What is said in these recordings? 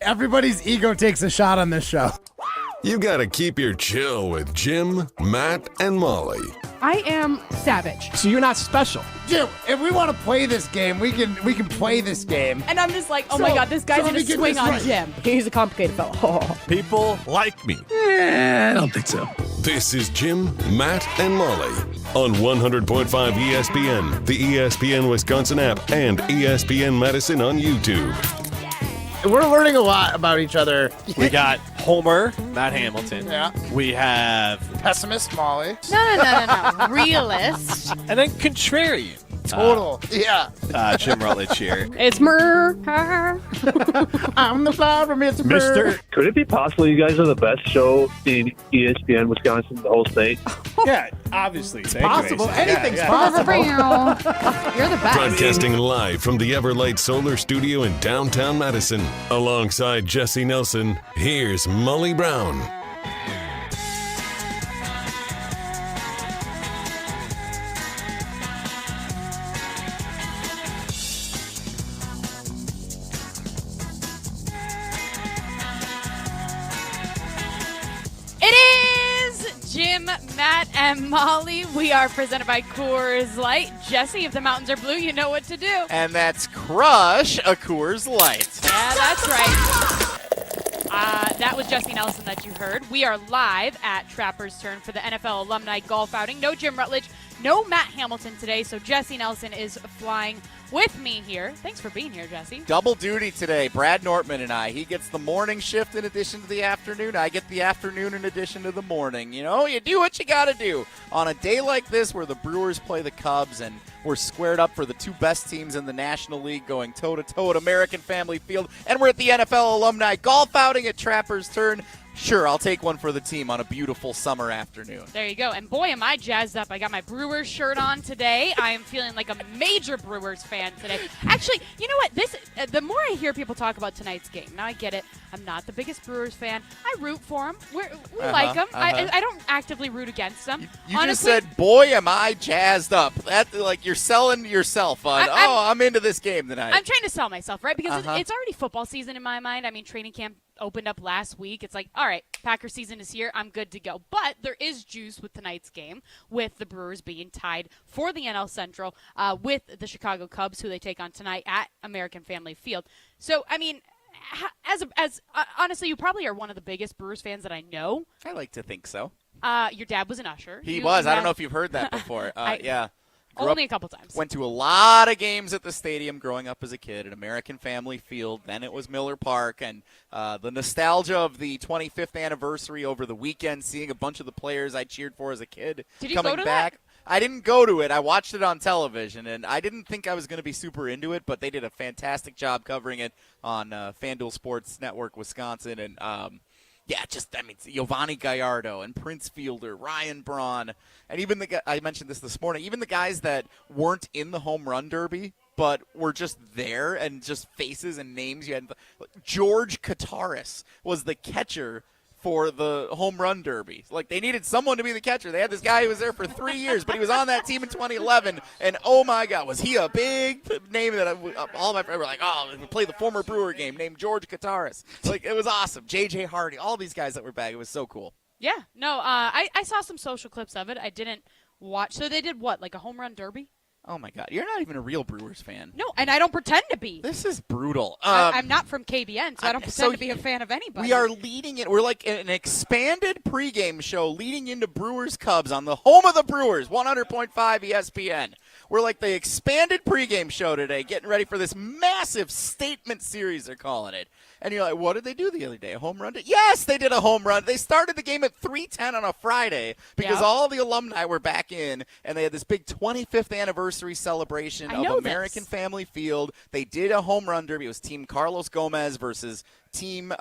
Everybody's ego takes a shot on this show. You gotta keep your chill with Jim, Matt, and Molly. I am savage. So you're not special. Jim, if we want to play this game, we can play this game. And I'm just like, oh my God, this guy's going to swing on Jim. He's a complicated fellow. People like me. I don't think so. This is Jim, Matt, and Molly on 100.5 ESPN, the ESPN Wisconsin app, and ESPN Madison on YouTube. We're learning a lot about each other. We got Homer, Matt Hamilton. Yeah. We have Pessimist Molly. No. Realist. and then contrarian. Total. Yeah. Jim Rutledge here. It's Mer. I'm the flower, Mr. Could it be possible you guys are the best show in ESPN Wisconsin, the whole state? Yeah, obviously. It's Possible. Anything's yeah. possible. You're the best. Broadcasting live from the Everlight Solar Studio in downtown Madison. Alongside Jesse Nelson, here's Molly Brown. Jim, Matt, and Molly. We are presented by Coors Light. Jesse, if the mountains are blue, you know what to do. And that's crush a Coors Light. Yeah, that's right. That was Jesse Nelson that you heard. We are live at Trapper's Turn for the NFL Alumni Golf Outing. No Jim Rutledge, no Matt Hamilton today, so Jesse Nelson is flying with me here. Thanks for being here, Jesse. Double duty today, Brad Nortman and I. He gets the morning shift in addition to the afternoon. I get the afternoon in addition to the morning. You know, you do what you got to do. On a day like this where the Brewers play the Cubs and we're squared up for the two best teams in the National League going toe-to-toe at American Family Field, and we're at the NFL Alumni Golf Outing at Trapper's Turn. Sure, I'll take one for the team on a beautiful summer afternoon. There you go. And boy, am I jazzed up. I got my Brewers shirt on today. I am feeling like a major Brewers fan today. Actually, you know what? The more I hear people talk about tonight's game, now I get it. I'm not the biggest Brewers fan. I root for them. We like them. I don't actively root against them. You Honestly, just said, boy, am I jazzed up. That, like, you're selling yourself on, I'm into this game tonight. I'm trying to sell myself, right? Because it's already football season in my mind. I mean, training camp opened up last week. It's like, all right, Packer season is here. I'm good to go. But there is juice with tonight's game, with the Brewers being tied for the NL Central with the Chicago Cubs, who they take on tonight at American Family Field. So, I mean, as honestly, you probably are one of the biggest Brewers fans that I know. I like to think so. Your dad was an usher. He was. I don't know if you've heard that before. Yeah. Only a couple times. Went to a lot of games at the stadium growing up as a kid at American Family Field. Then it was Miller Park. And the nostalgia of the 25th anniversary over the weekend, seeing a bunch of the players I cheered for as a kid coming back. I didn't go to it. I watched it on television, and I didn't think I was going to be super into it, but they did a fantastic job covering it on FanDuel Sports Network Wisconsin. And Giovanni Gallardo and Prince Fielder, Ryan Braun, and even I mentioned this morning, even the guys that weren't in the home run derby but were just there and just faces and names. You had George Kataris was the catcher for the home run derby. Like, they needed someone to be the catcher. They had this guy who was there for 3 years, but he was on that team in 2011, and oh my God, was he a big name that all my friends were like, oh, we play the former Brewer game named George Kataris. Like, it was awesome. J.J. Hardy, all these guys that were back. It was so cool. Yeah, no, I saw some social clips of it. I didn't watch. So they did what, like a home run derby? Oh, my God. You're not even a real Brewers fan. No, and I don't pretend to be. This is brutal. I'm not from KBN, so I don't pretend to be a fan of anybody. We are leading it. We're like an expanded pregame show leading into Brewers Cubs on the home of the Brewers, 100.5 ESPN. We're like the expanded pregame show today, getting ready for this massive statement series, they're calling it. And you're like, what did they do the other day? A home run? Yes, they did a home run. They started the game at 3:10 on a Friday because all the alumni were back in, and they had this big 25th anniversary celebration of American Family Field. They did a home run derby. It was Team Carlos Gomez versus Team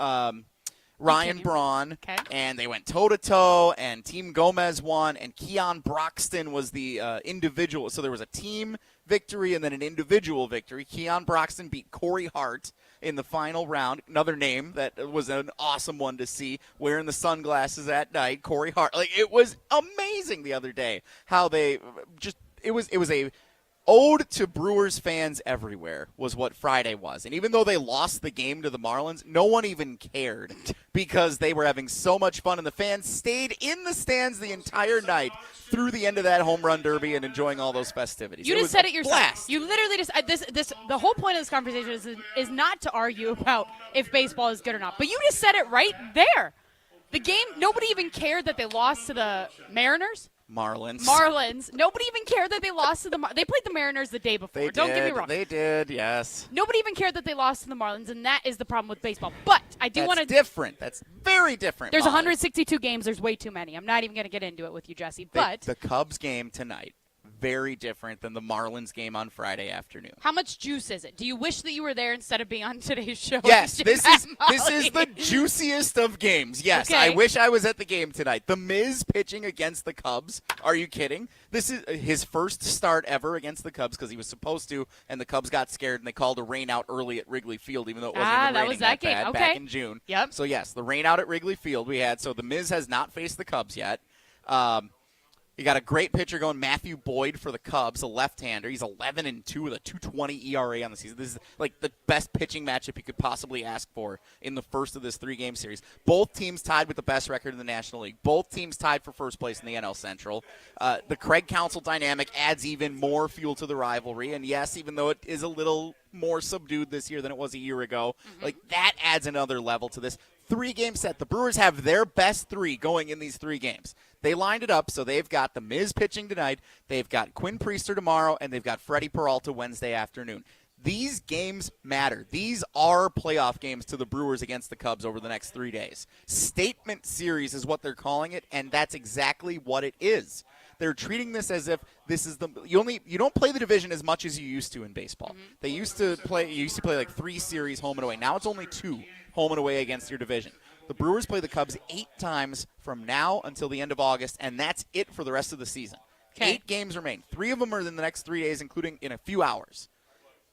Ryan Braun, and they went toe-to-toe, and Team Gomez won, and Keon Broxton was the individual. So there was a team victory and then an individual victory. Keon Broxton beat Corey Hart in the final round, another name that was an awesome one to see, wearing the sunglasses at night, Corey Hart. Like, it was amazing the other day how they just – it was a ode to Brewers fans everywhere was what Friday was. And even though they lost the game to the Marlins, no one even cared because they were having so much fun, and the fans stayed in the stands the entire night through the end of that home run derby and enjoying all those festivities. You just said it yourself. Blast. You literally just the whole point of this conversation is not to argue about if baseball is good or not, but you just said it right there. The game, nobody even cared that they lost to the Mariners. Marlins. Nobody even cared that they lost to the They played the Mariners the day before. Don't get me wrong. They did, yes. Nobody even cared that they lost to the Marlins, and that is the problem with baseball. But I do want to. That's different. That's very different. There's Molly. 162 games. There's way too many. I'm not even going to get into it with you, Jesse. But the Cubs game tonight, very different than the Marlins game on Friday afternoon. How much juice is it? Do you wish that you were there instead of being on today's show? Yes, this is the juiciest of games. Yes, okay. I wish I was at the game tonight. The Miz pitching against the Cubs. Are you kidding? This is his first start ever against the Cubs because he was supposed to, and the Cubs got scared and they called a rain out early at Wrigley Field, even though it wasn't even raining that bad game. back in June. Yep. So yes, the rain out at Wrigley Field we had. So the Miz has not faced the Cubs yet. You got a great pitcher going, Matthew Boyd for the Cubs, a left-hander. He's 11-2 with a 2.20 ERA on the season. This is like the best pitching matchup you could possibly ask for in the first of this 3-game series. Both teams tied with the best record in the National League. Both teams tied for first place in the NL Central. The Craig Counsell dynamic adds even more fuel to the rivalry. And yes, even though it is a little more subdued this year than it was a year ago, like that adds another level to this 3-game set. The Brewers have their best 3 going in these 3 games. They lined it up, so they've got the Miz pitching tonight, they've got Quinn Priester tomorrow, and they've got Freddie Peralta Wednesday afternoon. These games matter. These are playoff games to the Brewers against the Cubs over the next 3 days. Statement series is what they're calling it, and that's exactly what it is. They're treating this as if this is you don't play the division as much as you used to in baseball. They used to play like 3 series home and away. Now it's only 2 home and away against your division. The Brewers play the Cubs 8 times from now until the end of August, and that's it for the rest of the season. Okay. 8 games remain. 3 of them are in the next 3 days, including in a few hours.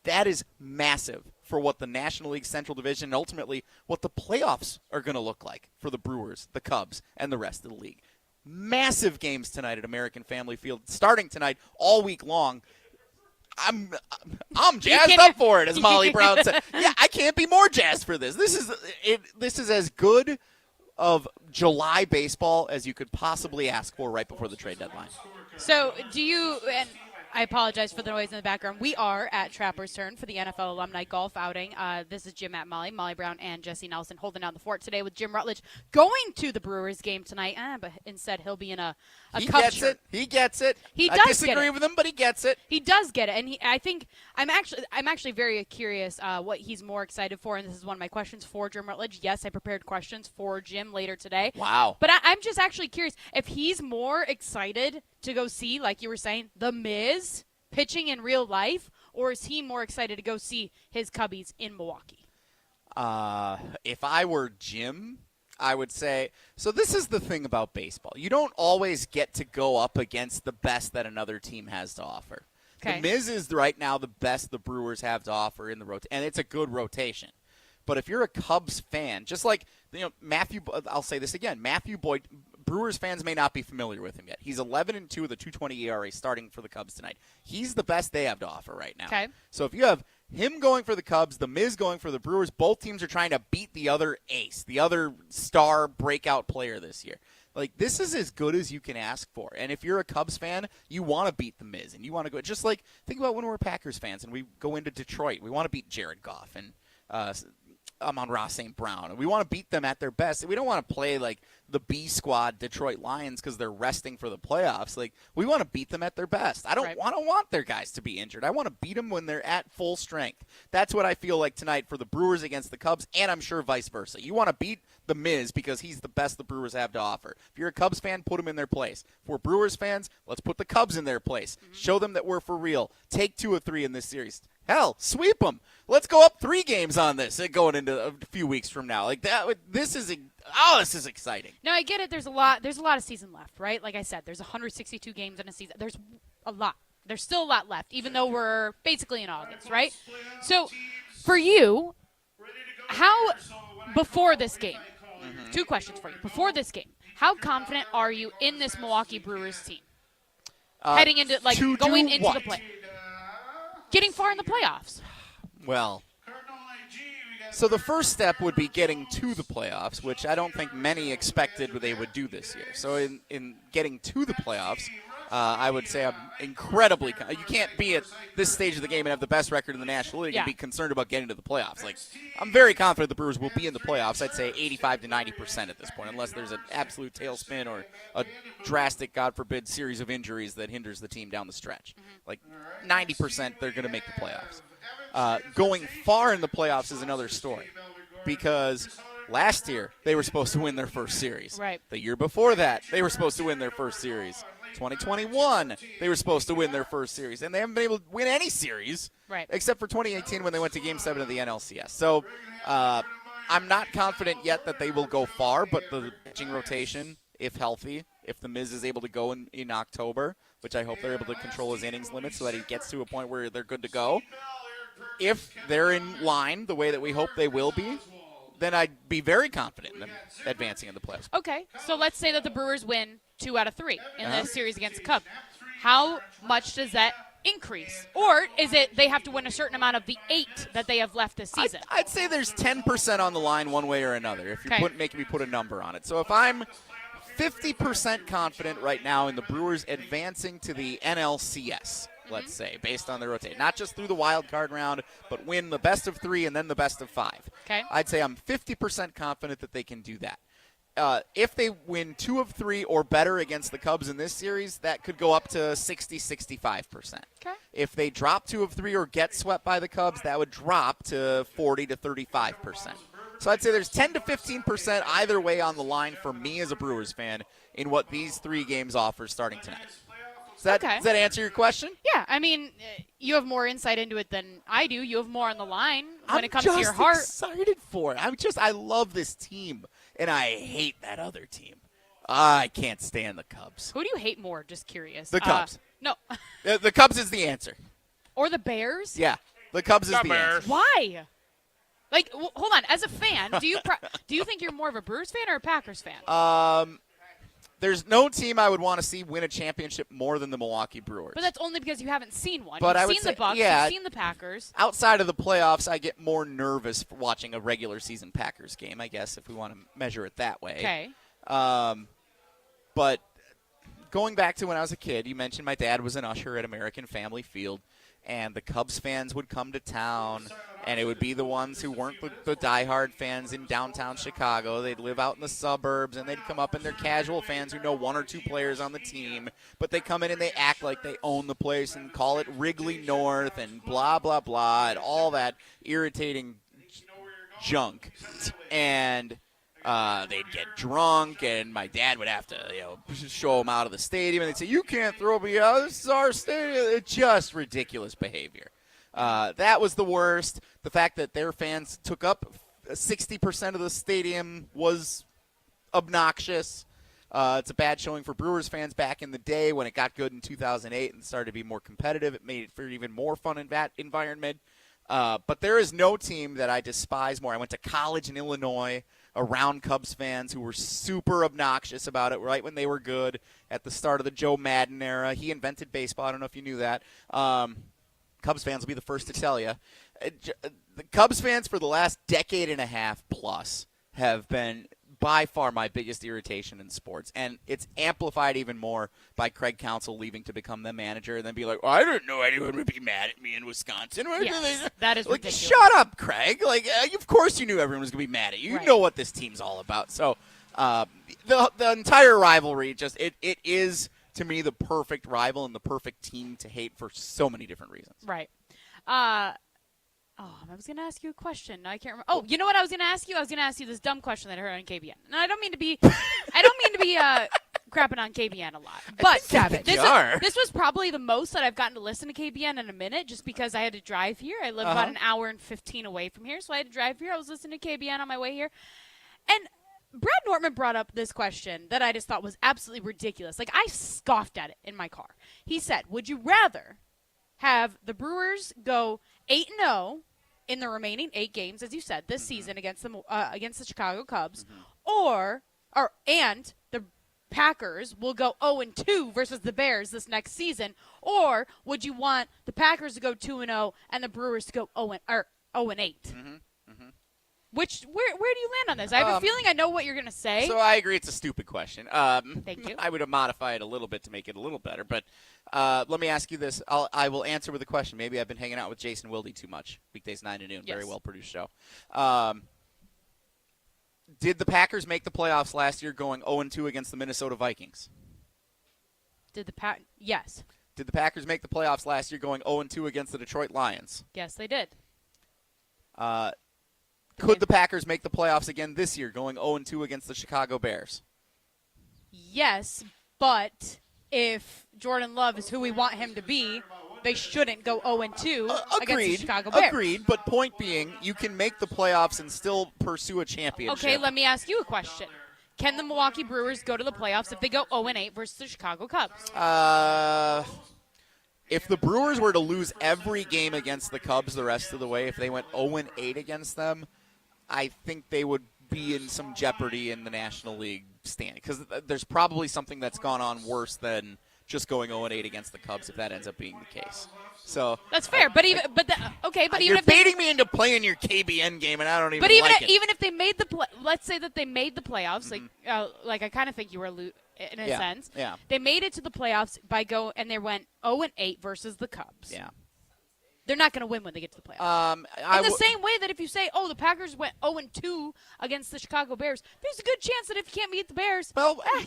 That is massive for what the National League Central Division and ultimately what the playoffs are going to look like for the Brewers, the Cubs, and the rest of the league. Massive games tonight at American Family Field, starting tonight all week long. I'm jazzed up for it, as Molly Brown said. Yeah, I can't be more jazzed for this. This is as good of July baseball as you could possibly ask for right before the trade deadline. So do you – and I apologize for the noise in the background. We are at Trapper's Turn for the NFL Alumni Golf Outing. This is Jim at Molly Brown, and Jesse Nelson holding down the fort today with Jim Rutledge going to the Brewers game tonight. But instead, he'll be in a Cubs shirt. He gets it. He does I disagree with him, but he gets it. He does get it, and I think I'm actually very curious what he's more excited for, and this is one of my questions for Jim Rutledge. Yes, I prepared questions for Jim later today. Wow. But I'm just actually curious if he's more excited to go see, like you were saying, the Miz pitching in real life, or is he more excited to go see his Cubbies in Milwaukee? If I were Jim, I would say, so this is the thing about baseball. You don't always get to go up against the best that another team has to offer. Okay. The Miz is right now the best the Brewers have to offer in the rotation, and it's a good rotation. But if you're a Cubs fan, just like I'll say this again, Matthew Boyd, Brewers fans may not be familiar with him yet. He's 11-2 with a 2.20 ERA starting for the Cubs tonight. He's the best they have to offer right now. Okay. So if you have him going for the Cubs, the Miz going for the Brewers, both teams are trying to beat the other ace, the other star breakout player this year. Like, this is as good as you can ask for. And if you're a Cubs fan, you want to beat the Miz, and you want to go, just like, think about when we're Packers fans and we go into Detroit. We want to beat Jared Goff and Amon-Ra St. Brown. And we want to beat them at their best. We don't want to play like the B squad Detroit Lions because they're resting for the playoffs. Like, we want to beat them at their best. I don't want their guys to be injured. I want to beat them when they're at full strength. That's what I feel like tonight for the Brewers against the Cubs, and I'm sure vice versa. You want to beat the Miz because he's the best the Brewers have to offer. If you're a Cubs fan, put him in their place. If we're Brewers fans, let's put the Cubs in their place. Show them that we're for real. Take 2 of 3 in this series. Hell, sweep them. Let's go up 3 games on this going into a few weeks from now. Like that. This is exciting. No, I get it. There's a lot of season left, right? Like I said, there's 162 games in a season. There's a lot. There's still a lot left, even though we're basically in August, right? So, for you, how before this game? 2 questions for you. Before this game, how confident are you in this Milwaukee Brewers team? Heading into to going do into what? the play. getting far in the playoffs? Well, so the first step would be getting to the playoffs, which I don't think many expected they would do this year. So in getting to the playoffs, I would say I'm incredibly – you can't be at this stage of the game and have the best record in the National League and be concerned about getting to the playoffs. Like, I'm very confident the Brewers will be in the playoffs. I'd say 85 to 90% at this point, unless there's an absolute tailspin or a drastic, God forbid, series of injuries that hinders the team down the stretch. Like, 90% they're going to make the playoffs. Going far in the playoffs is another story because last year they were supposed to win their first series. Right. The year before that, they were supposed to win their first series. 2021, they were supposed to win their first series, and they haven't been able to win any series except for 2018 when they went to Game 7 of the NLCS. So I'm not confident yet that they will go far, but the pitching rotation, if healthy, if the Miz is able to go in October, which I hope they're able to control his innings limit so that he gets to a point where they're good to go, if they're in line the way that we hope they will be, then I'd be very confident in them advancing in the playoffs. Okay, so let's say that the Brewers win 2 out of 3 in the series against the Cubs. How much does that increase? Or is it they have to win a certain amount of the 8 that they have left this season? I'd say there's 10% on the line one way or another if you're making me put a number on it. So if I'm 50% confident right now in the Brewers advancing to the NLCS, let's say, based on their rotation. Not just through the wild card round, but win the best of 3 and then the best of 5. Okay. I'd say I'm 50% confident that they can do that. If they win 2 of 3 or better against the Cubs in this series, that could go up to 60-65%. Okay. If they drop 2 of 3 or get swept by the Cubs, that would drop to 40 to 35%. So I'd say there's 10 to 15% either way on the line for me as a Brewers fan in what these 3 games offer starting tonight. Does that answer your question? Yeah, I mean, you have more insight into it than I do. You have more on the line when it comes to your heart. I'm excited for it. I love this team, and I hate that other team. I can't stand the Cubs. Who do you hate more? Just curious. The Cubs. No. The Cubs is the answer. Or the Bears? Yeah, the Cubs is the answer. Why? Like, hold on. As a fan, do you think you're more of a Brewers fan or a Packers fan? There's no team I would want to see win a championship more than the Milwaukee Brewers. But that's only because you haven't seen one. But You've seen the Bucks, you've seen the Packers. Outside of the playoffs, I get more nervous for watching a regular season Packers game, I guess, if we want to measure it that way. Okay. But going back to when I was a kid, you mentioned my dad was an usher at American Family Field, and the Cubs fans would come to town, and it would be the ones who weren't the diehard fans in downtown Chicago. They'd live out in the suburbs, and they'd come up, and they're casual fans who know 1 or 2 players on the team, but they come in and they act like they own the place and call it Wrigley North and blah, blah, blah, and all that irritating junk. And they'd get drunk, and my dad would have to, show them out of the stadium, and they'd say, "You can't throw me out. This is our stadium." It's just ridiculous behavior. That was the worst. The fact that their fans took up 60% of the stadium was obnoxious. It's a bad showing for Brewers fans back in the day when it got good in 2008 and started to be more competitive. It made it for even more fun in that environment. But there is no team that I despise more. I went to college in Illinois around Cubs fans who were super obnoxious about it right when they were good at the start of the Joe Madden era. He invented baseball. I don't know if you knew that. Cubs fans will be the first to tell you. The Cubs fans for the last decade and a half plus have been by far my biggest irritation in sports, and it's amplified even more by Craig Counsell leaving to become the manager and then be like, I didn't know anyone would be mad at me in Wisconsin. Yes, that is like, ridiculous. Shut up, Craig. Like, of course you knew everyone was going to be mad at you. You know what this team's all about. So the entire rivalry, it is, to me, the perfect rival and the perfect team to hate for so many different reasons. Right. I was going to ask you a question. I can't remember. Oh, you know what I was going to ask you? I was going to ask you this dumb question that I heard on KBN. And I don't mean to be crapping on KBN a lot. But this was probably the most that I've gotten to listen to KBN in a minute just because I had to drive here. I live about an hour and 15 away from here, so I had to drive here. I was listening to KBN on my way here. And Brad Nortman brought up this question that I just thought was absolutely ridiculous. Like, I scoffed at it in my car. He said, would you rather have the Brewers go 8-0 in the remaining 8 games, as you said, this season against the Chicago Cubs, and the Packers will go 0-2 versus the Bears this next season, or would you want the Packers to go 2-0 and the Brewers to go 0-8? Where do you land on this? I have a feeling I know what you're going to say. So I agree it's a stupid question. Thank you. I would modify it a little bit to make it a little better. But let me ask you this. I will answer with a question. Maybe I've been hanging out with Jason Wilde too much. Weekdays 9 to noon. Yes. Very well-produced show. Did the Packers make the playoffs last year going 0-2 against the Minnesota Vikings? Yes. Did the Packers make the playoffs last year going 0-2 against the Detroit Lions? Yes, they did. Could the Packers make the playoffs again this year going 0-2 against the Chicago Bears? Yes, but if Jordan Love is who we want him to be, they shouldn't go 0-2 against the Chicago Bears. Agreed, but point being, you can make the playoffs and still pursue a championship. Okay, let me ask you a question. Can the Milwaukee Brewers go to the playoffs if they go 0-8 versus the Chicago Cubs? If the Brewers were to lose every game against the Cubs the rest of the way, if they went 0-8 against them, I think they would be in some jeopardy in the National League standing, because there's probably something that's gone on worse than just going 0-8 against the Cubs if that ends up being the case. So that's fair, you're baiting me into playing your KBN game, and I don't even. But even like it. even if they made let's say that they made the playoffs, like I kind of think you were in a sense. Yeah. They made it to the playoffs and they went 0-8 versus the Cubs. Yeah. They're not going to win when they get to the playoffs. In the same way that if you say, the Packers went 0-2 against the Chicago Bears, there's a good chance that if you can't beat the Bears,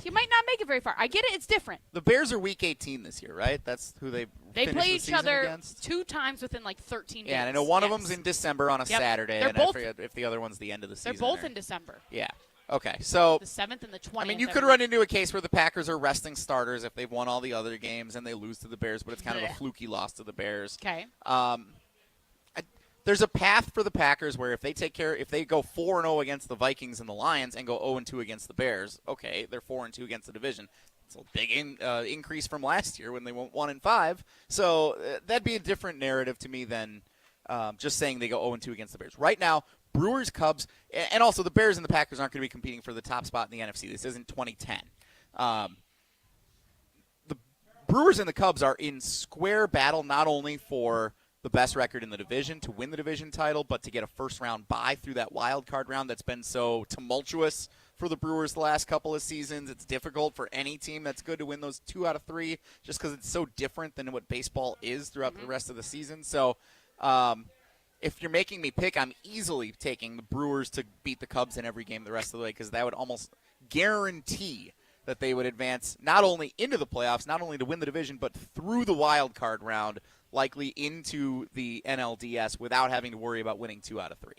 you might not make it very far. I get it. It's different. The Bears are Week 18 this year, right? That's who they play each other against. 2 times within 13 days. Yeah, and I know one of them's in December on a Saturday, They're and both, I forget if the other one's the end of the season. They're both in December. Yeah. Okay, so the 7th and the 20th. I mean, you could run into a case where the Packers are resting starters if they've won all the other games and they lose to the Bears, but it's kind of a fluky loss to the Bears. Okay. There's a path for the Packers where if they go 4-0 against the Vikings and the Lions and go 0-2 against the Bears, okay, they're 4-2 against the division. It's a big increase from last year when they went 1-5. So that'd be a different narrative to me than just saying they go 0-2 against the Bears. Right now, Brewers, Cubs, and also the Bears and the Packers aren't going to be competing for the top spot in the NFC. This isn't 2010. The Brewers and the Cubs are in square battle not only for the best record in the division to win the division title, but to get a first-round bye through that wild card round that's been so tumultuous for the Brewers the last couple of seasons. It's difficult for any team that's good to win those 2 out of 3 just because it's so different than what baseball is throughout the rest of the season. So if you're making me pick, I'm easily taking the Brewers to beat the Cubs in every game the rest of the way because that would almost guarantee that they would advance not only into the playoffs, not only to win the division, but through the wild card round, likely into the NLDS without having to worry about winning 2 out of 3.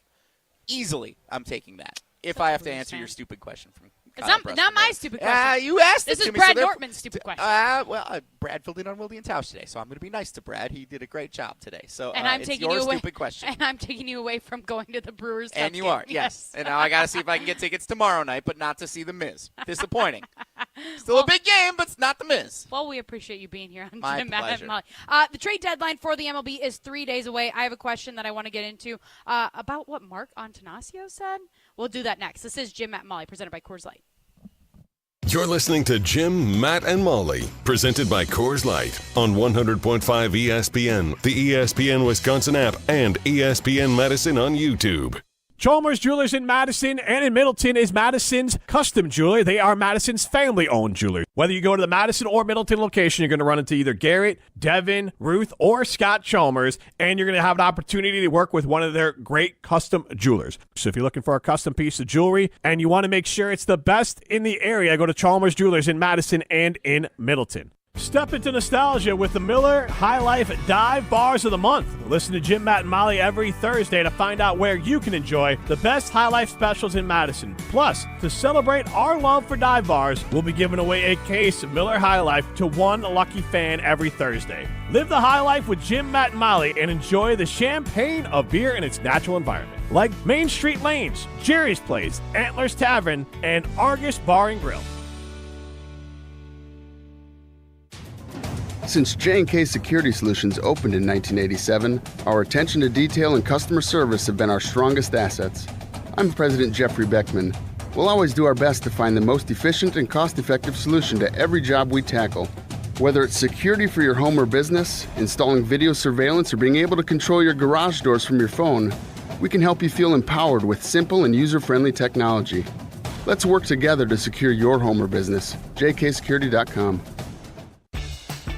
Easily, I'm taking that. If I have to answer your stupid question from It's not my stupid question. You asked this it to is me. Brad Nortman's stupid question. Brad filled in on Wilde and Tausch today, so I'm going to be nice to Brad. He did a great job today. So and I'm it's taking your you away, stupid question. And I'm taking you away from going to the Brewers. And you are, yes. And now I got to see if I can get tickets tomorrow night, but not to see the Miz. Disappointing. Still a big game, but it's not the Miz. Well, we appreciate you being here on My Jim, Matt, pleasure. and Molly. The trade deadline for the MLB is 3 days away. I have a question that I want to get into about what Mark Antanasio said. We'll do that next. This is Jim, Matt, and Molly, presented by Coors Light. You're listening to Jim, Matt, and Molly, presented by Coors Light on 100.5 ESPN, the ESPN Wisconsin app, and ESPN Madison on YouTube. Chalmers Jewelers in Madison and in Middleton is Madison's custom jeweler. They are Madison's family-owned jeweler. Whether you go to the Madison or Middleton location, you're going to run into either Garrett, Devin, Ruth, or Scott Chalmers, and you're going to have an opportunity to work with one of their great custom jewelers. So if you're looking for a custom piece of jewelry and you want to make sure it's the best in the area, go to Chalmers Jewelers in Madison and in Middleton. Step into nostalgia with the Miller High Life Dive Bars of the Month. Listen to Jim, Matt, and Molly every Thursday to find out where you can enjoy the best High Life specials in Madison. Plus, to celebrate our love for dive bars, we'll be giving away a case of Miller High Life to one lucky fan every Thursday. Live the high life with Jim, Matt, and Molly and enjoy the champagne of beer in its natural environment. Like Main Street Lanes, Jerry's Place, Antlers Tavern, and Argus Bar and Grill. Since J&K Security Solutions opened in 1987, our attention to detail and customer service have been our strongest assets. I'm President Jeffrey Beckman. We'll always do our best to find the most efficient and cost-effective solution to every job we tackle. Whether it's security for your home or business, installing video surveillance, or being able to control your garage doors from your phone, we can help you feel empowered with simple and user-friendly technology. Let's work together to secure your home or business. jksecurity.com.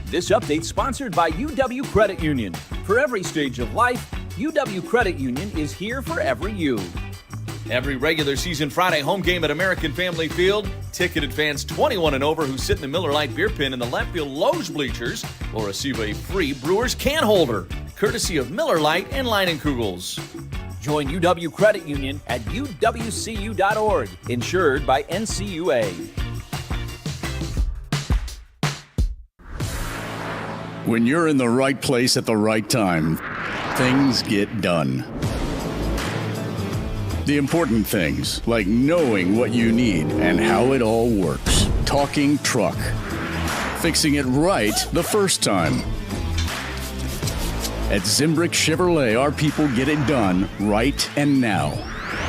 This update sponsored by UW Credit Union. For every stage of life, UW Credit Union is here for every you. Every regular season Friday home game at American Family Field, ticketed fans 21 and over who sit in the Miller Lite beer pen in the left field Loge bleachers will receive a free Brewers can holder, courtesy of Miller Lite and Leinenkugels. Join UW Credit Union at uwcu.org, insured by NCUA. When you're in the right place at the right time, things get done. The important things, like knowing what you need and how it all works. Talking truck. Fixing it right the first time. At Zimbrick Chevrolet, our people get it done right and now.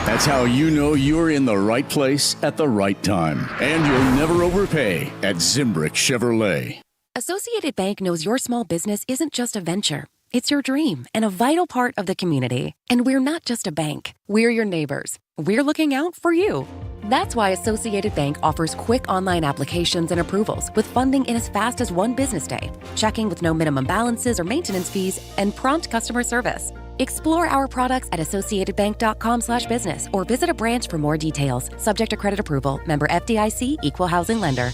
That's how you know you're in the right place at the right time. And you'll never overpay at Zimbrick Chevrolet. Associated Bank knows your small business isn't just a venture. It's your dream and a vital part of the community. And we're not just a bank. We're your neighbors. We're looking out for you. That's why Associated Bank offers quick online applications and approvals with funding in as fast as one business day, checking with no minimum balances or maintenance fees, and prompt customer service. Explore our products at associatedbank.com/business or visit a branch for more details. Subject to credit approval. Member FDIC, Equal Housing Lender.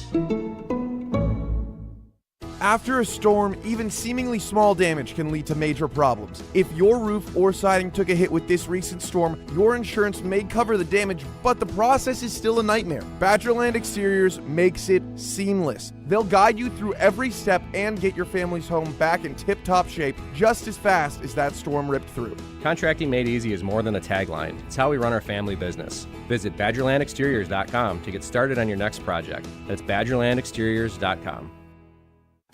After a storm, even seemingly small damage can lead to major problems. If your roof or siding took a hit with this recent storm, your insurance may cover the damage, but the process is still a nightmare. Badgerland Exteriors makes it seamless. They'll guide you through every step and get your family's home back in tip-top shape just as fast as that storm ripped through. Contracting made easy is more than a tagline. It's how we run our family business. Visit BadgerlandExteriors.com to get started on your next project. That's BadgerlandExteriors.com.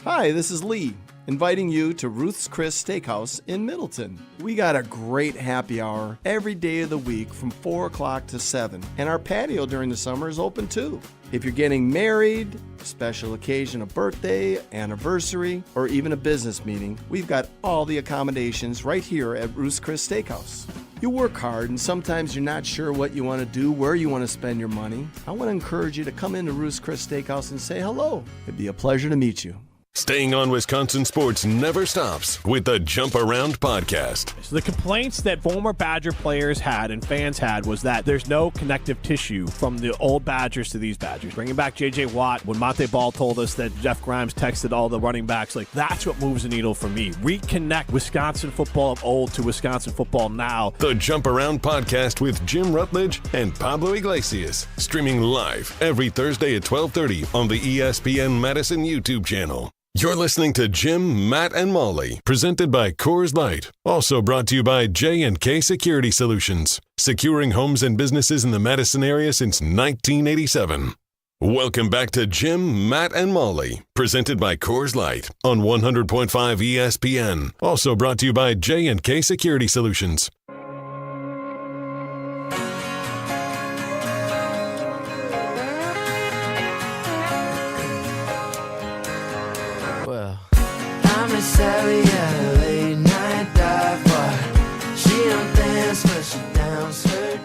Hi, this is Lee, inviting you to Ruth's Chris Steakhouse in Middleton. We got a great happy hour every day of the week from 4 o'clock to 7, and our patio during the summer is open too. If you're getting married, special occasion, a birthday, anniversary, or even a business meeting, we've got all the accommodations right here at Ruth's Chris Steakhouse. You work hard and sometimes you're not sure what you want to do, where you want to spend your money. I want to encourage you to come into Ruth's Chris Steakhouse and say hello. It'd be a pleasure to meet you. Staying on Wisconsin sports never stops with the Jump Around podcast. So the complaints that former Badger players had and fans had was that there's no connective tissue from the old Badgers to these Badgers. Bringing back J.J. Watt, when Monte Ball told us that Jeff Grimes texted all the running backs, like, that's what moves the needle for me. Reconnect Wisconsin football of old to Wisconsin football now. The Jump Around podcast with Jim Rutledge and Pablo Iglesias. Streaming live every Thursday at 12:30 on the ESPN Madison YouTube channel. You're listening to Jim, Matt, and Molly, presented by Coors Light. Also brought to you by J&K Security Solutions, securing homes and businesses in the Madison area since 1987. Welcome back to Jim, Matt, and Molly, presented by Coors Light on 100.5 ESPN. Also brought to you by J&K Security Solutions.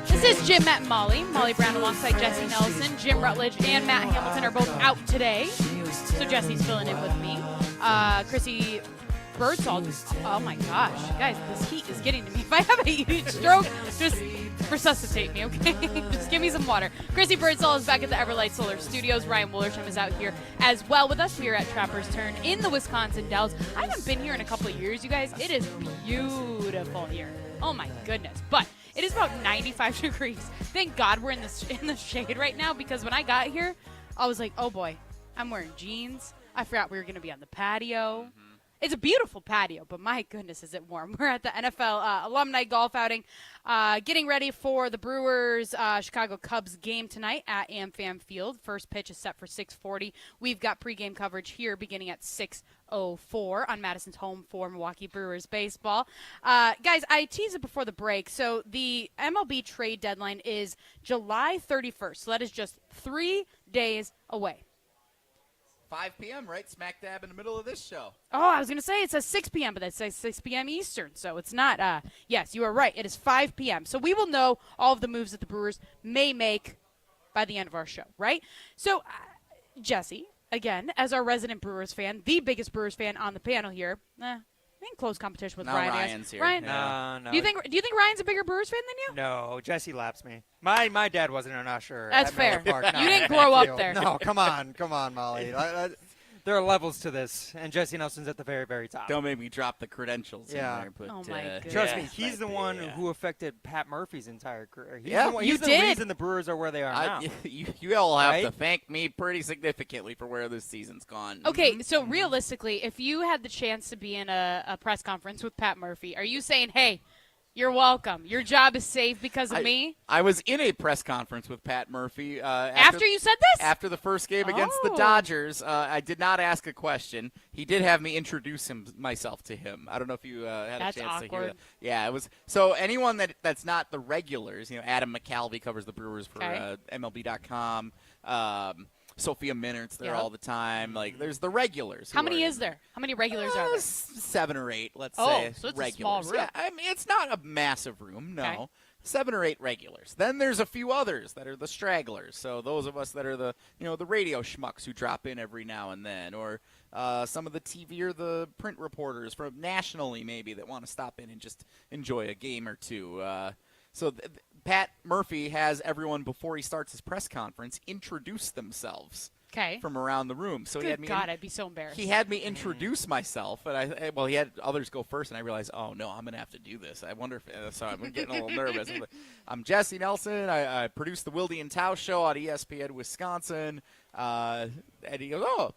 This is Jim, Matt, and Molly. Molly Brown alongside Jesse Nelson. Jim Rutledge and Matt Hamilton are both out today, so Jesse's filling in with me. Chrissy Birdsall, oh my gosh, guys, this heat is getting to me. If I have a huge stroke, just resuscitate me, okay? Just give me some water. Chrissy Birdsall is back at the Everlight Solar Studios. Ryan Wollersheim is out here as well with us. We are at Trapper's Turn in the Wisconsin Dells. I haven't been here in a couple of years, you guys. It is beautiful here. Oh my goodness. But it is about 95 degrees. Thank God we're in the shade right now, because when I got here, I was like, oh boy, I'm wearing jeans. I forgot we were going to be on the patio. It's a beautiful patio, but my goodness, is it warm. We're at the NFL alumni golf outing, getting ready for the Brewers Chicago Cubs game tonight at AmFam Field. First pitch is set for 6:40. We've got pregame coverage here beginning at 6:04 on Madison's home for Milwaukee Brewers baseball. Guys, I teased it before the break. So the MLB trade deadline is July 31st. So that is just 3 days away. 5 p.m., right? Smack dab in the middle of this show. Oh, I was going to say it says 6 p.m., but that says 6 p.m. Eastern, so it's not. Yes, you are right. It is 5 p.m. So we will know all of the moves that the Brewers may make by the end of our show, right? So, Jesse, again, as our resident Brewers fan, the biggest Brewers fan on the panel here, in close competition with Ryan. Ryan's here. Ryan, No. Do you think Ryan's a bigger Brewers fan than you? No, Jesse laps me. My dad wasn't an usher. That's at Miller fair. Park, no, You didn't grow up there. No, come on, Molly. There are levels to this, and Jesse Nelson's at the very, very top. Don't make me drop the credentials Yeah. in there. But, Oh, my goodness. Trust me, he's the one who affected Pat Murphy's entire career. You He's the reason the Brewers are where they are now. You all have Right? to thank me pretty significantly for where this season's gone. Okay, so realistically, if you had the chance to be in a press conference with Pat Murphy, are you saying, hey, you're welcome, your job is safe because of me? I was in a press conference with Pat Murphy. After you said this? After the first game against the Oh. Dodgers. I did not ask a question. He did have me introduce myself to him. I don't know if you had That's a chance to hear awkward. that. Yeah, it was. So anyone that's not the regulars, Adam McCalvey covers the Brewers for MLB.com. Sophia Minnert's there all the time. Like, there's the regulars. How many is there? How many regulars are there? 7 or 8, let's Oh, say. so it's regulars. a small room. Yeah, I mean, it's not a massive room, no. Okay. 7 or 8 regulars. Then there's a few others that are the stragglers. So those of us that are the radio schmucks who drop in every now and then, or some of the TV or the print reporters from nationally maybe that want to stop in and just enjoy a game or two. So Pat Murphy has everyone, before he starts his press conference, introduce themselves from around the room. So Good he had me God, I'd be so embarrassed. He had me introduce myself, and he had others go first, and I realized, oh no, I'm gonna have to do this. I wonder if so. I'm getting a little nervous. I'm Jesse Nelson. I produce the Wilde and Tao show on ESPN Wisconsin, and he goes, oh.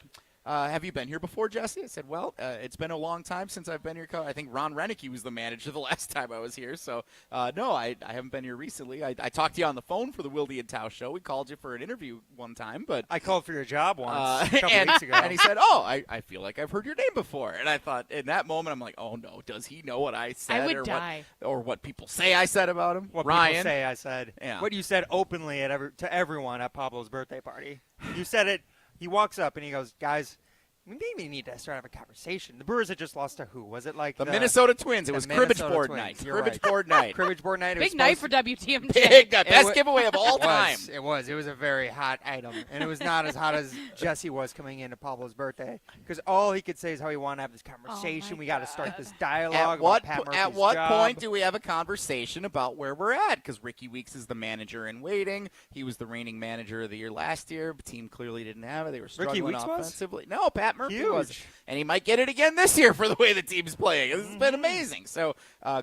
Have you been here before, Jesse? I said, well, it's been a long time since I've been here. I think Ron Renicky was the manager the last time I was here. So, no, I haven't been here recently. I talked to you on the phone for the Wilde and Tao show. We called you for an interview one time. But I called for your job once a couple weeks ago. And he said, oh, I feel like I've heard your name before. And I thought, in that moment, I'm like, oh, no, does he know what I said? I would die. Or what people say I said about him? What Ryan. people say I said. Yeah. What you said openly to everyone at Pablo's birthday party. You said it. He walks up and he goes, guys, we maybe need to start having a conversation. The Brewers had just lost to who? Was it like the Minnesota Twins? It was Cribbage Board Night. Cribbage Board Night. Cribbage Board Night. Big night for WTMJ. Big night. Best giveaway of all time. It was. It was a very hot item. And it was not as hot as Jesse was coming into Pablo's birthday. Because all he could say is how he wanted to have this conversation. We got to start this dialogue about Pat Murphy's At what job. point do we have a conversation about where we're at? Because Ricky Weeks is the manager in waiting. He was the reigning manager of the year last year. The team clearly didn't have it. They were struggling Weeks offensively. No, Pat Murphy Huge. was. And he might get it again this year for the way the team's playing. This has been amazing. So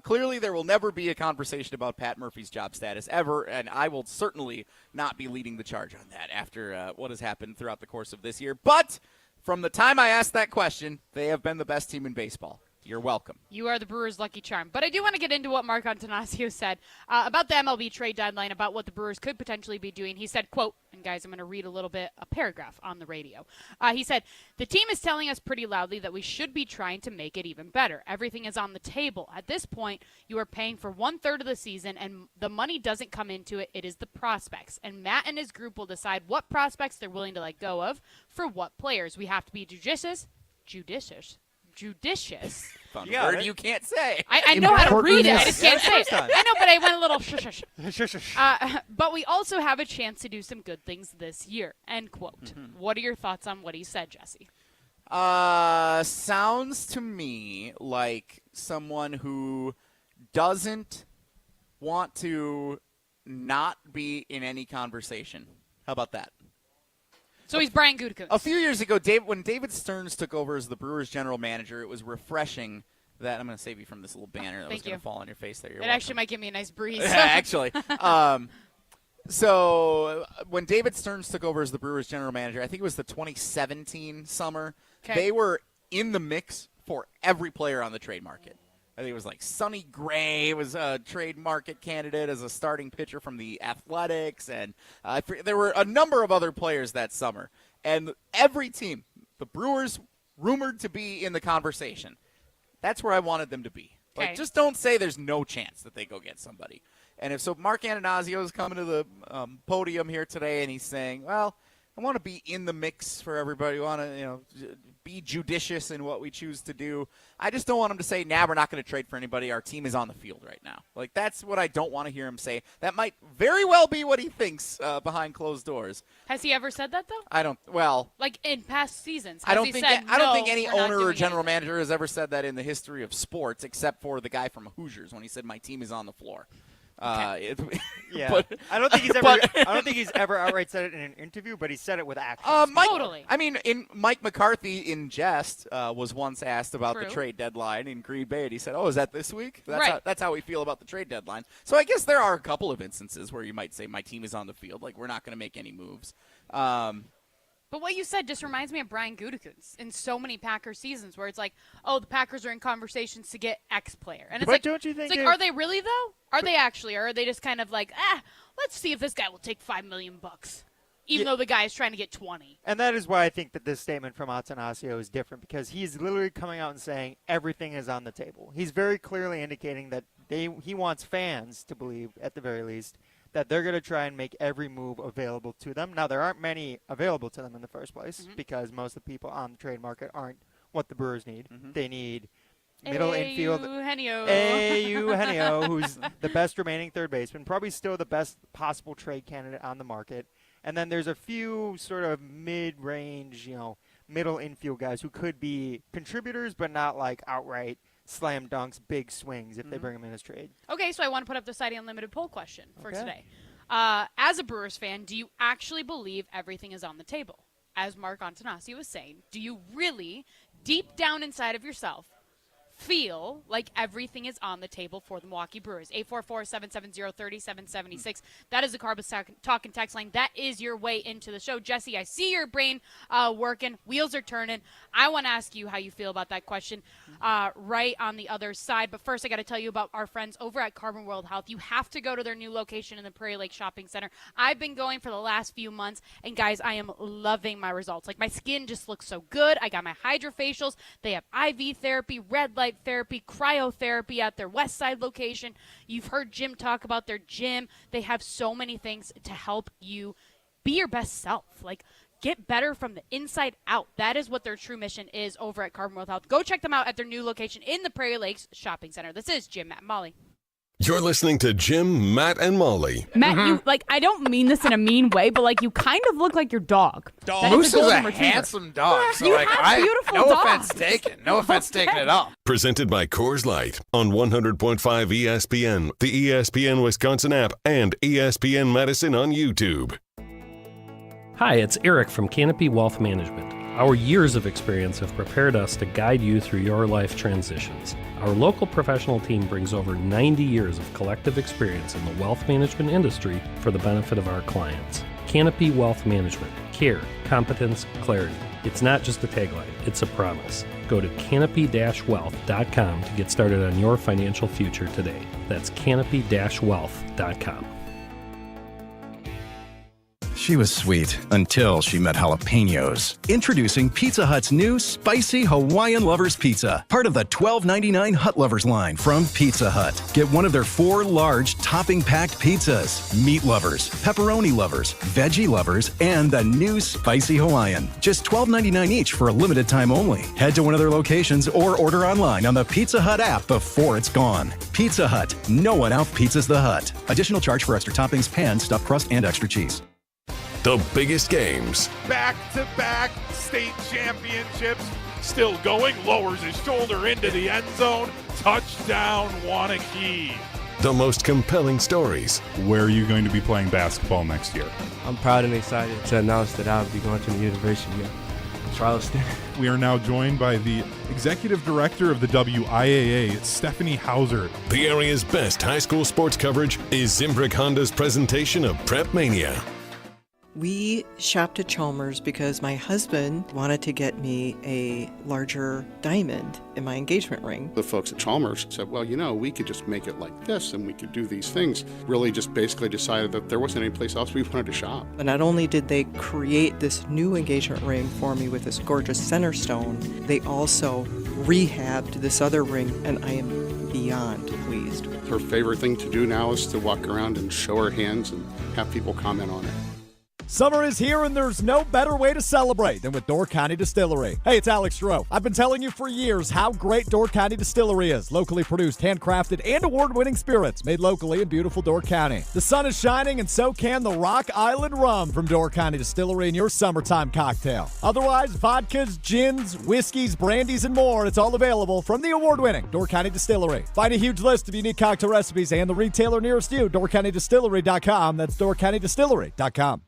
clearly there will never be a conversation about Pat Murphy's job status ever, and I will certainly not be leading the charge on that after what has happened throughout the course of this year. But from the time I asked that question, they have been the best team in baseball. You're welcome. You are the Brewers' lucky charm. But I do want to get into what Mark Antanasio said about the MLB trade deadline, about what the Brewers could potentially be doing. He said, quote, and guys, I'm going to read a paragraph on the radio. He said, the team is telling us pretty loudly that we should be trying to make it even better. Everything is on the table. At this point, you are paying for 1/3 of the season, and the money doesn't come into it. It is the prospects. And Matt and his group will decide what prospects they're willing to let go of for what players. We have to be judicious. Fun word you can't say. I know how to read it. I Yes. just can't say it. Done. I know, but I went a little shush. Shush. But we also have a chance to do some good things this year. End quote. What are your thoughts on what he said, Jesse? Sounds to me like someone who doesn't want to not be in any conversation. How about that? So he's Brian Gutekunst. A few years ago, when David Stearns took over as the Brewers general manager, it was refreshing that – I'm going to save you from this little banner that was going to fall on your face there. It actually might give me a nice breeze. Actually. So when David Stearns took over as the Brewers general manager, I think it was the 2017 summer, they were in the mix for every player on the trade market. I think it was like Sonny Gray was a trade market candidate as a starting pitcher from the Athletics, and there were a number of other players that summer. And every team, the Brewers, rumored to be in the conversation. That's where I wanted them to be. Okay. Like, just don't say there's no chance that they go get somebody. And if so, Mark Antanasio is coming to the podium here today, and he's saying, well, I want to be in the mix for everybody. I want to, be judicious in what we choose to do. I just don't want him to say, we're not going to trade for anybody. Our team is on the field right now. Like, that's what I don't want to hear him say. That might very well be what he thinks behind closed doors. Has he ever said that, though? I don't, well. Like in past seasons? I don't think any owner or general manager has ever said that in the history of sports, except for the guy from Hoosiers when he said, my team is on the floor. Yeah, but, I don't think he's ever outright said it in an interview, but he said it with action. Totally. I mean, Mike McCarthy in jest was once asked about the trade deadline in Green Bay, and he said, "Oh, is that this week?" That's how we feel about the trade deadline. So I guess there are a couple of instances where you might say, "My team is on the field, like we're not going to make any moves." But what you said just reminds me of Brian Gutekunst in so many Packers seasons where it's like, oh, the Packers are in conversations to get X player. And it's like, don't you think it's like, are they really, though? Are they actually? Or are they just kind of like, let's see if this guy will take $5 million, even though the guy is trying to get 20. And that is why I think that this statement from Attanasio is different, because he's literally coming out and saying everything is on the table. He's very clearly indicating that he wants fans to believe, at the very least, that they're going to try and make every move available to them. Now, there aren't many available to them in the first place because most of the people on the trade market aren't what the Brewers need. They need middle infield. Eugenio, who's the best remaining third baseman, probably still the best possible trade candidate on the market. And then there's a few sort of mid-range, middle infield guys who could be contributors but not like outright slam dunks, big swings if they bring him in as trade. Okay, so I want to put up the Society Unlimited poll question for today. As a Brewers fan, do you actually believe everything is on the table? As Mark Antanasio was saying, do you really, deep down inside of yourself, feel like everything is on the table for the Milwaukee Brewers? 844-770-3776. That is the Carbus Talk and Text line. That is your way into the show. Jesse, I see your brain working. Wheels are turning. I want to ask you how you feel about that question right on the other side. But first, I got to tell you about our friends over at Carbon World Health. You have to go to their new location in the Prairie Lake Shopping Center. I've been going for the last few months, and guys, I am loving my results. Like, my skin just looks so good. I got my hydrofacials. They have IV therapy, red light therapy, cryotherapy at their West Side location. You've heard Jim talk about their gym. They have so many things to help you be your best self. Like, get better from the inside out. That is what their true mission is over at Carbon World Health. Go check them out at their new location in the Prairie Lakes Shopping Center. This is Jim, Matt, and Molly. You're listening to Jim, Matt, and Molly. Matt, you I don't mean this in a mean way, but you kind of look like your dog. Moose is a handsome dog. So have beautiful no dogs. offense taken. No offense taken at all. Presented by Coors Light on 100.5 ESPN, the ESPN Wisconsin app, and ESPN Madison on YouTube. Hi, it's Eric from Canopy Wealth Management. Our years of experience have prepared us to guide you through your life transitions. Our local professional team brings over 90 years of collective experience in the wealth management industry for the benefit of our clients. Canopy Wealth Management. Care, competence, clarity. It's not just a tagline, it's a promise. Go to canopy-wealth.com to get started on your financial future today. That's canopy-wealth.com. She was sweet until she met jalapenos. Introducing Pizza Hut's new Spicy Hawaiian Lovers Pizza, part of the $12.99 Hut Lovers line from Pizza Hut. Get one of their 4 large topping-packed pizzas. Meat lovers, pepperoni lovers, veggie lovers, and the new Spicy Hawaiian. Just $12.99 each for a limited time only. Head to one of their locations or order online on the Pizza Hut app before it's gone. Pizza Hut. No one out-pizzas the Hut. Additional charge for extra toppings, pan, stuffed crust, and extra cheese. The biggest games. Back-to-back state championships. Still going, lowers his shoulder into the end zone. Touchdown, Wanakee. The most compelling stories. Where are you going to be playing basketball next year? I'm proud and excited to announce that I'll be going to the University of Charleston. We are now joined by the Executive Director of the WIAA, Stephanie Hauser. The area's best high school sports coverage is Zimbrick Honda's presentation of Prep Mania. We shopped at Chalmers because my husband wanted to get me a larger diamond in my engagement ring. The folks at Chalmers said, well, we could just make it like this and we could do these things. Really just basically decided that there wasn't any place else we wanted to shop. But not only did they create this new engagement ring for me with this gorgeous center stone, they also rehabbed this other ring, and I am beyond pleased. Her favorite thing to do now is to walk around and show her hands and have people comment on it. Summer is here, and there's no better way to celebrate than with Door County Distillery. Hey, it's Alex Stroh. I've been telling you for years how great Door County Distillery is. Locally produced, handcrafted, and award-winning spirits made locally in beautiful Door County. The sun is shining, and so can the Rock Island Rum from Door County Distillery in your summertime cocktail. Otherwise, vodkas, gins, whiskeys, brandies, and more, it's all available from the award-winning Door County Distillery. Find a huge list of unique cocktail recipes and the retailer nearest you, doorcountydistillery.com. That's doorcountydistillery.com.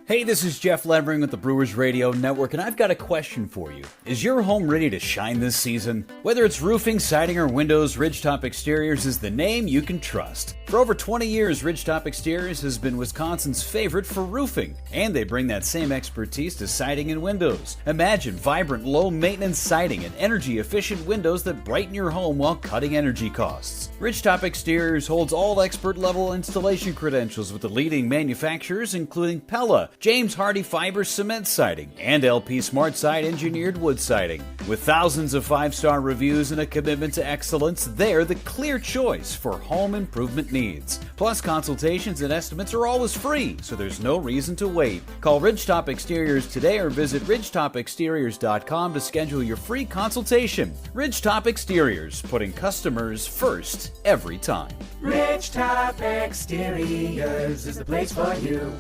Hey, this is Jeff Levering with the Brewers Radio Network, and I've got a question for you. Is your home ready to shine this season? Whether it's roofing, siding, or windows, Ridgetop Exteriors is the name you can trust. For over 20 years, Ridgetop Exteriors has been Wisconsin's favorite for roofing, and they bring that same expertise to siding and windows. Imagine vibrant, low-maintenance siding and energy-efficient windows that brighten your home while cutting energy costs. Ridgetop Exteriors holds all expert-level installation credentials with the leading manufacturers, including Pella, James Hardy Fiber Cement Siding, and LP Smart Side Engineered Wood Siding. With thousands of 5-star reviews and a commitment to excellence, they're the clear choice for home improvement needs. Plus, consultations and estimates are always free, so there's no reason to wait. Call Ridgetop Exteriors today or visit ridgetopexteriors.com to schedule your free consultation. Ridgetop Exteriors, putting customers first every time. Ridgetop Exteriors is the place for you.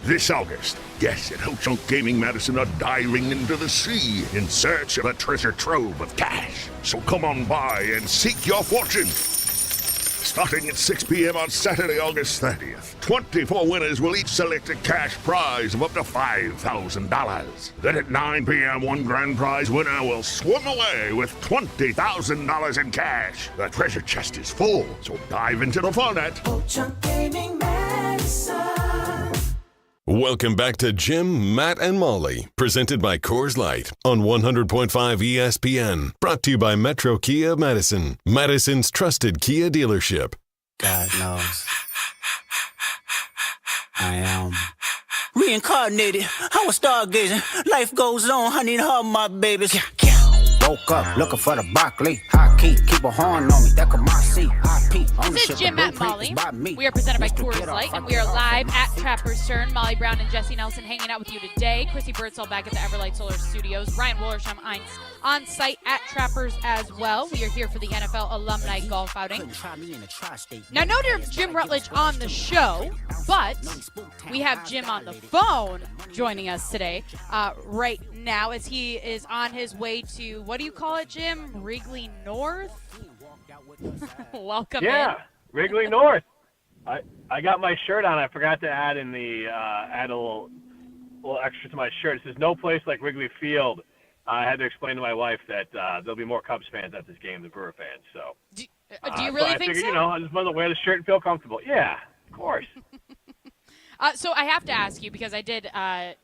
This August, guests at Ho Chunk Gaming Madison are diving into the sea in search of a treasure trove of cash. So come on by and seek your fortune. Starting at 6 p.m. on Saturday, August 30th, 24 winners will each select a cash prize of up to $5,000. Then at 9 p.m., one grand prize winner will swim away with $20,000 in cash. The treasure chest is full, so dive into the fun at Ho Chunk Gaming Madison. Welcome back to Jim, Matt, and Molly, presented by Coors Light on 100.5 ESPN. Brought to you by Metro Kia Madison, Madison's trusted Kia dealership. God knows I am reincarnated. I was stargazing. Life goes on. I need her, my babies. Woke up looking for the broccoli. High key, keep a horn on me. That could my seat. This is Jim, Matt, and Molly. We are presented by Coors Light, and we are live at Trapper's Turn. Molly Brown and Jesse Nelson hanging out with you today. Chrissy Birdsall back at the Everlight Solar Studios. Ryan Wollersheim on site at Trappers as well. We are here for the NFL Alumni Golf Outing. Now, no Jim Rutledge on the show, but we have Jim on the phone joining us today right now as he is on his way to, what do you call it, Jim? Wrigley North? Welcome in. Wrigley North. I got my shirt on. I forgot to add in the add a little extra to my shirt. It says no place like Wrigley Field. I had to explain to my wife that there'll be more Cubs fans at this game than Brewer fans. So do you really think so? I just wanted to wear the shirt and feel comfortable. Yeah, of course. So I have to ask you, because I did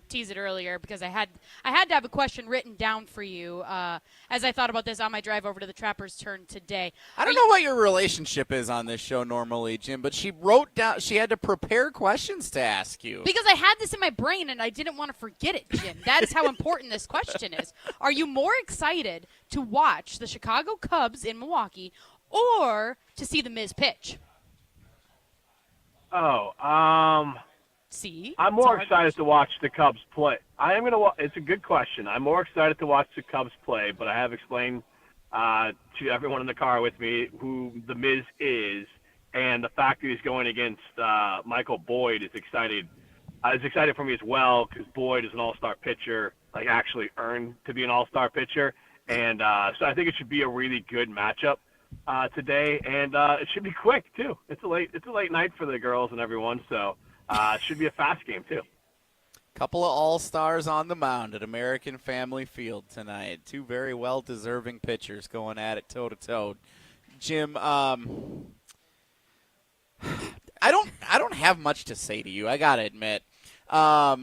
tease it earlier, because I had to have a question written down for you as I thought about this on my drive over to the Trapper's Turn today. I don't know what your relationship is on this show normally, Jim, but she wrote down, she had to prepare questions to ask you. Because I had this in my brain and I didn't want to forget it, Jim. That is how important this question is. Are you more excited to watch the Chicago Cubs in Milwaukee or to see the Miz pitch? See? I'm more excited to watch the Cubs play. It's a good question. I'm more excited to watch the Cubs play, but I have explained to everyone in the car with me who the Miz is, and the fact that he's going against Michael Boyd is exciting. It's exciting for me as well, because Boyd is an all-star pitcher, like actually earned to be an all-star pitcher, and so I think it should be a really good matchup today, and it should be quick too. It's a late night for the girls and everyone, so. It should be a fast game, too. Couple of all-stars on the mound at American Family Field tonight. Two very well-deserving pitchers going at it toe-to-toe. Jim, I don't have much to say to you, I got to admit. Are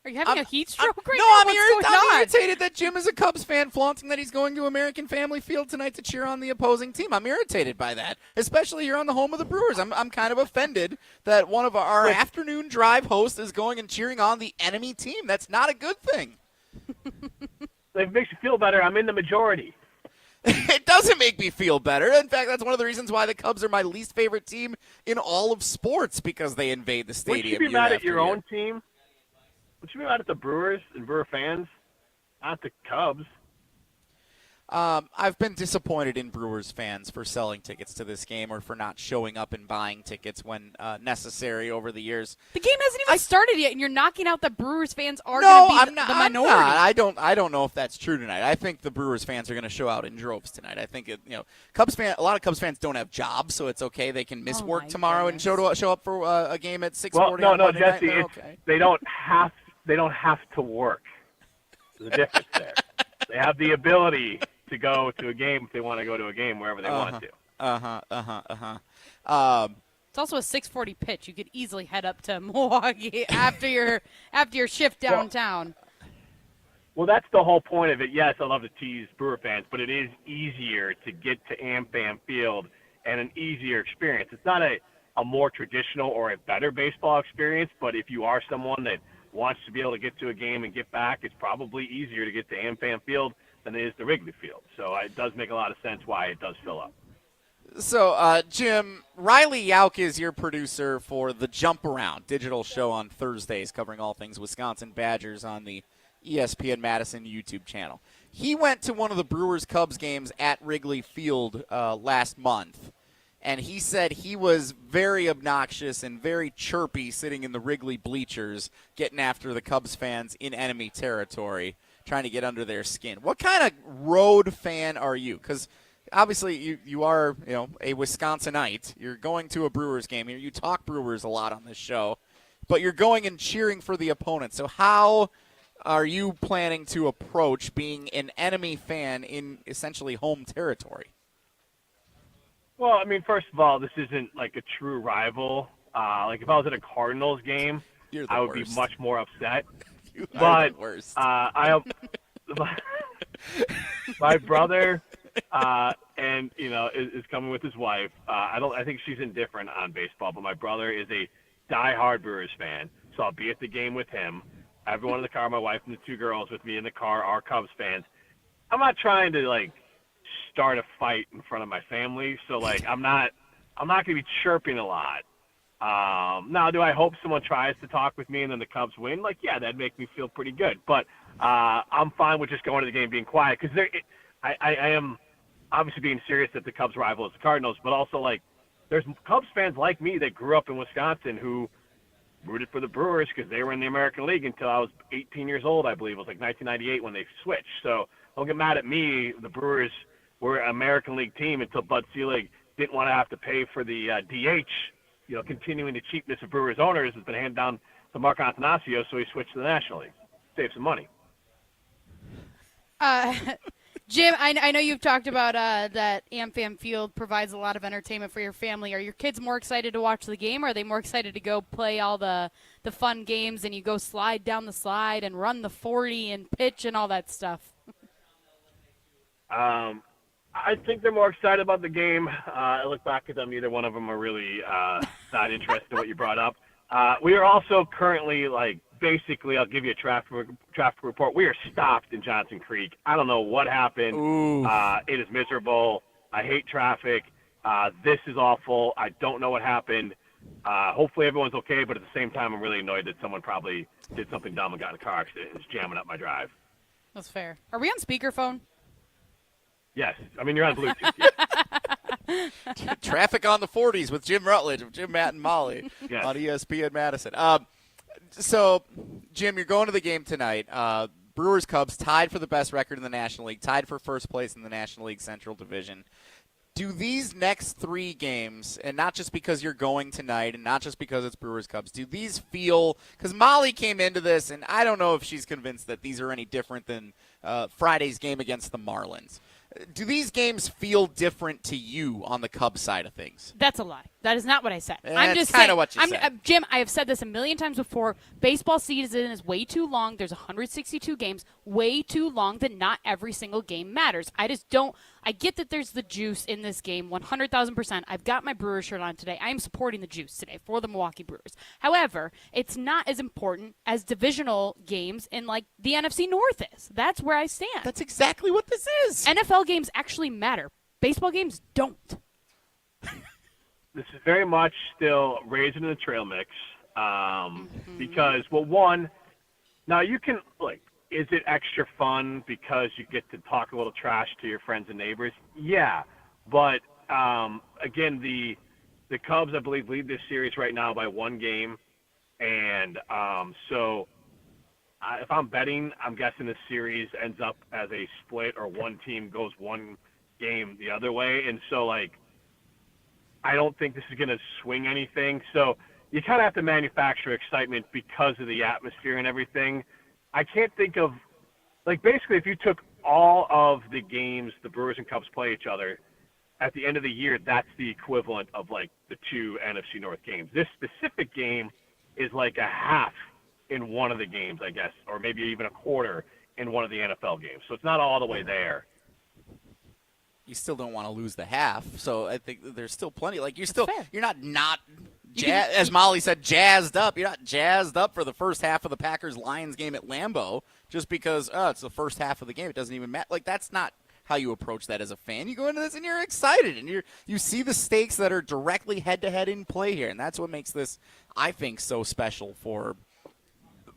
you having a heat stroke right no, now? I'm irritated that Jim is a Cubs fan, flaunting that he's going to American Family Field tonight to cheer on the opposing team. I'm irritated by that, especially here on the home of the Brewers. I'm kind of offended that one of our afternoon drive hosts is going and cheering on the enemy team. That's not a good thing. If it makes you feel better, I'm in the majority. It doesn't make me feel better. In fact, that's one of the reasons why the Cubs are my least favorite team in all of sports, because they invade the stadium. Would you be mad at your own team? Would you be mad at the Brewers and Brewer fans, not the Cubs? I've been disappointed in Brewers fans for selling tickets to this game or for not showing up and buying tickets when necessary over the years. The game hasn't even started yet, and you're knocking out the Brewers fans are No, going to be I'm not, the I'm minority. not. I don't know if that's true tonight. I think the Brewers fans are going to show out in droves tonight. I think a lot of Cubs fans don't have jobs, so it's okay. They can miss work tomorrow and show up for a game at 6:40. Well, no, Jesse, night. Okay. they don't have to work. There's a difference there. They have the ability to go to a game if they want to go to a game wherever they want to. It's also a 6:40 pitch. You could easily head up to Milwaukee after your shift downtown. Well, that's the whole point of it. Yes, I love to tease Brewer fans, but it is easier to get to AmFam Field and an easier experience. It's not a more traditional or a better baseball experience, but if you are someone that wants to be able to get to a game and get back, it's probably easier to get to AmFam Field than it is to Wrigley Field. So it does make a lot of sense why it does fill up. So, Jim, Riley Yauk is your producer for the Jump Around digital show on Thursdays, covering all things Wisconsin Badgers on the ESPN Madison YouTube channel. He went to one of the Brewers-Cubs games at Wrigley Field last month, and he said he was very obnoxious and very chirpy sitting in the Wrigley bleachers, getting after the Cubs fans in enemy territory, trying to get under their skin. What kind of road fan are you? Because obviously you are a Wisconsinite. You're going to a Brewers game. You talk Brewers a lot on this show, but you're going and cheering for the opponent. So how are you planning to approach being an enemy fan in essentially home territory? Well, I mean, first of all, this isn't like a true rival. Like if I was at a Cardinals game, I would be much more upset. But the worst. My brother and is coming with his wife. I think she's indifferent on baseball, but my brother is a diehard Brewers fan, so I'll be at the game with him. Everyone in the car, my wife and the two girls with me in the car, are Cubs fans. I'm not trying to start a fight in front of my family, so I'm not going to be chirping a lot. Now, do I hope someone tries to talk with me and then the Cubs win? Yeah, that'd make me feel pretty good. But I'm fine with just going to the game, being quiet, because I am obviously being serious that the Cubs rival is the Cardinals, but also there's Cubs fans like me that grew up in Wisconsin who rooted for the Brewers because they were in the American League until I was 18 years old, I believe. It was 1998 when they switched. So don't get mad at me. The Brewers were an American League team until Bud Selig didn't want to have to pay for the DH. Continuing the cheapness of Brewers owners has been handed down to Mark Antanasio, so he switched to the National League. Save some money. Jim, I know you've talked about that AmFam Field provides a lot of entertainment for your family. Are your kids more excited to watch the game, or are they more excited to go play all the fun games and you go slide down the slide and run the 40 and pitch and all that stuff? I think they're more excited about the game. I look back at them. Neither one of them are really not interested in what you brought up. We are also currently, basically, I'll give you a traffic report. We are stopped in Johnson Creek. I don't know what happened. It is miserable. I hate traffic. This is awful. I don't know what happened. Hopefully everyone's okay, but at the same time, I'm really annoyed that someone probably did something dumb and got in a car accident and is jamming up my drive. That's fair. Are we on speakerphone? Yes. I mean, you're on Bluetooth. Yeah. Traffic on the 40s with Jim Rutledge of Jim, Matt, and Molly on ESPN Madison. So, Jim, you're going to the game tonight. Brewers-Cubs tied for the best record in the National League, tied for first place in the National League Central Division. Do these next three games, and not just because you're going tonight and not just because it's Brewers-Cubs, do these feel – because Molly came into this, and I don't know if she's convinced that these are any different than Friday's game against the Marlins. Do these games feel different to you on the Cubs side of things? That's a lie. That is not what I said. I'm That's just kinda saying. what you said. Jim, I have said this a million times before. Baseball season is way too long. There's 162 games, way too long that not every single game matters. I just don't. I get that there's the juice in this game, 100,000%. I've got my Brewers shirt on today. I am supporting the juice today for the Milwaukee Brewers. However, it's not as important as divisional games in like the NFC North is. That's where I stand. That's exactly what this is. NFL games actually matter. Baseball games don't. This is very much still raisin in the trail mix because, well, one, now you can, like, is it extra fun because you get to talk a little trash to your friends and neighbors? Yeah, but, again, the Cubs, I believe, lead this series right now by 1 game, and so if I'm betting, I'm guessing this series ends up as a split or one team goes 1 game the other way, and so, like, I don't think this is going to swing anything. So you kind of have to manufacture excitement because of the atmosphere and everything. I can't think of, like, basically if you took all of the games the Brewers and Cubs play each other, at the end of the year, that's the equivalent of, like, the 2 NFC North games. This specific game is like a half in one of the games, I guess, or maybe even a quarter in one of the NFL games. So it's not all the way there. You still don't want to lose the half, so I think there's still plenty. Like you're not as Molly said, jazzed up. You're not jazzed up for the first half of the Packers-Lions game at Lambeau just because it's the first half of the game. It doesn't even matter. Like that's not how you approach that as a fan. You go into this and you're excited, and you see the stakes that are directly head-to-head in play here, and that's what makes this, I think, so special for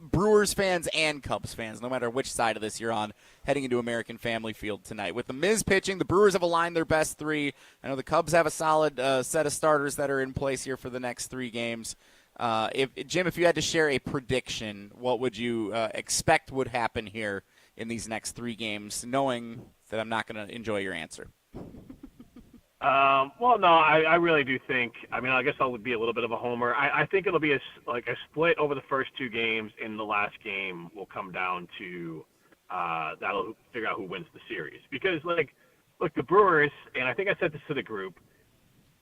Brewers fans and Cubs fans, no matter which side of this you're on, heading into American Family Field tonight. With the Miz pitching, the Brewers have aligned their best 3. I know the Cubs have a solid set of starters that are in place here for the next 3 games. Jim, if you had to share a prediction, what would you expect would happen here in these next 3 games, knowing that I'm not going to enjoy your answer? Well, no, I really do think. I mean, I guess I'll be a little bit of a homer. I think it'll be a split over the first 2 games, and the last game will come down to that'll figure out who wins the series. Because, like, look, the Brewers, and I think I said this to the group,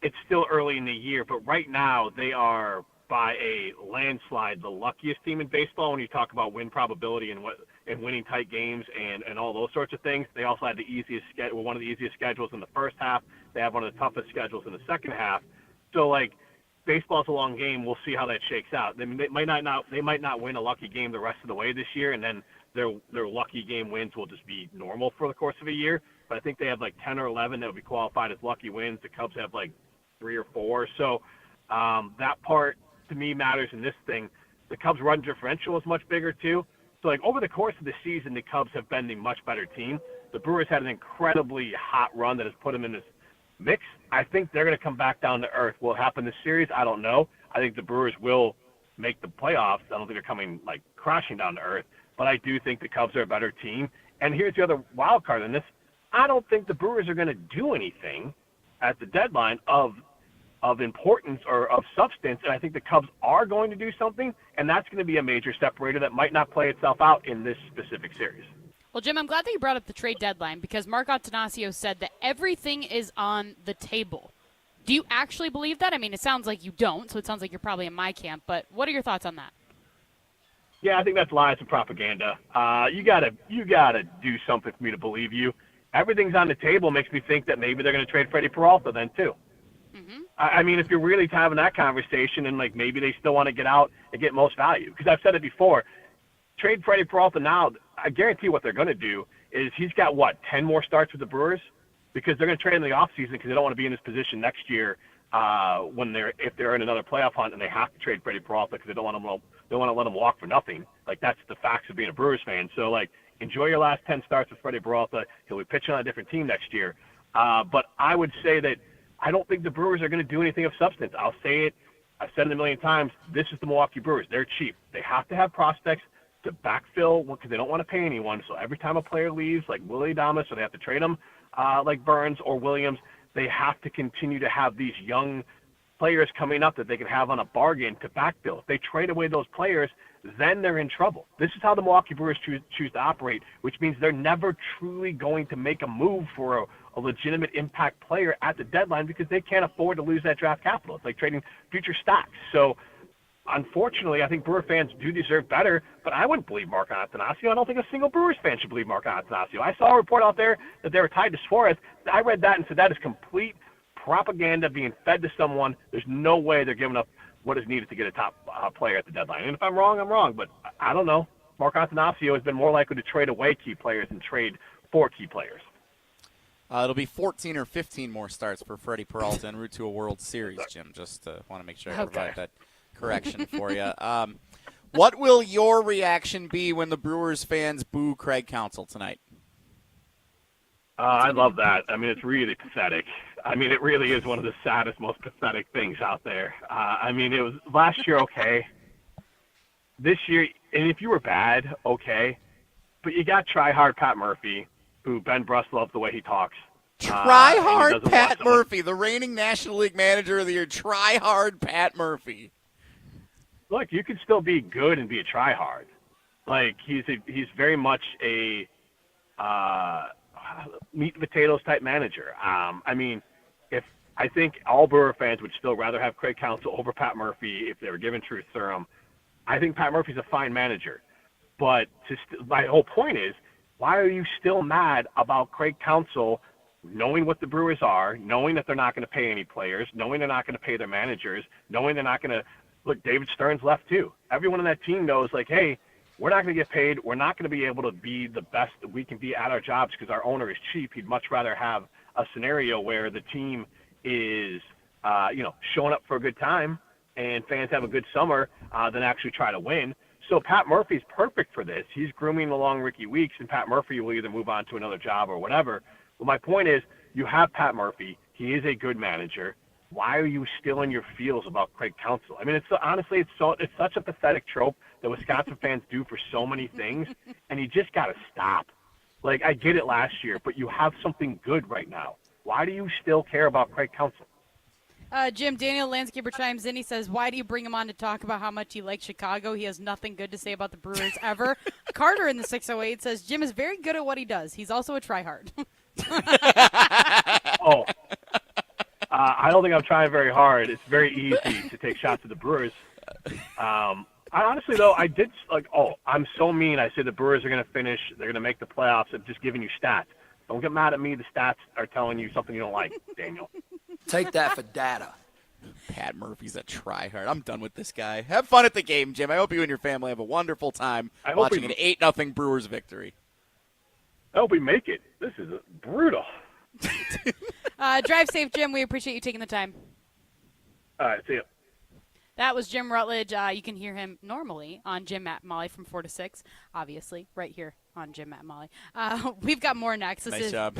it's still early in the year, but right now they are by a landslide the luckiest team in baseball when you talk about win probability and winning tight games and all those sorts of things. They also had one of the easiest schedules in the first half. They have one of the toughest schedules in the second half. So, like, baseball's a long game. We'll see how that shakes out. They might not win a lucky game the rest of the way this year, and then their lucky game wins will just be normal for the course of a year. But I think they have like 10 or 11 that would be qualified as lucky wins. The Cubs have like 3 or 4. So that part to me matters in this thing. The Cubs' run differential is much bigger too. So, like, over the course of the season, the Cubs have been the much better team. The Brewers had an incredibly hot run that has put them in this mix. I think they're going to come back down to earth. Will it happen this series? I don't know. I think the Brewers will make the playoffs. I don't think they're coming, like, crashing down to earth. But I do think the Cubs are a better team. And here's the other wild card in this. I don't think the Brewers are going to do anything at the deadline of importance or of substance, and I think the Cubs are going to do something, and that's going to be a major separator that might not play itself out in this specific series. Well, Jim, I'm glad that you brought up the trade deadline because Mark Attanasio said that everything is on the table. Do you actually believe that? I mean, it sounds like you don't, so it sounds like you're probably in my camp, but what are your thoughts on that? Yeah, I think that's lies and propaganda. You gotta do something for me to believe you. Everything's on the table makes me think that maybe they're going to trade Freddie Peralta then too. Mm-hmm. I mean, if you're really having that conversation and, like, maybe they still want to get out and get most value. Because I've said it before, trade Freddie Peralta now, I guarantee what they're going to do is he's got, 10 more starts with the Brewers? Because they're going to trade him in the offseason because they don't want to be in this position next year if they're in another playoff hunt and they have to trade Freddie Peralta because they don't want to let him walk for nothing. Like, that's the facts of being a Brewers fan. So, like, enjoy your last 10 starts with Freddie Peralta. He'll be pitching on a different team next year. But I would say that I don't think the Brewers are going to do anything of substance. I'll say it. I've said it a million times. This is the Milwaukee Brewers. They're cheap. They have to have prospects to backfill because they don't want to pay anyone. So every time a player leaves, like Willie Adames, or they have to trade him like Burns or Williams, they have to continue to have these young players coming up that they can have on a bargain to backfill. If they trade away those players, then they're in trouble. This is how the Milwaukee Brewers choose to operate, which means they're never truly going to make a move for a legitimate impact player at the deadline because they can't afford to lose that draft capital. It's like trading future stocks. So, unfortunately, I think Brewer fans do deserve better, but I wouldn't believe Mark Attanasio. I don't think a single Brewers fan should believe Mark Attanasio. I saw a report out there that they were tied to Suarez. I read that and said that is complete propaganda being fed to someone. There's no way they're giving up what is needed to get a top player at the deadline. And if I'm wrong, I'm wrong, but I don't know. Mark Attanasio has been more likely to trade away key players than trade for key players. It'll be 14 or 15 more starts for Freddie Peralta en route to a World Series, Jim. Just want to make sure I provide that correction for you. What will your reaction be when the Brewers fans boo Craig Counsell tonight? I love that. I mean, it's really pathetic. I mean, it really is one of the saddest, most pathetic things out there. I mean, it was last year, okay. This year, and if you were bad, okay. But you got try-hard Pat Murphy, who Ben Bruss loves the way he talks. Try-hard Pat Murphy, the reigning National League Manager of the Year. Try-hard Pat Murphy. Look, you can still be good and be a try-hard. Like, he's very much a meat and potatoes type manager. I mean, I think all Brewer fans would still rather have Craig Counsell over Pat Murphy if they were given truth serum. I think Pat Murphy's a fine manager. But my whole point is, why are you still mad about Craig Counsell knowing what the Brewers are, knowing that they're not going to pay any players, knowing they're not going to pay their managers, knowing they're not going to – look, David Stern's left too. Everyone on that team knows, like, hey, we're not going to get paid. We're not going to be able to be the best that we can be at our jobs because our owner is cheap. He'd much rather have a scenario where the team is, showing up for a good time and fans have a good summer than actually try to win. So Pat Murphy's perfect for this. He's grooming along Ricky Weeks, and Pat Murphy will either move on to another job or whatever. But my point is, you have Pat Murphy. He is a good manager. Why are you still in your feels about Craig Counsell? I mean, it's such a pathetic trope that Wisconsin fans do for so many things, and you just got to stop. Like, I get it last year, but you have something good right now. Why do you still care about Craig Counsell? Jim, Daniel Landscaper chimes in. He says, why do you bring him on to talk about how much he likes Chicago? He has nothing good to say about the Brewers ever. Carter in the 608 says, Jim is very good at what he does. He's also a tryhard. I don't think I'm trying very hard. It's very easy to take shots at the Brewers. I honestly, though, I'm so mean. I said the Brewers are going to finish. They're going to make the playoffs. I'm just giving you stats. Don't get mad at me. The stats are telling you something you don't like, Daniel. Take that for data. Pat Murphy's a tryhard. I'm done with this guy. Have fun at the game, Jim. I hope you and your family have a wonderful time watching an 8-0 Brewers victory. I hope we make it. This is brutal. Drive safe, Jim. We appreciate you taking the time. All right, see you. That was Jim Rutledge. You can hear him normally on Jim, Matt, and Molly from 4 to 6, obviously, right here on Jim, Matt, and Molly. We've got more next. Nice job.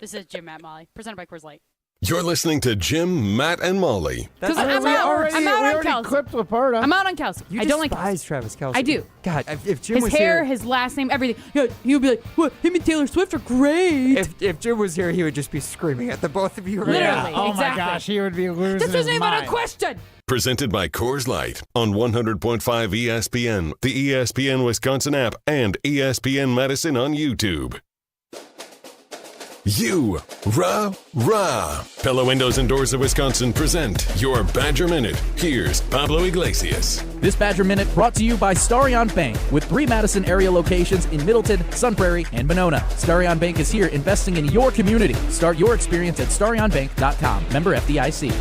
This is Jim, Matt, and Molly, presented by Coors Light. You're listening to Jim, Matt, and Molly. I'm out on Kelsey. Clipped Laporta. I'm out on Kelsey. You I don't like despise Travis Kelsey. I do. God, if Jim his was hair, here, his last name, everything. Yeah, he'll be like, "What? Him and Taylor Swift are great." If Jim was here, he would just be screaming at the both of you. Literally, yeah. Oh exactly. my gosh, he would be losing This his wasn't even mind. a question. Presented by Coors Light on 100.5 ESPN, the ESPN Wisconsin app, and ESPN Madison on YouTube. Pella Windows and Doors of Wisconsin present your Badger Minute. Here's Pablo Iglesias. This Badger Minute brought to you by Starion Bank with 3 Madison area locations in Middleton, Sun Prairie, and Monona. Starion Bank is here investing in your community. Start your experience at starionbank.com. Member FDIC.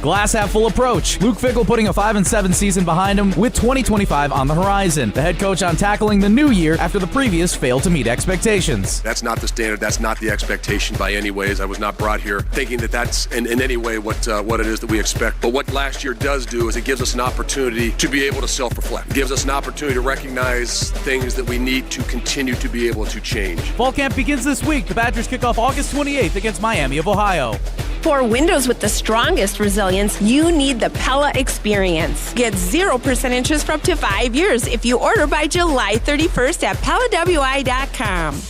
Glass half full approach. Luke Fickell putting a 5-7 season behind him with 2025 on the horizon. The head coach on tackling the new year after the previous failed to meet expectations. That's not the standard. That's not the expectation by any ways. I was not brought here thinking that that's in any way what it is that we expect. But what last year does do is it gives us an opportunity to be able to self-reflect. It gives us an opportunity to recognize things that we need to continue to be able to change. Fall camp begins this week. The Badgers kick off August 28th against Miami of Ohio. For windows with the strongest resilience, you need the Pella Experience. Get 0% interest for up to 5 years if you order by July 31st at PellaWI.com.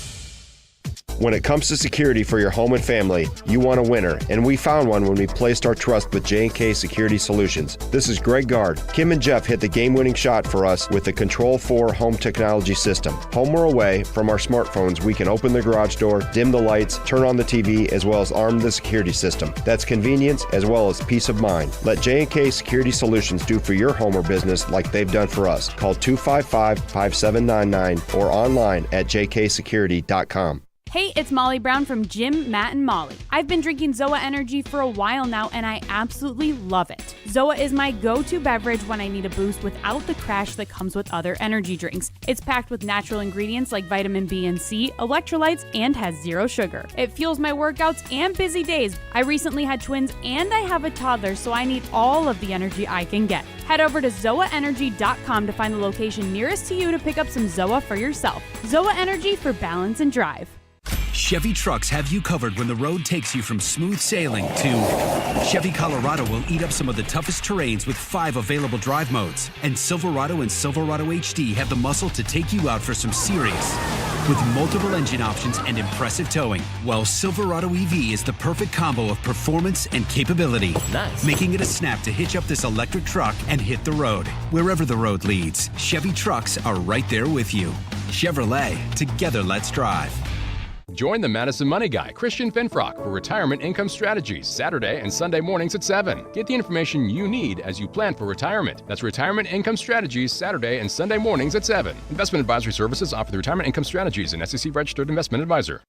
When it comes to security for your home and family, you want a winner, and we found one when we placed our trust with J&K Security Solutions. This is Greg Gard. Kim and Jeff hit the game-winning shot for us with the Control 4 home technology system. Home or away, from our smartphones, we can open the garage door, dim the lights, turn on the TV, as well as arm the security system. That's convenience as well as peace of mind. Let J&K Security Solutions do for your home or business like they've done for us. Call 255-5799 or online at jksecurity.com. Hey, it's Molly Brown from Jim, Matt, and Molly. I've been drinking ZOA Energy for a while now, and I absolutely love it. ZOA is my go-to beverage when I need a boost without the crash that comes with other energy drinks. It's packed with natural ingredients like vitamin B and C, electrolytes, and has zero sugar. It fuels my workouts and busy days. I recently had twins, and I have a toddler, so I need all of the energy I can get. Head over to ZOAEnergy.com to find the location nearest to you to pick up some ZOA for yourself. ZOA Energy for balance and drive. Chevy trucks have you covered when the road takes you from smooth sailing to Chevy Colorado will eat up some of the toughest terrains with 5 available drive modes. And Silverado and Silverado HD have the muscle to take you out for some serious. With multiple engine options and impressive towing, while Silverado EV is the perfect combo of performance and capability. Nice. Making it a snap to hitch up this electric truck and hit the road. Wherever the road leads, Chevy trucks are right there with you. Chevrolet, together let's drive. Join the Madison Money Guy, Christian Finfrock, for Retirement Income Strategies, Saturday and Sunday mornings at 7. Get the information you need as you plan for retirement. That's Retirement Income Strategies, Saturday and Sunday mornings at 7. Investment advisory services offered through Retirement Income Strategies, an SEC-registered investment advisor.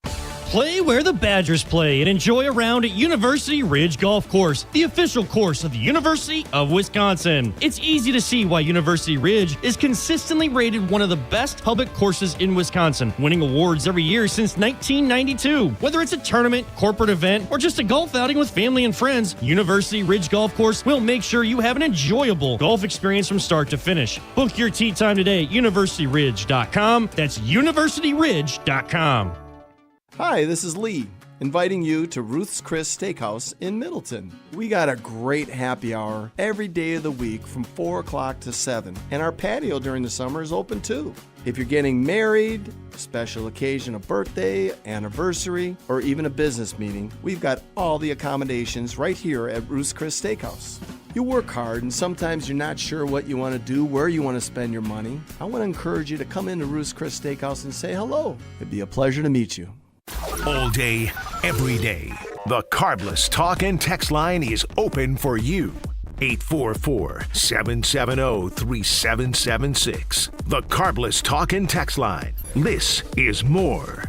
Play where the Badgers play and enjoy a round at University Ridge Golf Course, the official course of the University of Wisconsin. It's easy to see why University Ridge is consistently rated one of the best public courses in Wisconsin, winning awards every year since 1992. Whether it's a tournament, corporate event, or just a golf outing with family and friends, University Ridge Golf Course will make sure you have an enjoyable golf experience from start to finish. Book your tee time today at universityridge.com. That's universityridge.com. Hi, this is Lee, inviting you to Ruth's Chris Steakhouse in Middleton. We got a great happy hour every day of the week from 4 o'clock to 7, and our patio during the summer is open too. If you're getting married, a special occasion, a birthday, anniversary, or even a business meeting, we've got all the accommodations right here at Ruth's Chris Steakhouse. You work hard and sometimes you're not sure what you want to do, where you want to spend your money. I want to encourage you to come into Ruth's Chris Steakhouse and say hello. It'd be a pleasure to meet you. All day, every day, the Carbless Talk and Text line is open for you. 844-770-3776. The Carbless Talk and Text line. This is more.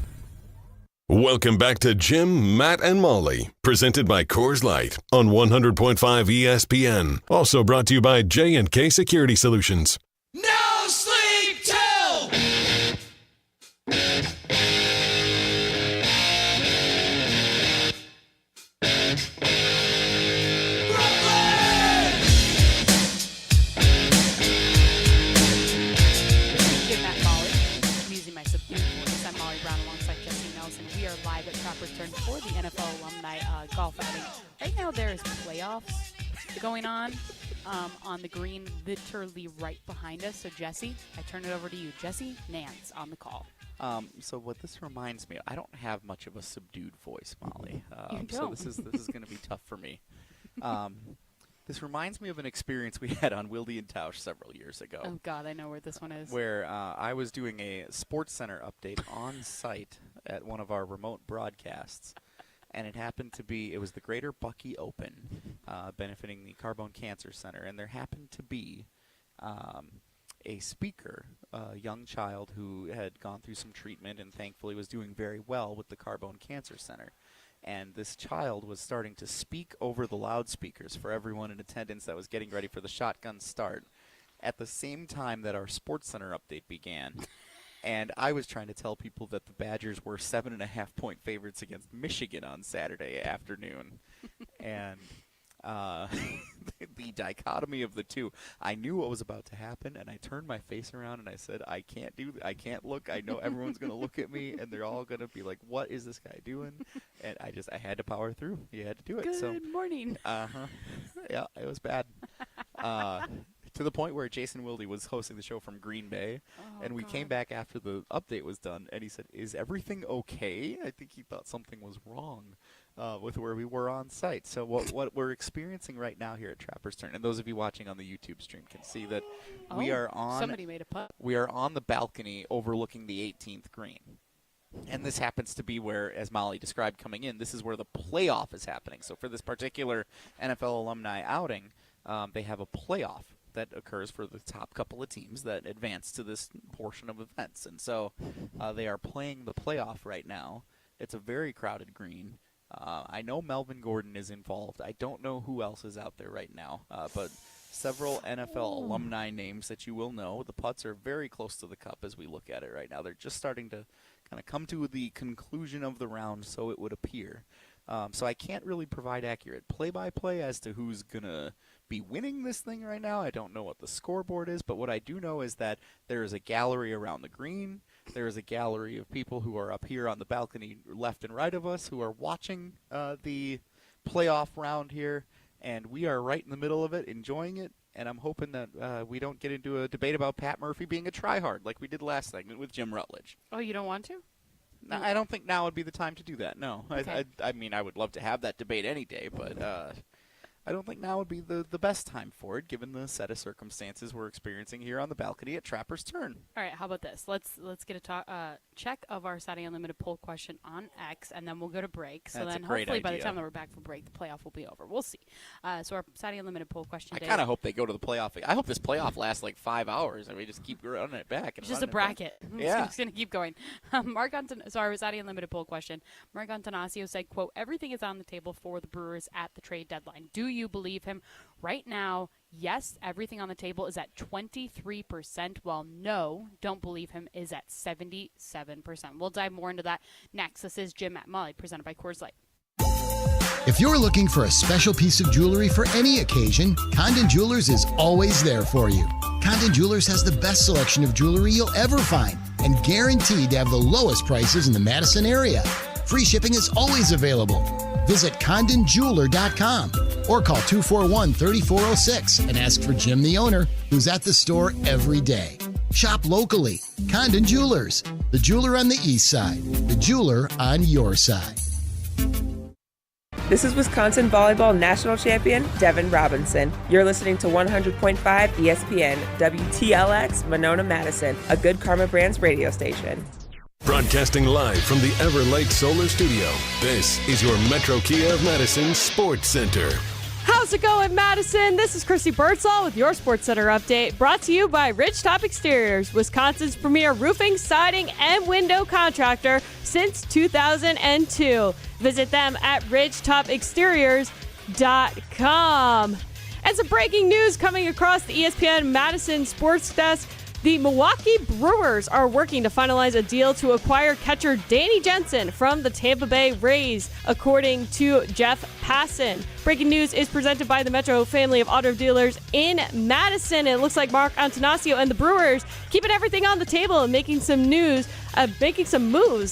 Welcome back to Jim, Matt, and Molly, presented by Coors Light on 100.5 ESPN. Also brought to you by J&K Security Solutions. No sleep till for the NFL Alumni golf outing. Right now there is playoffs going on the green literally right behind us. So Jesse, I turn it over to you. Jesse Nance on the call. So what this reminds me of, I don't have much of a subdued voice, Molly. You don't. So this is going to be tough for me. This reminds me of an experience we had on Wilde and Tausch several years ago. Oh, God, I know where this one is. Where I was doing a Sports Center update on site at one of our remote broadcasts. And it happened to be, it was the Greater Bucky Open, benefiting the Carbone Cancer Center. And there happened to be a speaker, a young child who had gone through some treatment and thankfully was doing very well with the Carbone Cancer Center. And this child was starting to speak over the loudspeakers for everyone in attendance that was getting ready for the shotgun start at the same time that our Sports Center update began. And I was trying to tell people that the Badgers were 7.5-point favorites against Michigan on Saturday afternoon. And the dichotomy of the two. I knew what was about to happen, and I turned my face around and I said, I can't look. I know everyone's going to look at me, and they're all going to be like, what is this guy doing? And I had to power through. You had to do it. Good morning. Yeah, it was bad. to the point where Jason Wilde was hosting the show from Green Bay, and we came back after the update was done, and he said, "Is everything okay?" I think he thought something was wrong with where we were on site. So what we're experiencing right now here at Trapper's Turn, and those of you watching on the YouTube stream can see that we are on. Somebody made a putt. We are on the balcony overlooking the 18th green. And this happens to be where, as Molly described coming in, this is where the playoff is happening. So for this particular NFL alumni outing, they have a playoff that occurs for the top couple of teams that advance to this portion of events. And so they are playing the playoff right now. It's a very crowded green. I know Melvin Gordon is involved. I don't know who else is out there right now, but several NFL alumni names that you will know. The putts are very close to the cup as we look at it right now. They're just starting to kind of come to the conclusion of the round, so it would appear. So I can't really provide accurate play-by-play as to who's going to be winning this thing right now. I don't know what the scoreboard is, but what I do know is that there is a gallery around the green. There is a gallery of people who are up here on the balcony left and right of us who are watching the playoff round here, and we are right in the middle of it, enjoying it. And I'm hoping that we don't get into a debate about Pat Murphy being a tryhard like we did last segment with Jim Rutledge. Oh, you don't want to? No, I don't think now would be the time to do that, no. Okay. I mean, I would love to have that debate any day, but I don't think now would be the best time for it, given the set of circumstances we're experiencing here on the balcony at Trapper's Turn. All right, how about this? Let's get a check of our Saturday Unlimited poll question on X, and then we'll go to break. So That's then a great hopefully by the idea. time that we're back from break, the playoff will be over. We'll see. So our Saturday Unlimited poll question I today. kind of hope they go to the playoff. I hope this playoff lasts like 5 hours, and we just keep running it back. It's just a bracket. Yeah. It's going to keep going. Sorry, Saturday Unlimited poll question. Mark Antanasio said, quote, "Everything is on the table for the Brewers at the trade deadline. Do you believe him?" Right now, yes, everything on the table is at 23%, while no, don't believe him, is at 77%. We'll dive more into that next. This is Jim at Molly, presented by Coors Light. If you're looking for a special piece of jewelry for any occasion, Condon Jewelers is always there for you. Condon Jewelers has the best selection of jewelry you'll ever find and guaranteed to have the lowest prices in the Madison area. Free shipping is always available. Visit CondonJeweler.com or call 241-3406 and ask for Jim, the owner, who's at the store every day. Shop locally. Condon Jewelers, the jeweler on the east side, the jeweler on your side. This is Wisconsin Volleyball National Champion Devin Robinson. You're listening to 100.5 ESPN, WTLX, Monona, Madison, a Good Karma Brands radio station. Broadcasting live from the Everlight Solar Studio, this is your Metro Kia of Madison Sports Center. How's it going, Madison? This is Christy Birdsall with your Sports Center update, brought to you by Ridgetop Exteriors, Wisconsin's premier roofing, siding, and window contractor since 2002. Visit them at ridgetopexteriors.com. And some breaking news coming across the ESPN Madison Sports Desk. The Milwaukee Brewers are working to finalize a deal to acquire catcher Danny Jensen from the Tampa Bay Rays, according to Jeff Passan. Breaking news is presented by the Metro family of auto dealers in Madison. It looks like Mark Antanasio and the Brewers keeping everything on the table and making some moves,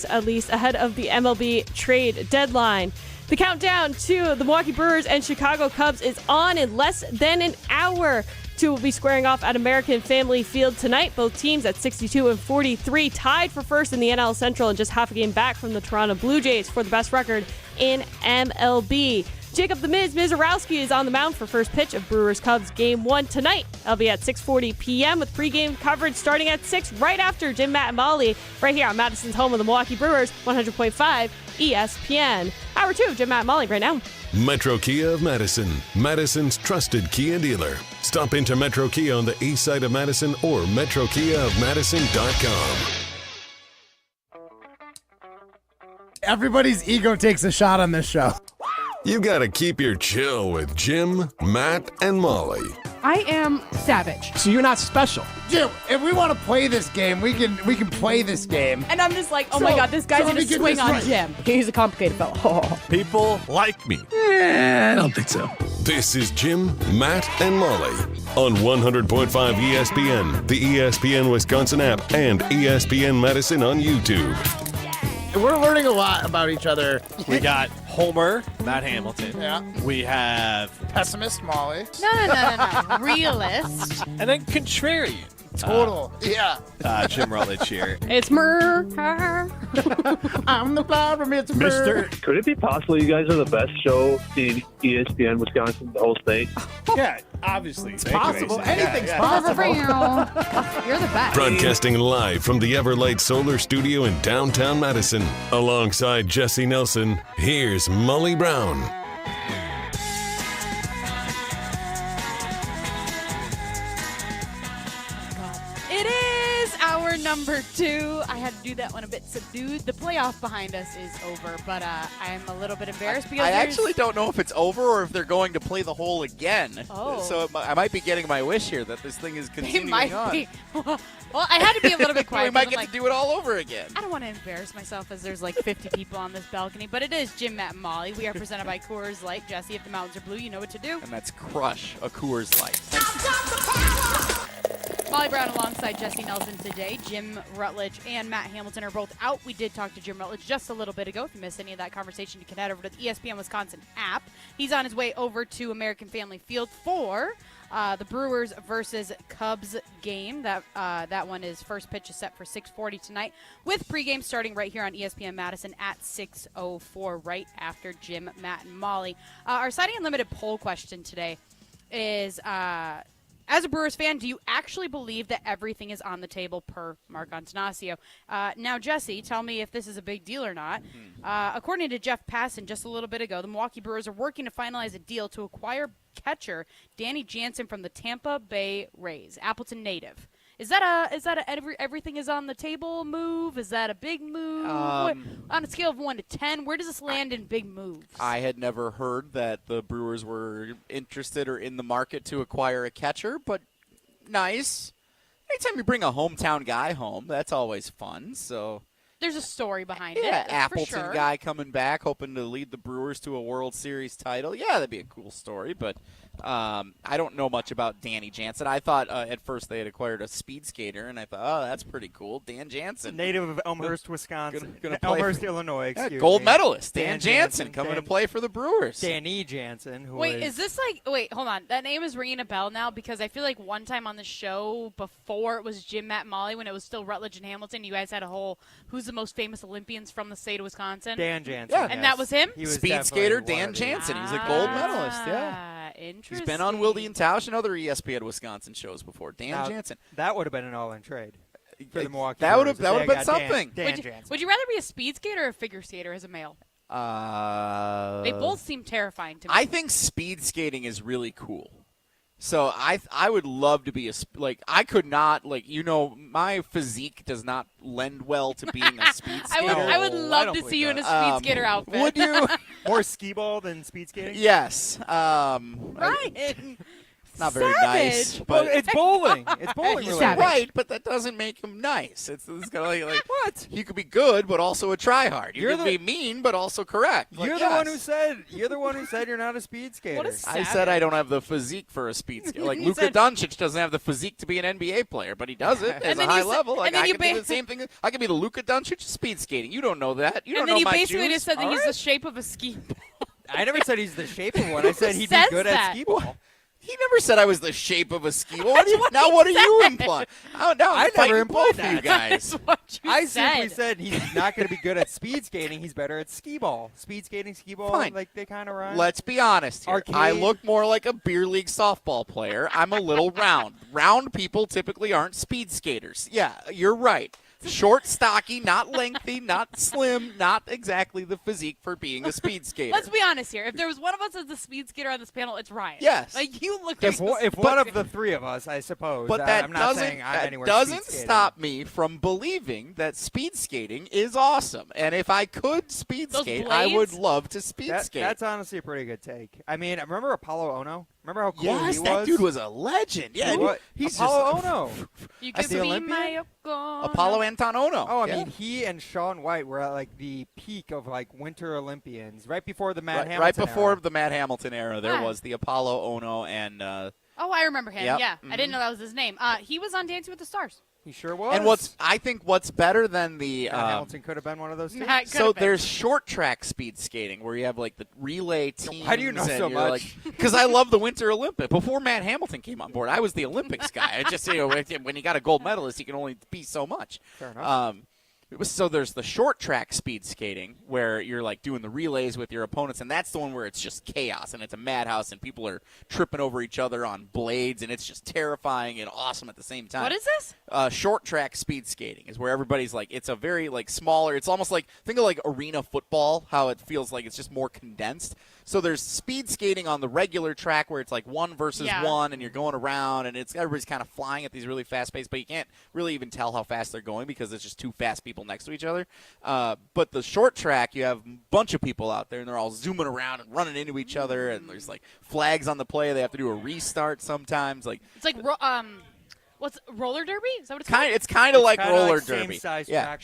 at least, ahead of the MLB trade deadline. The countdown to the Milwaukee Brewers and Chicago Cubs is on in less than an hour. Two will be squaring off at American Family Field tonight. Both teams at 62 and 43, tied for first in the NL Central and just half a game back from the Toronto Blue Jays for the best record in MLB. Jacob the Miz Mizorowski is on the mound for first pitch of Brewers-Cubs Game 1 tonight. That'll be at 6:40 p.m. with pregame coverage starting at 6 right after Jim, Matt, and Molly right here on Madison's home of the Milwaukee Brewers, 100.5 ESPN. Hour 2 of Jim, Matt, and Molly right now. Metro Kia of Madison, Madison's trusted Kia dealer. Stop into Metro Kia on the east side of Madison or metrokiaofmadison.com. Everybody's ego takes a shot on this show. You gotta keep your chill with Jim, Matt, and Molly. I am savage. So you're not special. Jim, if we want to play this game, we can play this game. And I'm just like, oh my God, this guy's going to swing on Jim. He's a complicated fellow. People like me. I don't think so. This is Jim, Matt, and Molly on 100.5 ESPN, the ESPN Wisconsin app, and ESPN Madison on YouTube. We're learning a lot about each other. We got Homer, Matt Hamilton. Yeah. We have Pessimist, Molly. No. Realist. and then contrarian. Total. Yeah. Jim Rutledge here. It's Mer. I'm the flower, Mr. Bird. Could it be possible you guys are the best show in ESPN Wisconsin, the whole state? Yeah, obviously. It's Possible. Anything's possible. You're the best. Broadcasting live from the Everlight Solar Studio in downtown Madison. Alongside Jesse Nelson, here's Molly Brown. It is hour number 2. I had to do that one a bit subdued. The playoff behind us is over, but I'm a little bit embarrassed because I actually don't know if it's over or if they're going to play the hole again. Oh. So I might be getting my wish here that this thing is continuing It might on. be. Well, I had to be a little bit quiet. We might because get to do it all over again. I don't want to embarrass myself as there's like 50 people on this balcony, but it is Jim, Matt, and Molly. We are presented by Coors Light. Jesse, if the mountains are blue, you know what to do. And that's Crush, a Coors Light. Molly Brown alongside Jesse Nelson today. Jim Rutledge and Matt Hamilton are both out. We did talk to Jim Rutledge just a little bit ago. If you missed any of that conversation, you can head over to the ESPN Wisconsin app. He's on his way over to American Family Field for the Brewers versus Cubs game. That one is first pitch is set for 6:40 tonight, with pregame starting right here on ESPN Madison at 6:04, right after Jim, Matt, and Molly. Our Siding Unlimited poll question today is, as a Brewers fan, do you actually believe that everything is on the table per Mark Antanasio? Now, Jesse, tell me if this is a big deal or not. According to Jeff Passan just a little bit ago, the Milwaukee Brewers are working to finalize a deal to acquire catcher Danny Jansen from the Tampa Bay Rays, Appleton native. Is that a everything is on the table move? Is that a big move? On a scale of 1 to 10, where does this land in big moves? I had never heard that the Brewers were interested or in the market to acquire a catcher, but nice. Anytime you bring a hometown guy home, that's always fun. So there's a story behind it. Appleton for sure. guy coming back, hoping to lead the Brewers to a World Series title. Yeah, that'd be a cool story, but I don't know much about Danny Jansen. I thought at first they had acquired a speed skater, and I thought, oh, that's pretty cool. Dan Jansen. Native of Elmhurst, Wisconsin. Gonna play Elmhurst, Illinois, excuse me. Gold medalist. Dan Jansen coming to play for the Brewers. Danny Jansen. Is this wait, hold on. That name is ringing a bell now because I feel like one time on the show before it was Jim, Matt, and Molly, when it was still Rutledge and Hamilton, you guys had a whole who's the most famous Olympians from the state of Wisconsin? Dan Jansen. Yeah. And that was him? He was speed skater Dan Jansen. He's a gold medalist, yeah. Interesting. He's been on Wildy and Tausch and other ESPN Wisconsin shows before. Dan Jansen. That would have been an all-in trade for the Milwaukee That would have Brewers been something. Dan Jansen. Would you rather be a speed skater or a figure skater as a male? They both seem terrifying to me. I think speed skating is really cool. So I would love to be I could not my physique does not lend well to being a speed skater. I would love to see you in a speed skater outfit. Would you? More skee ball than speed skating? Yes. Right. It's not very nice. But it's bowling. It's bowling. He's right, but that doesn't make him nice. It's kind of like what? You could be good, but also a tryhard. You could be mean, but also correct. You're the one who said you're not a speed skater. I said I don't have the physique for a speed skater. Like Luka Doncic doesn't have the physique to be an NBA player, but he does it at a high level. Like I can do the same thing. I can be the Luka Doncic of speed skating. You don't know that. You don't know my And then you basically juice. just said that he's the shape of a ski ball. I never said he's the shape of one. I said he'd be good at skee ball. He never said I was the shape of a ski ball. What are you implying? Now I never implied both of you that. guys. I simply said he's not going to be good at speed skating. He's better at skee ball. Speed skating, skee ball, Fine. like they kind of rhyme. Let's be honest here. Arcade. I look more like a beer league softball player. I'm a little round. Round people typically aren't speed skaters. Yeah, you're right. Short, stocky, not lengthy, not slim, not exactly the physique for being a speed skater. Let's be honest here. If there was one of us as the speed skater on this panel, it's Ryan. Yes. Like you look. If one of the three of us, I suppose. But that I'm not saying I'm anywhere doesn't speed skating. stop me from believing that speed skating is awesome. And if I could speed skate, I would love to speed skate. That's honestly a pretty good take. I mean, remember Apollo Ono? Remember how cool yes, he was? that dude was a legend. Yeah, he's Apollo Ono. You could be my Apollo Anton Ono. Oh, I mean, he and Shaun White were at the peak of Winter Olympians, right before the Matt Hamilton Right before era. the Matt Hamilton era, there was the Apollo Ono and. Oh, I remember him. Yep. Yeah, I didn't know that was his name. He was on Dancing with the Stars. He sure was. And I think what's better than the Hamilton could have been one of those two. So there's short track speed skating where you have like the relay teams. How do you know so much? Because I love the Winter Olympics. Before Matt Hamilton came on board, I was the Olympics guy. I just when you got a gold medalist, you can only be so much. Fair enough. So there's the short track speed skating where you're like doing the relays with your opponents, and that's the one where it's just chaos and it's a madhouse and people are tripping over each other on blades, and it's just terrifying and awesome at the same time. What is this? Short track speed skating is where everybody's like, it's a very like smaller, it's almost like, think of like arena football, how it feels like it's just more condensed. So there's speed skating on the regular track where it's like 1 versus 1 and you're going around and everybody's kind of flying at these really fast pace, but you can't really even tell how fast they're going because it's just 2 fast people next to each other. But the short track, you have a bunch of people out there and they're all zooming around and running into each other, and there's like flags on the play. They have to do a restart sometimes. Like it's like what's roller derby? Is that what it's called? It's kind of like roller like derby. Same-size Yeah, track,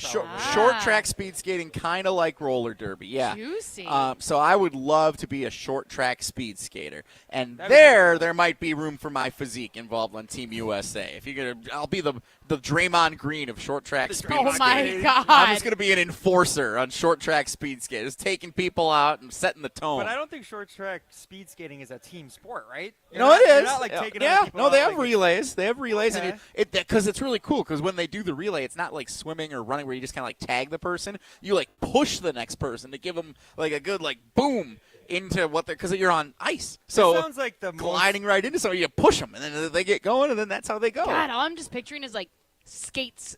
short track speed skating, kind of like roller derby. Yeah. Juicy. So I would love to be a short track speed skater, and there might be room for my physique involved on Team USA. If you're gonna, I'll be the Draymond Green of short track speed skating. Oh my God! I'm just gonna be an enforcer on short track speed skating, just taking people out and setting the tone. But I don't think short track speed skating is a team sport, right? It is. You're not like taking other people out, they have like relays. They have relays, Okay. and because it's really cool. Because when they do the relay, it's not like swimming or running where you just kind of like tag the person. You like push the next person to give them like a good like boom into what they're, because you're on ice. So That sounds like the gliding right into. So you push them, and then they get going, and then that's how they go. God, all I'm just picturing is like skates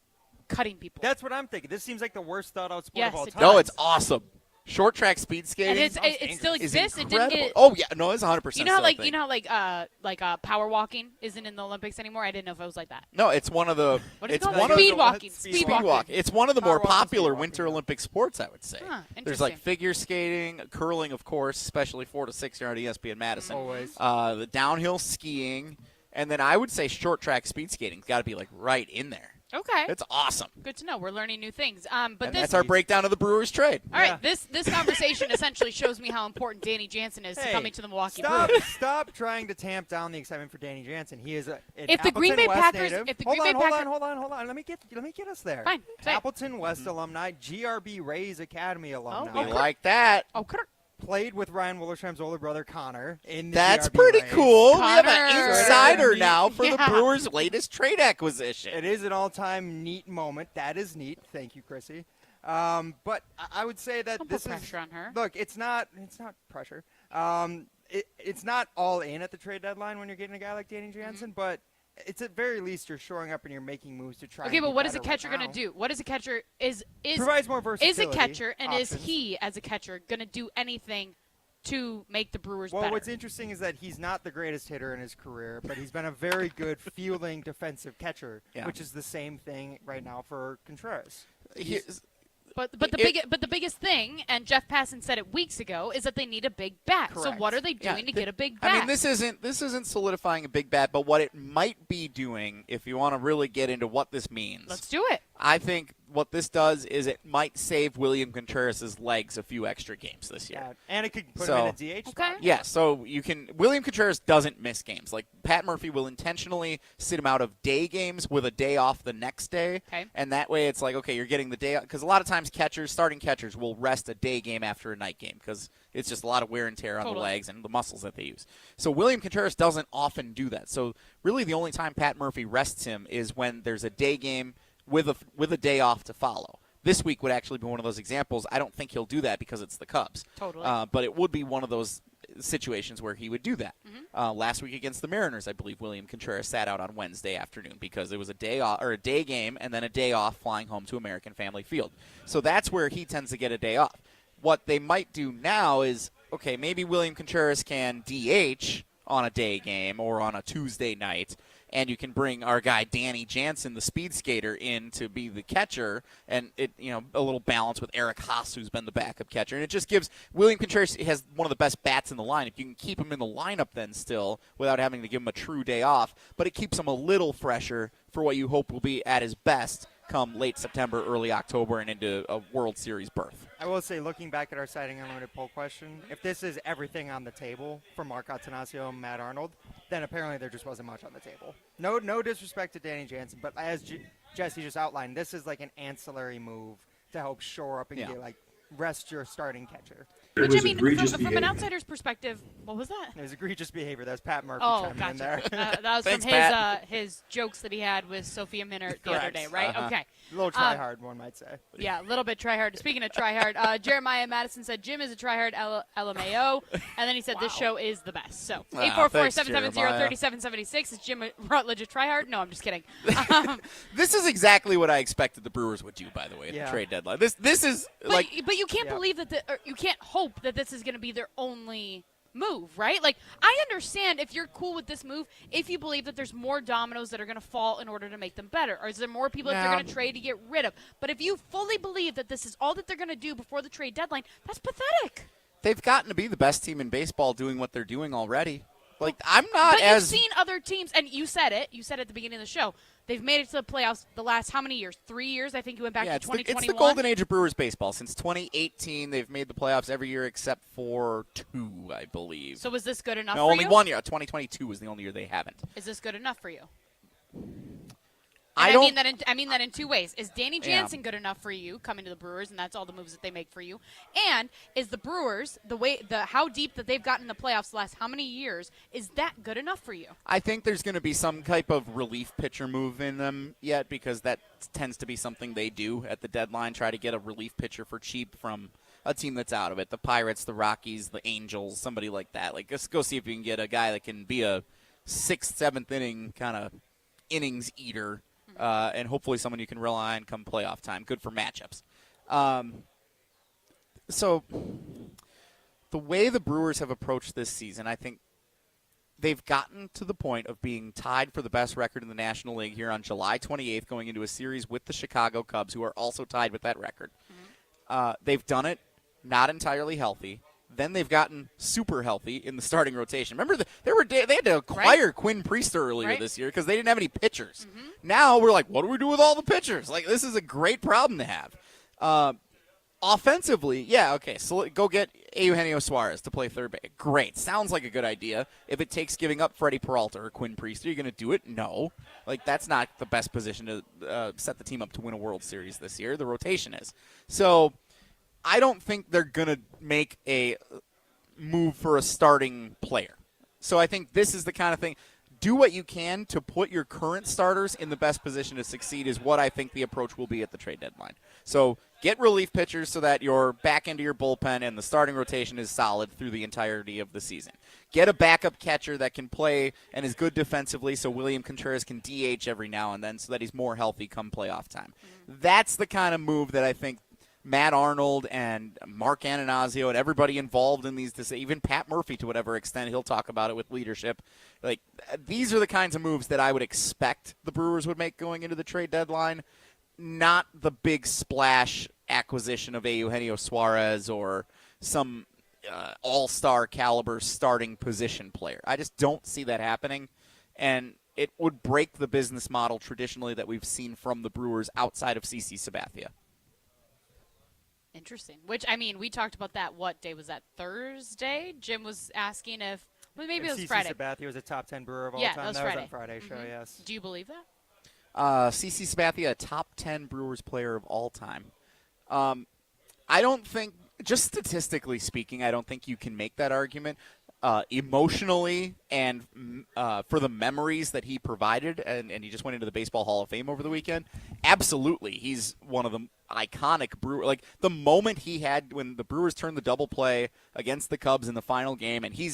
cutting people. That's what I'm thinking. This seems like the worst thought out sport of all Yes, it time. No, it's awesome. Short track speed skating. And it still is exists. It didn't incredible. get. Oh yeah, no, it's 100%. You know how still like power walking isn't in the Olympics anymore? I didn't know if it was like that. No, it's one of the. What is it it's called? one Speed of walking. Speed Speed walking. walking. It's one of the Power more walking, popular speed Winter Olympic sports, I would say. Huh, There's like interesting. figure skating, curling, of course, especially 4 to 6 here at ESPN Madison. Always. The downhill skiing, and then I would say short track speed skating's got to be like right in there. Okay. It's awesome. Good to know. We're learning new things. But And this, that's our breakdown of the Brewers trade. all right, this conversation essentially shows me how important Danny Jansen is to Hey, coming to the Milwaukee Stop, Brewers. stop trying to tamp down the excitement for Danny Jansen. He is an If the Green Appleton Bay West Packers- native. if the hold Green on, Bay hold Packer- on, hold on. Let me get us there. Fine, say it. Appleton West alumni, GRB Rays Academy alumni. We like that. Oh, Played with Ryan Willisham's older brother Connor in the That's GRB pretty Rays. cool. We have an Connor. insider now for the Yeah. Brewers' latest trade acquisition. It is an all-time neat moment. That is neat. Thank you, Chrissy. But I would say that Don't this put is pressure on her. Look, it's not pressure. It's not all in at the trade deadline when you're getting a guy like Danny Jansen, but it's at very least you're showing up and you're making moves to try. Okay, and but be what is a better catcher right going to now. do? What is a catcher is Provides more is a versatility, catcher and options. is he as a catcher going to do anything to make the Brewers Well, better? what's interesting is that he's not the greatest hitter in his career, but he's been a very good fielding defensive catcher, Yeah. which is the same thing right now for Contreras. But the biggest thing, and Jeff Passan said it weeks ago, is that they need a big bat. So Correct. what are they doing to get a big bat? I mean, this isn't solidifying a big bat, but what it might be doing, if you want to really get into what this means. Let's do it. I think what this does is it might save William Contreras' legs a few extra games this year. Yeah, and it could put him in a DH spot. Yeah, so William Contreras doesn't miss games. Like Pat Murphy will intentionally sit him out of day games with a day off the next day. Okay. And that way it's like, okay, you're getting the day, because a lot of times starting catchers will rest a day game after a night game because it's just a lot of wear and tear on the legs and the muscles that they use. So William Contreras doesn't often do that. So really the only time Pat Murphy rests him is when there's a day game with a day off to follow. This week would actually be one of those examples. I don't think he'll do that because it's the Cubs. Totally. But it would be one of those situations where he would do that. Last week against the Mariners, I believe William Contreras sat out on Wednesday afternoon because it was a day off or a day game and then a day off flying home to American Family Field. So that's where he tends to get a day off. What they might do now is, okay, maybe William Contreras can DH on a day game or on a Tuesday night, and you can bring our guy Danny Jansen, the speed skater, in to be the catcher, and it a little balance with Eric Haas, who's been the backup catcher, and it just gives William Contreras has one of the best bats in the line. If you can keep him in the lineup, then still without having to give him a true day off, but it keeps him a little fresher for what you hope will be at his best come late September, early October, and into a World Series berth. I will say, looking back at our Citing Unlimited poll question, if this is everything on the table for Mark Attanasio and Matt Arnold, then apparently there just wasn't much on the table. No disrespect to Danny Jansen, but as Jesse just outlined, this is like an ancillary move to help shore up and get, like, rest your starting catcher. Which, I mean, from an outsider's perspective, what was that? It was egregious behavior. That was Pat Murphy chiming in there. That was Thanks, from his jokes that he had with Sophia Minert the other day, right? Okay. A little try-hard, one might say. Yeah, a little bit try-hard. Speaking of try-hard, Jeremiah Madison said Jim is a try-hard LMAO, and then he said this show is the best. So 844-770-3776 is Jim Rutledge a try-hard? No, I'm just kidding. This is exactly what I expected the Brewers would do, by the way, at the trade deadline. This is but you can't believe that you can't hope that this is going to be their only move, right? Like, I understand if you're cool with this move, if you believe that there's more dominoes that are going to fall in order to make them better, or is there more people that they're going to trade to get rid of? But if you fully believe that this is all that they're going to do before the trade deadline, that's pathetic. They've gotten to be the best team in baseball doing what they're doing already. Like, I'm not but you've seen other teams, and you said it at the beginning of the show. They've made it to the playoffs the last how many years? 3 years? I think you went back to 2021. It's the golden age of Brewers baseball. Since 2018, they've made the playoffs every year except for 2, I believe. So was this good enough for you? No, only 1 year. 2022 was the only year they haven't. Is this good enough for you? I mean that in 2 ways. Is Danny Jansen good enough for you coming to the Brewers, and that's all the moves that they make for you? And is the Brewers how deep that they've gotten in the playoffs the last how many years, is that good enough for you? I think there's going to be some type of relief pitcher move in them yet, because that tends to be something they do at the deadline, try to get a relief pitcher for cheap from a team that's out of it. The Pirates, the Rockies, the Angels, somebody like that. Like, let's go see if you can get a guy that can be a 6th, 7th inning kind of innings eater. And hopefully someone you can rely on come playoff time. Good for matchups. So the way the Brewers have approached this season, I think they've gotten to the point of being tied for the best record in the National League here on July 28th, going into a series with the Chicago Cubs, who are also tied with that record. They've done it not entirely healthy. Then they've gotten super healthy in the starting rotation. Remember, they had to acquire Quinn Priester earlier this year because they didn't have any pitchers. Now we're like, what do we do with all the pitchers? Like, this is a great problem to have. Offensively, so go get Eugenio Suarez to play third base. Great. Sounds like a good idea. If it takes giving up Freddie Peralta or Quinn Priester, you're going to do it? No. Like, that's not the best position to set the team up to win a World Series this year. The rotation is. So I don't think they're going to make a move for a starting player. So I think this is the kind of thing. Do what you can to put your current starters in the best position to succeed is what I think the approach will be at the trade deadline. So get relief pitchers so that you're back into your bullpen and the starting rotation is solid through the entirety of the season. Get a backup catcher that can play and is good defensively so William Contreras can DH every now and then so that he's more healthy come playoff time. That's the kind of move that I think Matt Arnold and Mark Ananazio and everybody involved in these, even Pat Murphy to whatever extent, he'll talk about it with leadership. Like, these are the kinds of moves that I would expect the Brewers would make going into the trade deadline, not the big splash acquisition of Eugenio Suarez or some all-star caliber starting position player. I just don't see that happening, and it would break the business model traditionally that we've seen from the Brewers outside of CC Sabathia. Interesting. Which, I mean, we talked about that. What day was that? Thursday? Jim was asking if maybe it was Friday. Sabathia was a top 10 Brewer of all time. That was Friday. On Friday show, yes. Do you believe that? CC Sabathia, a top 10 Brewers player of all time. I don't think, just statistically speaking, I don't think you can make that argument. Emotionally and for the memories that he provided, and he just went into the Baseball Hall of Fame over the weekend, absolutely. He's one of the iconic Brewer. Like, the moment he had when the Brewers turned the double play against the Cubs in the final game, and he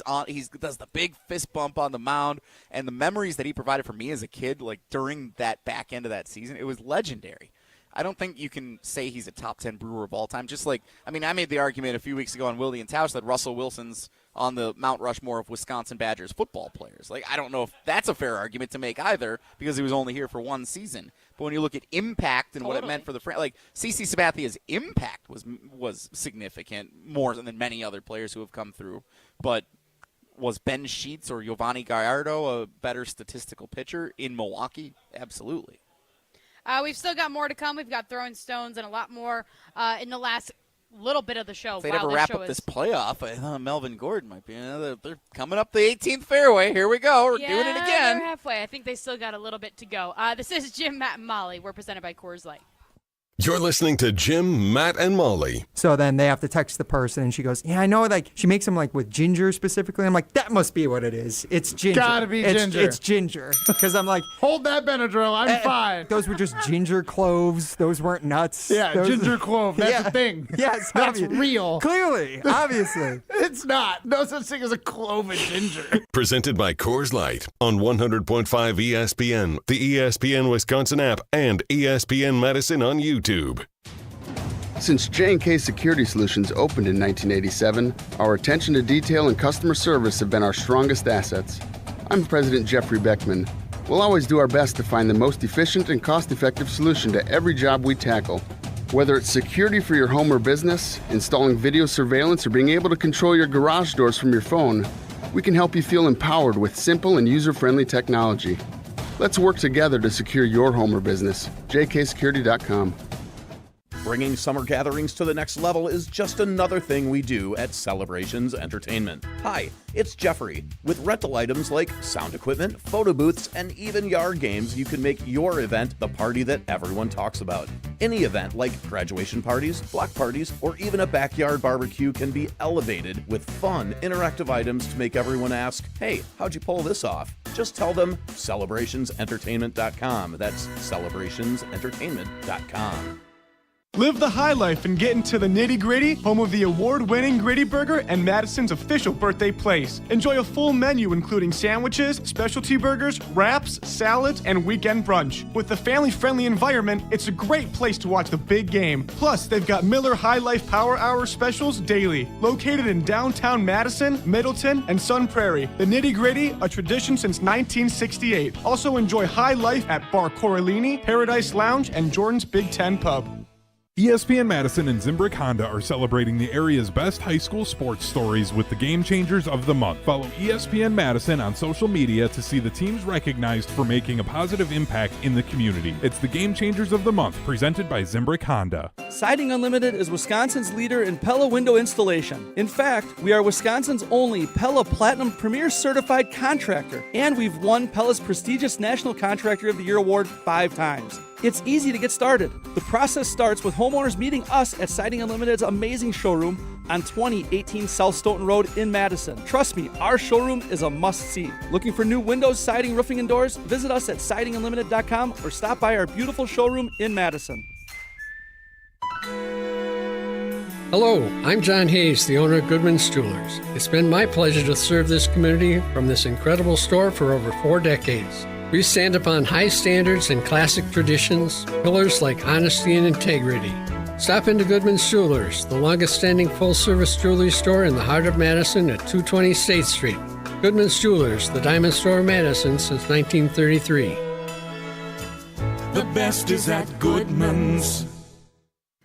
does the big fist bump on the mound, and the memories that he provided for me as a kid, like during that back end of that season, it was legendary. I don't think you can say he's a top 10 Brewer of all time. Just like, I mean, I made the argument a few weeks ago on Willie and Tausch that Russell Wilson's on the Mount Rushmore of Wisconsin Badgers football players. Like, I don't know if that's a fair argument to make either because he was only here for one season. But when you look at impact and what it meant for the like CC Sabathia's impact was significant, more than many other players who have come through. But was Ben Sheets or Giovanni Gallardo a better statistical pitcher in Milwaukee? Absolutely. We've still got more to come. We've got throwing stones and a lot more in the last little bit of the show. If they'd ever wrap up this playoff, I thought Melvin Gordon might be. They're coming up the 18th fairway. Here we go. We're doing it again. They're halfway. I think they still got a little bit to go. This is Jim, Matt, and Molly. We're presented by Coors Light. You're listening to Jim, Matt, and Molly. So then they have to text the person, and she goes, yeah, I know, like, she makes them, like, with ginger specifically. I'm like, that must be what it is. It's ginger. Gotta be ginger. It's ginger. Because I'm like... Hold that Benadryl. I'm fine. Those were just ginger cloves. Those weren't nuts. Yeah, ginger clove. That's a thing. Yes. That's real. Clearly. Obviously. It's not. No such thing as a clove of ginger. Presented by Coors Light on 100.5 ESPN, the ESPN Wisconsin app, and ESPN Madison on YouTube. Since J&K Security Solutions opened in 1987, our attention to detail and customer service have been our strongest assets. I'm President Jeffrey Beckman. We'll always do our best to find the most efficient and cost-effective solution to every job we tackle. Whether it's security for your home or business, installing video surveillance, or being able to control your garage doors from your phone, we can help you feel empowered with simple and user-friendly technology. Let's work together to secure your home or business. jksecurity.com. Bringing summer gatherings to the next level is just another thing we do at Celebrations Entertainment. Hi, it's Jeffrey. With rental items like sound equipment, photo booths, and even yard games, you can make your event the party that everyone talks about. Any event like graduation parties, block parties, or even a backyard barbecue can be elevated with fun, interactive items to make everyone ask, hey, how'd you pull this off? Just tell them celebrationsentertainment.com. That's celebrationsentertainment.com. Live the high life and get into the nitty-gritty, home of the award-winning Gritty Burger and Madison's official birthday place. Enjoy a full menu including sandwiches, specialty burgers, wraps, salads, and weekend brunch. With a family-friendly environment, it's a great place to watch the big game. Plus, they've got Miller High Life Power Hour specials daily. Located in downtown Madison, Middleton, and Sun Prairie. The nitty-gritty, a tradition since 1968. Also enjoy high life at Bar Coralini, Paradise Lounge, and Jordan's Big Ten Pub. ESPN Madison and Zimbrick Honda are celebrating the area's best high school sports stories with the Game Changers of the Month. Follow ESPN Madison on social media to see the teams recognized for making a positive impact in the community. It's the Game Changers of the Month, presented by Zimbrick Honda. Siding Unlimited is Wisconsin's leader in Pella window installation. In fact, we are Wisconsin's only Pella Platinum Premier Certified contractor, and we've won Pella's prestigious National Contractor of the Year award 5 times. It's easy to get started. The process starts with homeowners meeting us at Siding Unlimited's amazing showroom on 2018 South Stoughton Road in Madison. Trust me, our showroom is a must-see. Looking for new windows, siding, roofing, and doors? Visit us at sidingunlimited.com or stop by our beautiful showroom in Madison. Hello, I'm John Hayes, the owner of Goodman's Jewelers. It's been my pleasure to serve this community from this incredible store for over 4 decades. We stand upon high standards and classic traditions, pillars like honesty and integrity. Stop into Goodman's Jewelers, the longest-standing full-service jewelry store in the heart of Madison at 220 State Street. Goodman's Jewelers, the diamond store of Madison since 1933. The best is at Goodman's.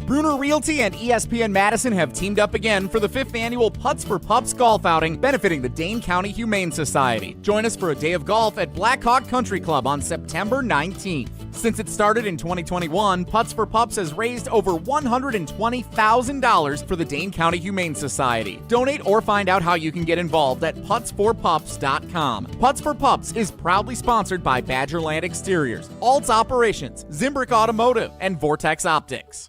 Bruner Realty and ESPN Madison have teamed up again for the 5th annual Putts for Pups golf outing benefiting the Dane County Humane Society. Join us for a day of golf at Black Hawk Country Club on September 19th. Since it started in 2021, Putts for Pups has raised over $120,000 for the Dane County Humane Society. Donate or find out how you can get involved at putsforpups.com. Putts for Pups is proudly sponsored by Badgerland Exteriors, Alts Operations, Zimbrick Automotive, and Vortex Optics.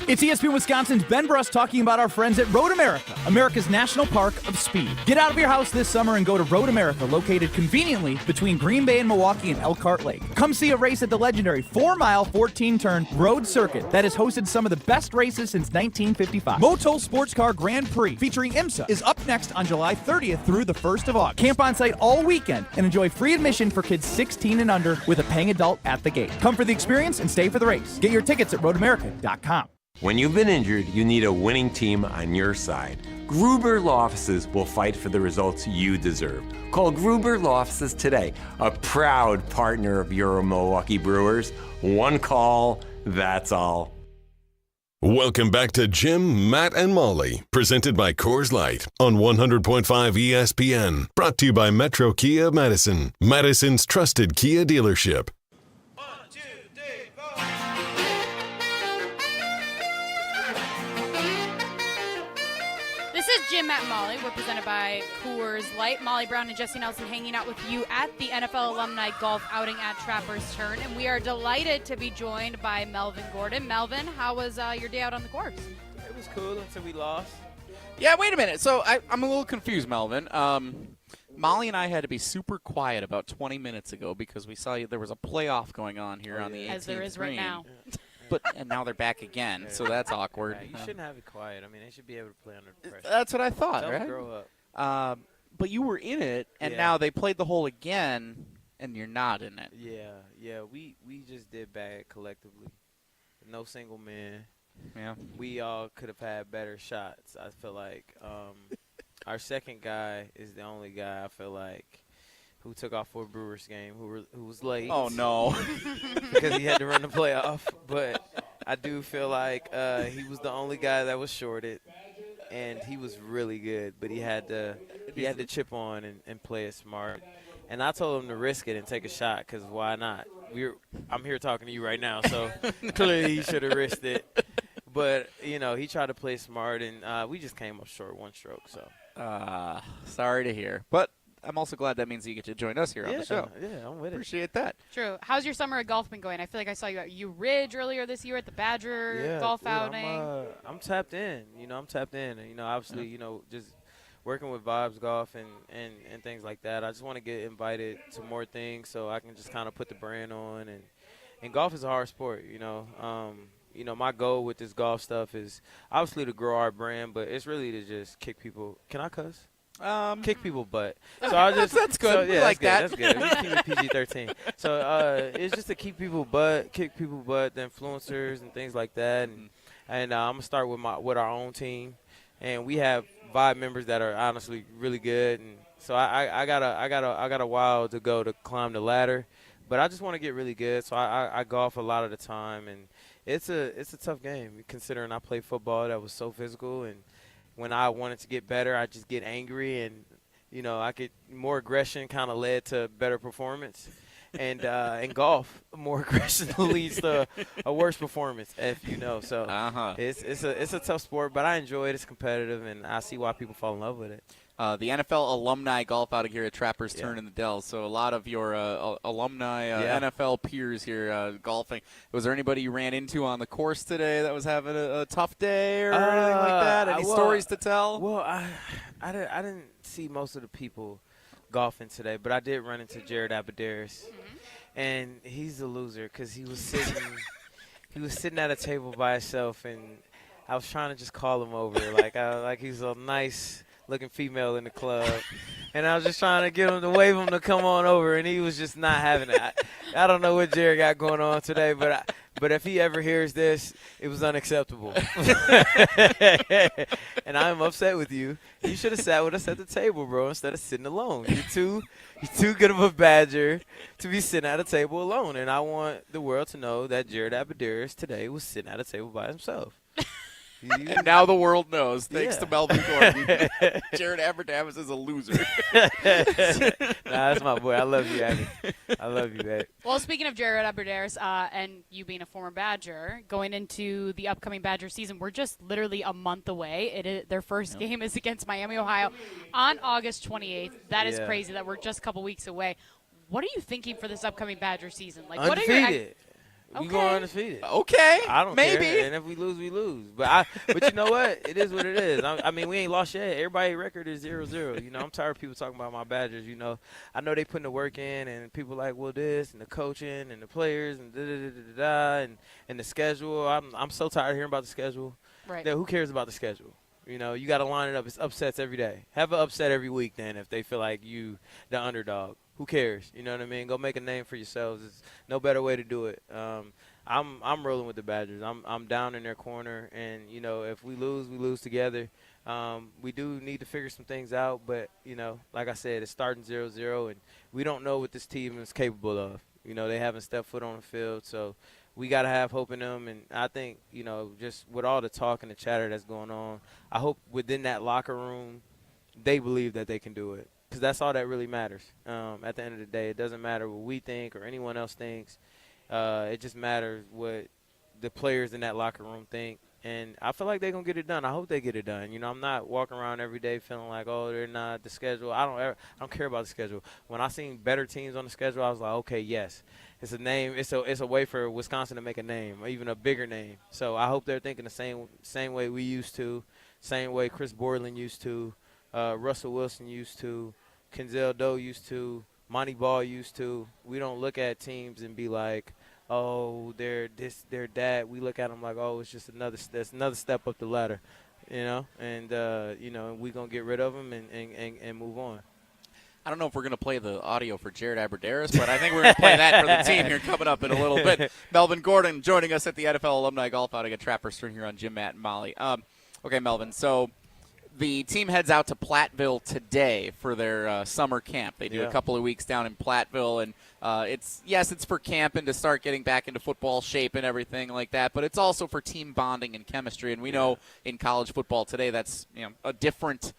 It's ESPN Wisconsin's Ben Bruss talking about our friends at Road America, America's National Park of Speed. Get out of your house this summer and go to Road America, located conveniently between Green Bay and Milwaukee and Elkhart Lake. Come see a race at the legendary 4-mile, 14-turn road circuit that has hosted some of the best races since 1955. Motul Sports Car Grand Prix featuring IMSA is up next on July 30th through the 1st of August. Camp on site all weekend and enjoy free admission for kids 16 and under with a paying adult at the gate. Come for the experience and stay for the race. Get your tickets at roadamerica.com. When you've been injured, you need a winning team on your side. Gruber Law Offices will fight for the results you deserve. Call Gruber Law Offices today, a proud partner of your Milwaukee Brewers. One call, that's all. Welcome back to Jim, Matt, and Molly, presented by Coors Light on 100.5 ESPN. Brought to you by Metro Kia of Madison, Madison's trusted Kia dealership. Jim, Matt, and Molly. We're presented by Coors Light. Molly Brown and Jesse Nelson hanging out with you at the NFL Alumni Golf Outing at Trapper's Turn. And we are delighted to be joined by Melvin Gordon. Melvin, how was your day out on the course? It was cool until we lost. Yeah, wait a minute. So I'm a little confused, Melvin. Molly and I had to be super quiet about 20 minutes ago because we saw there was a playoff going on here on the 18th As there is right now. And now they're back again, so that's awkward. Yeah, you shouldn't have it quiet. I mean, they should be able to play under pressure. That's what I thought, Tell right? them grow up. But you were in it, and now they played the hole again, and you're not in it. Yeah. We just did bad collectively. No single man. Yeah. We all could have had better shots. I feel like our second guy is the only guy I feel like who took off for a Brewers game, who was late. Oh, no. Because he had to run the playoff. But I do feel like he was the only guy that was shorted, and he was really good. But he had to chip on and play it smart. And I told him to risk it and take a shot because why not? I'm here talking to you right now, so clearly he should have risked it. But, he tried to play smart, and we just came up short one stroke. So sorry to hear. But I'm also glad that means you get to join us here on the show. Yeah, I'm with Appreciate that. True. How's your summer of golf been going? I feel like I saw you at U Ridge earlier this year at the Badger golf outing. I'm tapped in. I'm tapped in. And, obviously, just working with Vibes Golf and things like that. I just want to get invited to more things so I can just kind of put the brand on. And golf is a hard sport, my goal with this golf stuff is obviously to grow our brand, but it's really to just kick people. Can I cuss? Kick people butt. So I just that's good. So, yeah, like that's that. Good. That's good. We keep it PG-13. So it's just to kick people butt, the influencers and things like that. And I'm gonna start with our own team, and we have 5 members that are honestly really good. And so I got a while to go to climb the ladder, but I just want to get really good. So I golf a lot of the time, and it's a tough game considering I played football that was so physical, and when I wanted to get better, I just get angry, and I get more aggression kind of led to better performance, and in golf, more aggression leads to a worse performance. So it's a tough sport, but I enjoy it. It's competitive, and I see why people fall in love with it. The NFL Alumni Golf Outing here at Trapper's Turn in the Dells. So a lot of your alumni NFL peers here golfing. Was there anybody you ran into on the course today that was having a tough day or anything like that? Any stories to tell? Well, I didn't see most of the people golfing today, but I did run into Jared Abadaris, and he's a loser because he was sitting at a table by himself, and I was trying to just call him over, like he's a nice looking female in the club, and I was just trying to get him to wave him to come on over, and he was just not having it. I don't know what Jared got going on today, but if he ever hears this, it was unacceptable. And I'm upset with you. You should have sat with us at the table, bro, instead of sitting alone. You're too good of a Badger to be sitting at a table alone, and I want the world to know that Jared Abadaris today was sitting at a table by himself. And now the world knows, thanks to Melvin Gordon. Jared Abadaris is a loser. That's my boy. I love you, Abby. I love you, babe. Well, speaking of Jared Abadaris and you being a former Badger, going into the upcoming Badger season, we're just literally a month away. Their first game is against Miami, Ohio on August 28th. That is crazy that we're just a couple weeks away. What are you thinking for this upcoming Badger season? Undefeated. We go undefeated. Okay. I don't maybe. care. And if we lose, we lose. But you know what? It is what it is. I mean, we ain't lost yet. Everybody's record is 0-0. I'm tired of people talking about my Badgers. I know they putting the work in, and people like, well, this and the coaching and the players and and the schedule. I'm so tired of hearing about the schedule. Right. Who cares about the schedule? You got to line it up. It's upsets every day. Have an upset every week then if they feel like you the underdog. Who cares? You know what I mean? Go make a name for yourselves. It's no better way to do it. I'm rolling with the Badgers. I'm down in their corner, and if we lose together. We do need to figure some things out, but like I said, it's starting 0-0, and we don't know what this team is capable of. They haven't stepped foot on the field, so we got to have hope in them. And I think just with all the talk and the chatter that's going on, I hope within that locker room they believe that they can do it. Because that's all that really matters. At the end of the day, it doesn't matter what we think or anyone else thinks. It just matters what the players in that locker room think And I feel like they're going to get it done. I hope they get it done. You know, I'm not walking around every day feeling like, oh, they're not the schedule. I don't care about the schedule. When I seen better teams on the schedule, I was like, okay, yes. It's a name. It's a way for Wisconsin to make a name, or even a bigger name. So I hope they're thinking the same way we used to, same way Chris Borland used to, Russell Wilson used to, Kenzel Doe used to, Monty Ball used to. We don't look at teams and be like, oh, they're this, they're that. We look at them like, oh, it's just another step up the ladder, you know. And you know, we're gonna get rid of them and move on. I don't know if we're going to play the audio for Jared Aberderis, but I think we're going to play that for the team here coming up in a little bit. Melvin Gordon joining us at the NFL Alumni Golf Outing at Trapper Stern here on Jim, Matt, and Molly. Okay, Melvin, so the team heads out to Platteville today for their summer camp. They do a couple of weeks down in Platteville, and it's for camp and to start getting back into football shape and everything like that, but it's also for team bonding and chemistry. And we know in college football today that's a different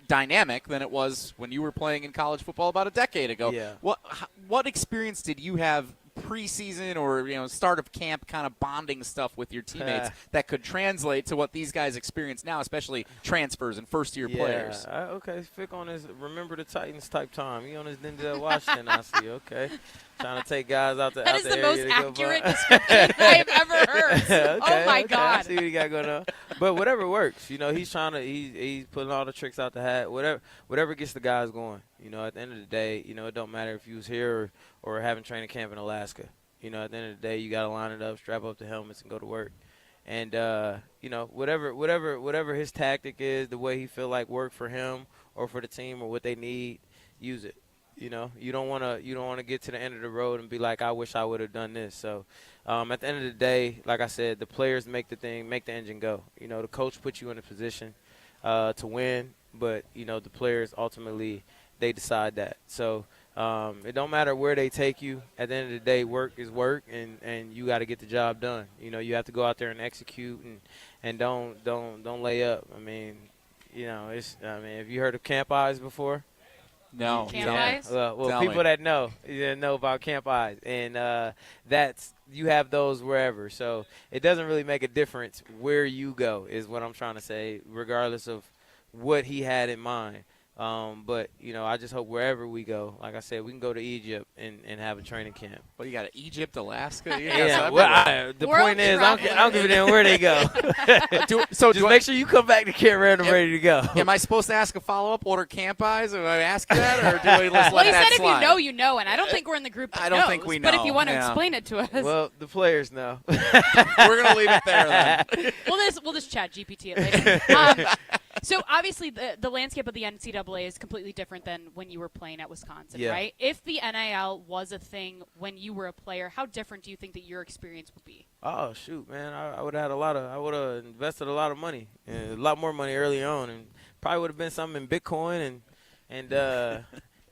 dynamic than it was when you were playing in college football about a decade ago. Yeah. What experience did you have preseason or start of camp kind of bonding stuff with your teammates that could translate to what these guys experience now, especially transfers and first-year players? Okay, Fick on his Remember the Titans type time. He on his Denzel Washington, I see. Okay. Trying to take guys out the That out is the the area most to go accurate by. description I've ever heard. Okay, Oh, my I God. see what he got going on. But whatever works. He's trying to he's putting all the tricks out the hat. Whatever gets the guys going. At the end of the day, it don't matter if you was here or having training camp in Alaska. At the end of the day, you got to line it up, strap up the helmets, and go to work. And, whatever his tactic is, the way he feel like work for him or for the team or what they need, use it. You don't want to get to the end of the road and be like, I wish I would have done this. So, at the end of the day, like I said, the players make the engine go. The coach puts you in a position to win, but, the players ultimately, they decide that. So, it don't matter where they take you. At the end of the day, work is work, and you got to get the job done. You have to go out there and execute and don't lay up. I mean, have you heard of Camp Eyes before? No. Camp Eyes? Well, people that know about Camp Eyes, and you have those wherever. So it doesn't really make a difference where you go, is what I'm trying to say, regardless of what he had in mind. But, I just hope wherever we go, like I said, we can go to Egypt and have a training camp. Well, you got Egypt, Alaska. The point is, I don't give a damn where they go. Just make sure you come back to Camp Random ready to go. Am I supposed to ask a follow-up? What are camp eyes? Do I ask that, or do we just Well, let he that said slide? if you know, you know, and I don't think we're in the group that I don't knows, think we But if know, you want to yeah. explain it to us. Well, the players know. We're going to leave it there then. We'll just chat GPT it later. So obviously the landscape of the NCAA is completely different than when you were playing at Wisconsin, right? If the NIL was a thing when you were a player, how different do you think that your experience would be? Oh shoot, man! I would have invested a lot of money, a lot more money early on, and probably would have been something in Bitcoin and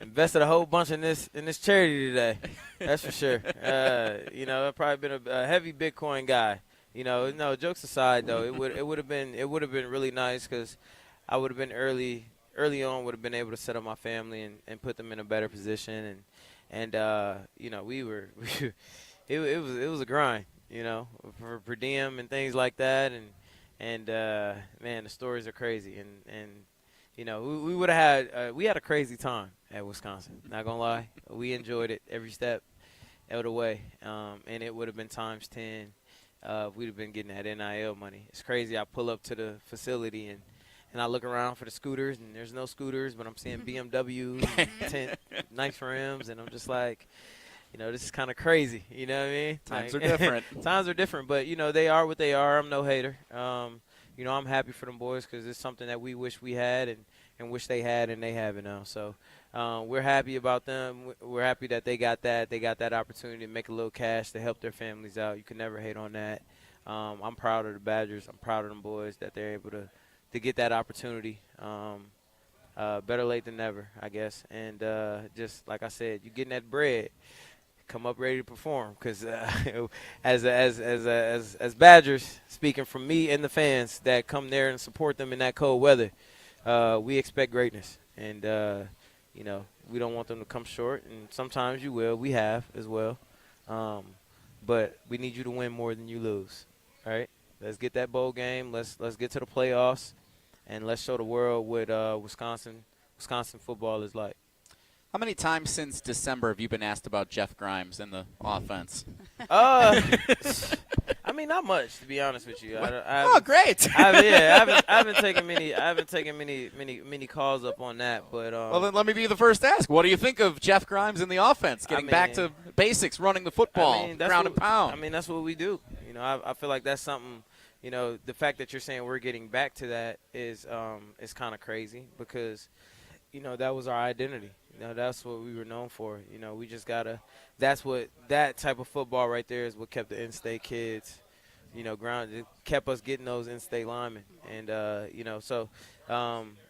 invested a whole bunch in this charity today. That's for sure. I've probably been a heavy Bitcoin guy. No, jokes aside though, it would have been really nice because I would have been early on, would have been able to set up my family and put them in a better position and we were it was a grind, for per diem and things like that and man, the stories are crazy and we would have had we had a crazy time at Wisconsin. Not gonna lie, we enjoyed it every step of the way, and it would have been times 10. We'd have been getting that NIL money. It's crazy. I pull up to the facility and I look around for the scooters, and there's no scooters, but I'm seeing BMWs, nice rims, and I'm just like, this is kind of crazy. You know what I mean? Times are different. Times are different, but, they are what they are. I'm no hater. I'm happy for them boys because it's something that we wish we had and wish they had, and they have it now. So we're happy about them. We're happy that they got that. They got that opportunity to make a little cash to help their families out. You can never hate on that. I'm proud of the Badgers. I'm proud of them boys that they're able to get that opportunity. Better late than never, I guess. And just like I said, you getting that bread, come up ready to perform. Because as Badgers, speaking from me and the fans that come there and support them in that cold weather, we expect greatness. And we don't want them to come short. And sometimes you will. We have as well. But we need you to win more than you lose. All right? Let's get that bowl game. Let's get to the playoffs, and let's show the world what Wisconsin football is like. How many times since December have you been asked about Jeff Grimes in the offense? I mean, not much, to be honest with you. Great. I haven't taken many calls up on that, but well, then let me be the first to ask. What do you think of Jeff Grimes in the offense? Getting back to basics, running the football, ground and pound. I mean, that's what we do. You know, I feel like that's something. You know, the fact that you're saying we're getting back to that is kind of crazy because, you know, that was our identity. You know, that's what we were known for. You know, we just gotta. That's what that type of football right there is what kept the in-state kids, you know, grounded. It kept us getting those in-state linemen, and you know, so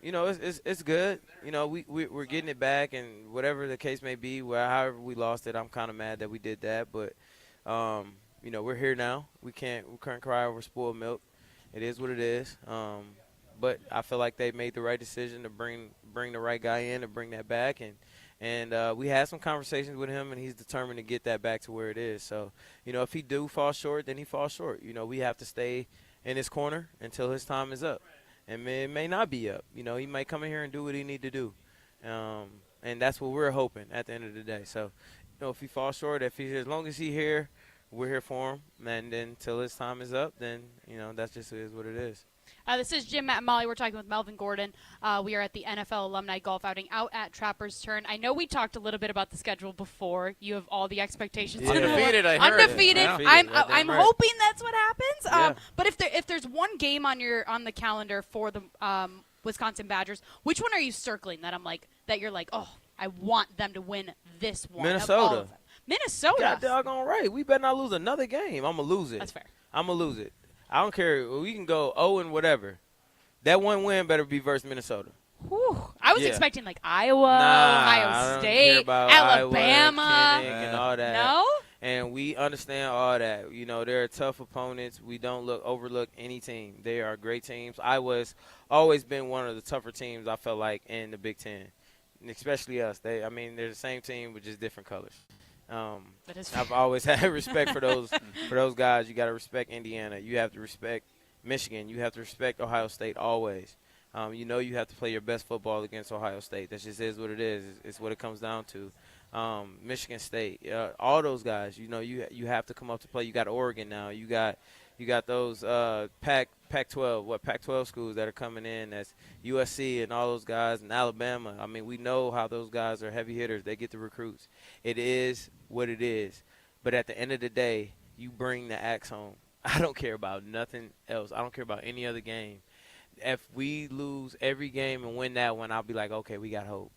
you know, it's good. You know, we're getting it back, and whatever the case may be, however we lost it, I'm kind of mad that we did that, but you know, we're here now. We can't cry over spoiled milk. It is what it is. But I feel like they made the right decision to bring the right guy in and bring that back, and we had some conversations with him, and he's determined to get that back to where it is. So, you know, if he do fall short, then he falls short. You know, we have to stay in his corner until his time is up, and it may not be up. You know, he might come in here and do what he need to do, and that's what we're hoping at the end of the day. So, you know, if he falls short, as long as he's here, we're here for him, and then until his time is up, then, you know, that's just is what it is. This is Jim, Matt, and Molly. We're talking with Melvin Gordon. We are at the NFL Alumni Golf Outing out at Trapper's Turn. I know we talked a little bit about the schedule before. You have all the expectations. Yeah. Undefeated, I heard. Undefeated. I'm hoping that's what happens. Yeah. But if there's one game on the calendar for the Wisconsin Badgers, which one are you circling that you're like, oh, I want them to win this one? Minnesota. Minnesota. God doggone right. We better not lose another game. I'm going to lose it. That's fair. I'm going to lose it. I don't care. We can go 0 and whatever. That one win better be versus Minnesota. Whew. I was expecting Iowa, Ohio State, Alabama, Iowa, and all that. No? And we understand all that. You know, they're tough opponents. We don't overlook any team. They are great teams. Iowa's always been one of the tougher teams, I felt like, in the Big Ten, especially us. They're the same team with just different colors. I've always had respect for those guys. You got to respect Indiana. You have to respect Michigan. You have to respect Ohio State always. You know you have to play your best football against Ohio State. That just is what it is. It's what it comes down to. Michigan State, all those guys. You know you have to come up to play. You got Oregon now. You got those Pac-12 schools that are coming in. That's USC and all those guys, and Alabama. I mean, we know how those guys are heavy hitters. They get the recruits. It is what it is. But at the end of the day, you bring the axe home. I don't care about nothing else. I don't care about any other game. If we lose every game and win that one, I'll be like, okay, we got hope.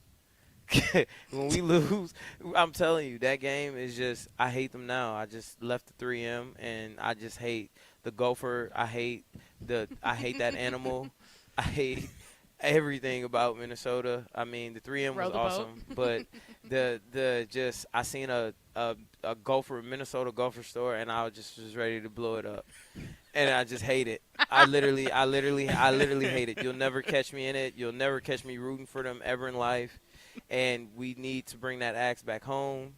When we lose, I'm telling you, that game is just – I hate them now. I just left the 3M, and I just hate the gopher. I hate that animal. I hate everything about Minnesota. I mean, the 3M was awesome, but I seen a Minnesota gopher store, and I was ready to blow it up. And I just hate it. I literally hate it. You'll never catch me in it. You'll never catch me rooting for them ever in life. And we need to bring that axe back home,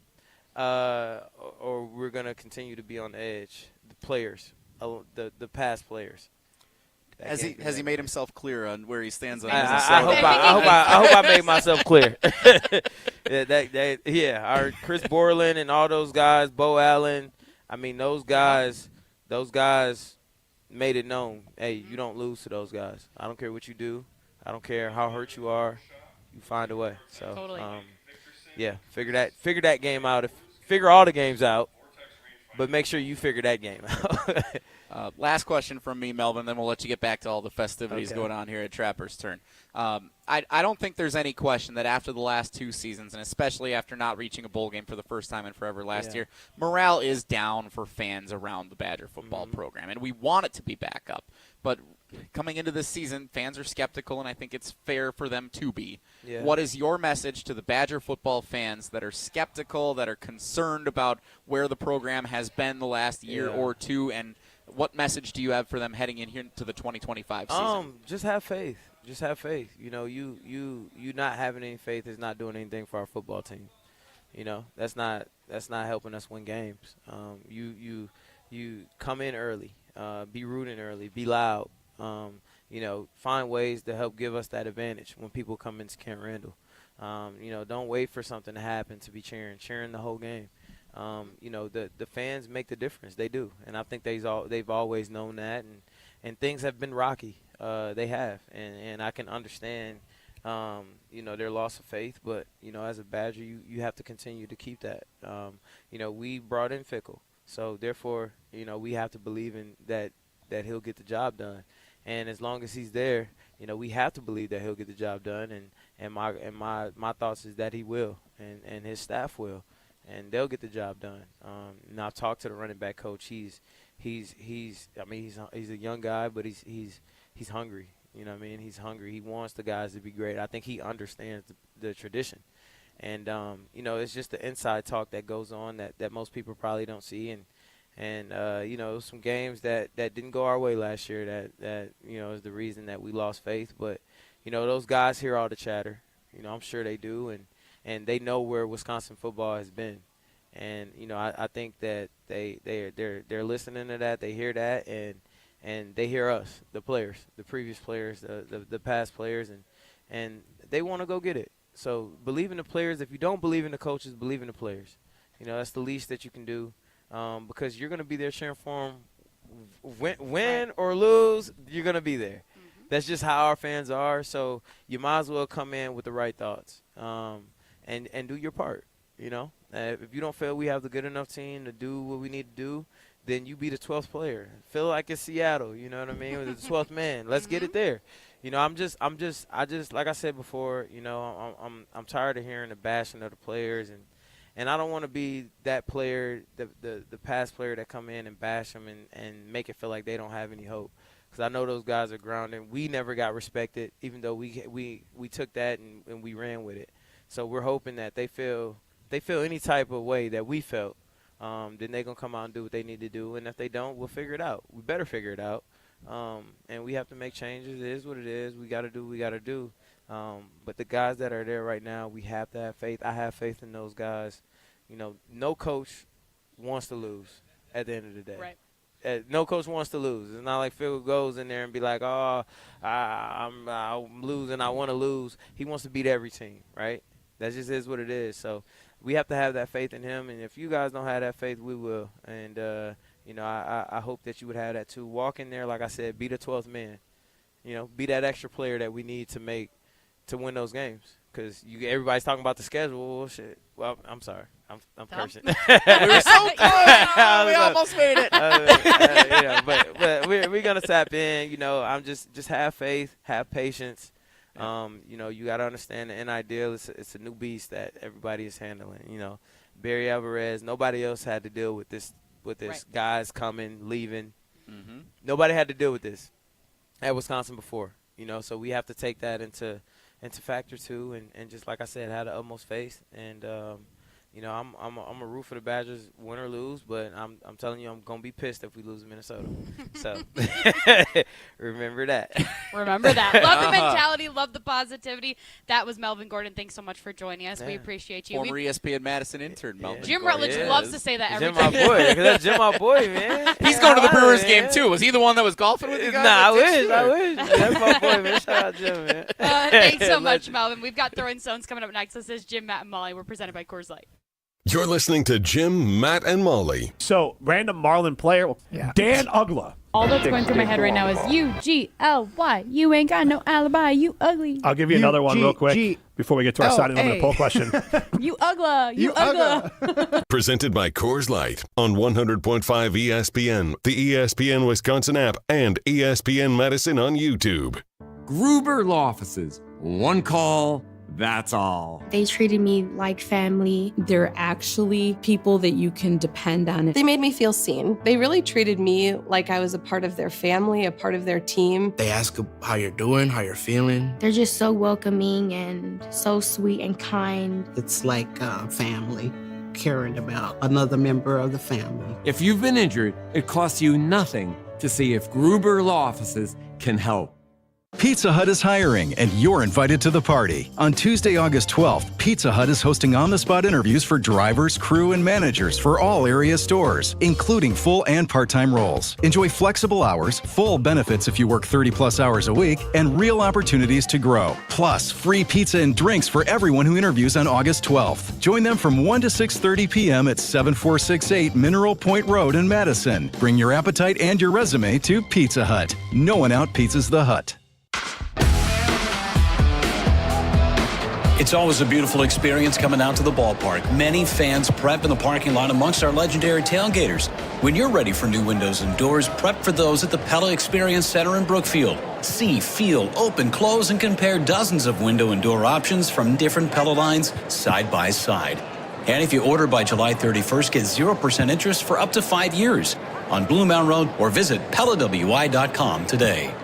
or we're going to continue to be on the edge. The players, the past players. Has he made himself clear on where he stands on I hope I made myself clear. Our Chris Borland and all those guys, Bo Allen. I mean, those guys made it known. Hey, you don't lose to those guys. I don't care what you do. I don't care how hurt you are. You find a way. So, totally. Figure that game out. Figure all the games out, but make sure you figure that game out. Last question from me, Melvin, then we'll let you get back to all the festivities going on here at Trapper's Turn. I don't think there's any question that after the last 2 seasons, and especially after not reaching a bowl game for the first time in forever last year, morale is down for fans around the Badger football program, and we want it to be back up. But coming into this season, fans are skeptical, and I think it's fair for them to be. Yeah. What is your message to the Badger football fans that are skeptical, that are concerned about where the program has been the last year or two, and what message do you have for them heading in here to the 2025 season? Just have faith. Just have faith. You know, you not having any faith is not doing anything for our football team. You know, that's not helping us win games. You come in early. be rooting early, be loud. Find ways to help give us that advantage when people come into Kent Randall. Don't wait for something to happen to be cheering the whole game. The fans make the difference. They do, and I think they've always known that. And things have been rocky. They have, and I can understand, their loss of faith. But as a Badger, you have to continue to keep that. We brought in Fickle, so therefore, we have to believe in that he'll get the job done. And as long as he's there, we have to believe that he'll get the job done. And my thoughts is that he will, and his staff will, and they'll get the job done. And I've talked to the running back coach. He's a young guy, but he's hungry. He's hungry. He wants the guys to be great. I think he understands the tradition. And it's just the inside talk that goes on that most people probably don't see. And some games that didn't go our way last year that is the reason that we lost faith. But those guys hear all the chatter. I'm sure they do, and they know where Wisconsin football has been. And I think that they're listening to that. They hear that, and they hear us, the players, the previous players, the past players, and they want to go get it. So believe in the players. If you don't believe in the coaches, believe in the players. That's the least that you can do, because you're going to be there cheering for them. Win or lose, you're going to be there. Mm-hmm. That's just how our fans are. So you might as well come in with the right thoughts, and do your part. If you don't feel we have the good enough team to do what we need to do, then you be the 12th player. Feel like it's Seattle, you know what I mean? With the 12th man. Let's get it there. I'm just like I said before, I'm tired of hearing the bashing of the players, and I don't want to be that player, the past player that come in and bash them and make it feel like they don't have any hope. Because I know those guys are grounded. We never got respected, even though we took that and we ran with it. So we're hoping that they feel any type of way that we felt, then they're going to come out and do what they need to do. And if they don't, we'll figure it out. We better figure it out. And we have to make changes. It is what it is. We got to do what we got to do. But the guys that are there right now, we have to have faith. I have faith in those guys. No coach wants to lose at the end of the day. Right. No coach wants to lose. It's not like Phil goes in there and be like, oh, I'm losing. I want to lose. He wants to beat every team, right? That just is what it is. So we have to have that faith in him. And if you guys don't have that faith, we will. And, I hope that you would have that too. Walk in there, like I said, be the 12th man. Be that extra player that we need to win those games. Because everybody's talking about the schedule. Well, shit. Well, I'm sorry. I'm cursing. We were so close. We almost made it. But we're going to tap in. I'm just have faith, have patience. You got to understand the NIL. It's a new beast that everybody is handling. Barry Alvarez, nobody else had to deal with this. Right. Guys coming, leaving. Mm-hmm. Nobody had to deal with this at Wisconsin before. So we have to take that into factor too, and just like I said, have the utmost faith. And I'm a root for the Badgers, win or lose, but I'm telling you, I'm gonna be pissed if we lose in Minnesota. So remember that. Remember that. Love the mentality, love the positivity. That was Melvin Gordon. Thanks so much for joining us. Yeah. We appreciate you. Former ESPN Madison intern, Melvin. Jim Rutledge loves to say that every Jim, time. my boy. That's Jim, my boy, man. He's going to the Brewers game too. Was he the one that was golfing with you guys? Nah, I wish. That's my boy, man. Shout out Jim, man. Thanks so much, Melvin. We've got Throwing Stones coming up next. This is Jim, Matt, and Molly. We're presented by Coors Light. You're listening to Jim, Matt, and Molly. So, random Marlin player, Dan Ugla. All that's going through my head right now is UGLY. You ain't got no alibi. You ugly. I'll give you another one real quick before we get to our side and poll question. You ugla. You ugla. Presented by Coors Light on 100.5 ESPN, the ESPN Wisconsin app, and ESPN Madison on YouTube. Gruber Law Offices. One call. That's all. They treated me like family. They're actually people that you can depend on. They made me feel seen. They really treated me like I was a part of their family, a part of their team. They ask how you're doing, how you're feeling. They're just so welcoming and so sweet and kind. It's like family, caring about another member of the family. If you've been injured, it costs you nothing to see if Gruber Law Offices can help. Pizza Hut is hiring, and you're invited to the party. On Tuesday, August 12th, Pizza Hut is hosting on-the-spot interviews for drivers, crew, and managers for all area stores, including full and part-time roles. Enjoy flexible hours, full benefits if you work 30-plus hours a week, and real opportunities to grow. Plus, free pizza and drinks for everyone who interviews on August 12th. Join them from 1 to 6:30 p.m. at 7468 Mineral Point Road in Madison. Bring your appetite and your resume to Pizza Hut. No one out-pizzas the Hut. It's always a beautiful experience coming out to the ballpark. Many fans prep in the parking lot amongst our legendary tailgaters. When you're ready for new windows and doors, prep for those at the Pella Experience Center in Brookfield. See, feel, open, close, and compare dozens of window and door options from different Pella lines side by side. And if you order by July 31st, get 0% interest for up to 5 years on Blue Mound Road, or visit PellaWI.com today.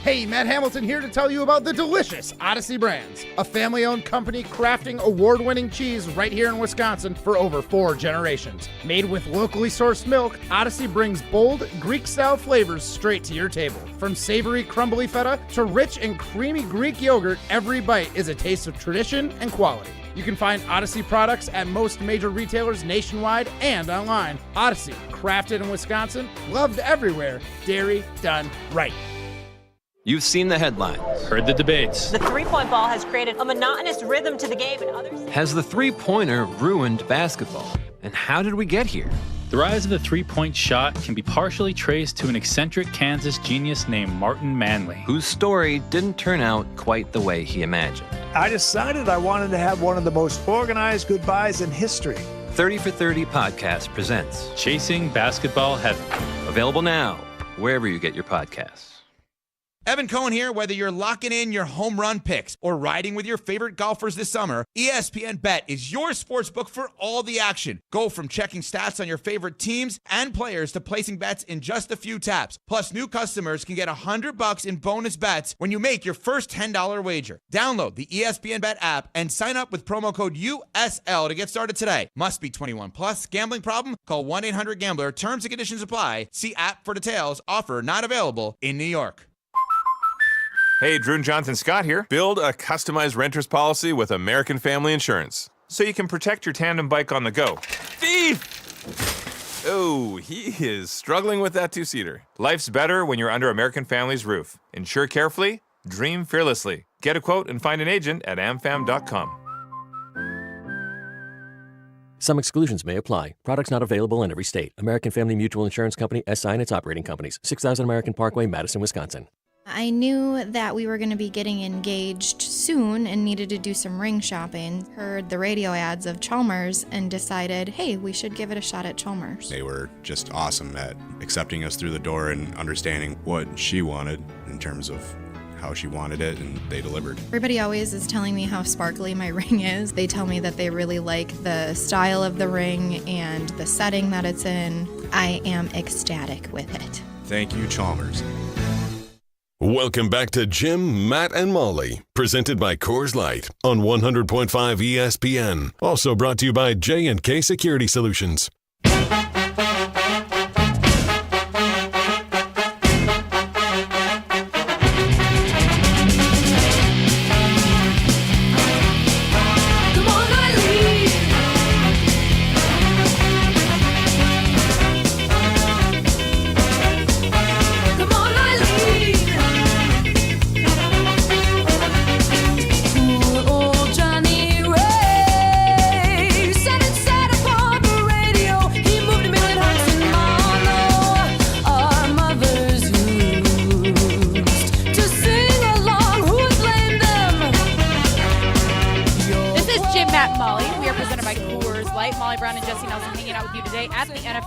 Hey, Matt Hamilton here to tell you about the delicious Odyssey Brands, a family-owned company crafting award-winning cheese right here in Wisconsin for over 4 generations. Made with locally sourced milk, Odyssey brings bold, Greek-style flavors straight to your table. From savory, crumbly feta to rich and creamy Greek yogurt, every bite is a taste of tradition and quality. You can find Odyssey products at most major retailers nationwide and online. Odyssey, crafted in Wisconsin, loved everywhere, dairy done right. You've seen the headlines, heard the debates. The three-point ball has created a monotonous rhythm to the game, and others. Has the three-pointer ruined basketball? And how did we get here? The rise of the three-point shot can be partially traced to an eccentric Kansas genius named Martin Manley, whose story didn't turn out quite the way he imagined. I decided I wanted to have one of the most organized goodbyes in history. 30 for 30 podcast presents Chasing Basketball Heaven. Available now, wherever you get your podcasts. Evan Cohen here. Whether you're locking in your home run picks or riding with your favorite golfers this summer, ESPN Bet is your sportsbook for all the action. Go from checking stats on your favorite teams and players to placing bets in just a few taps. Plus, new customers can get $100 in bonus bets when you make your first $10 wager. Download the ESPN Bet app and sign up with promo code USL to get started today. Must be 21 plus. Gambling problem? Call 1-800-GAMBLER. Terms and conditions apply. See app for details. Offer not available in New York. Hey, Drew and Jonathan Scott here. Build a customized renter's policy with American Family Insurance so you can protect your tandem bike on the go. Thief! Oh, he is struggling with that two-seater. Life's better when you're under American Family's roof. Insure carefully, dream fearlessly. Get a quote and find an agent at amfam.com. Some exclusions may apply. Products not available in every state. American Family Mutual Insurance Company, SI and its operating companies. 6000 American Parkway, Madison, Wisconsin. I knew that we were going to be getting engaged soon and needed to do some ring shopping. Heard the radio ads of Chalmers and decided, hey, we should give it a shot at Chalmers. They were just awesome at accepting us through the door and understanding what she wanted in terms of how she wanted it, and they delivered. Everybody always is telling me how sparkly my ring is. They tell me that they really like the style of the ring and the setting that it's in. I am ecstatic with it. Thank you, Chalmers. Welcome back to Jim, Matt, and Molly, presented by Coors Light on 100.5 ESPN. Also brought to you by J&K Security Solutions.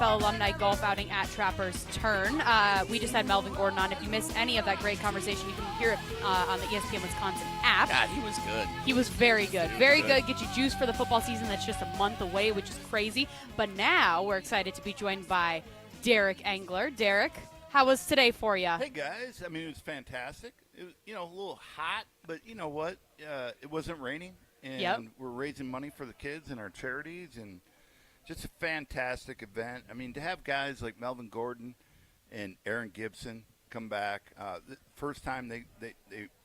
Alumni golf outing at Trapper's Turn. We just had Melvin Gordon on. If you missed any of that great conversation, you can hear it on the ESPN Wisconsin app. God, he was good. He was very good. Very good. Get you juiced for the football season that's just a month away, which is crazy. But now we're excited to be joined by Derek Engler. Derek, how was today for you? Hey, guys. I mean, it was fantastic. It was, a little hot, but you know what? It wasn't raining, and we're raising money for the kids and our charities, and just a fantastic event. I mean, to have guys like Melvin Gordon and Aaron Gibson come back. The first time they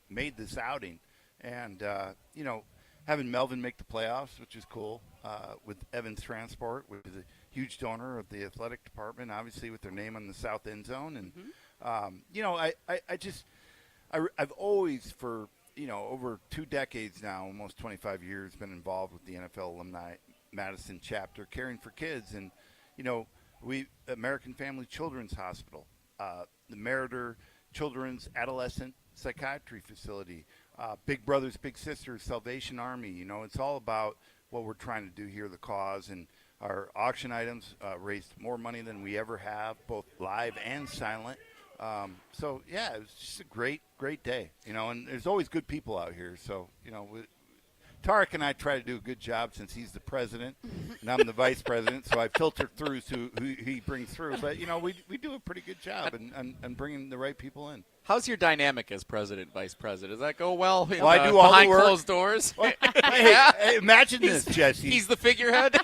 made this outing. And, having Melvin make the playoffs, which is cool, with Evans Transport, which is a huge donor of the athletic department, obviously with their name on the south end zone. And, I've always, for, over 2 decades now, almost 25 years, been involved with the NFL Alumni Madison chapter, caring for kids. And, American Family Children's Hospital, the Meritor Children's Adolescent Psychiatry Facility, Big Brothers Big Sisters Salvation Army. It's all about what we're trying to do here, the cause. And our auction items raised more money than we ever have, both live and silent. So yeah, it was just a great day, and there's always good people out here. So, Tarek and I try to do a good job since he's the president and I'm the vice president, so I filter through to who he brings through. But, we do a pretty good job in bringing the right people in. How's your dynamic as president, vice president? Does that go well, I do all behind the work. Closed doors? Hey, imagine this, Jesse. He's the figurehead?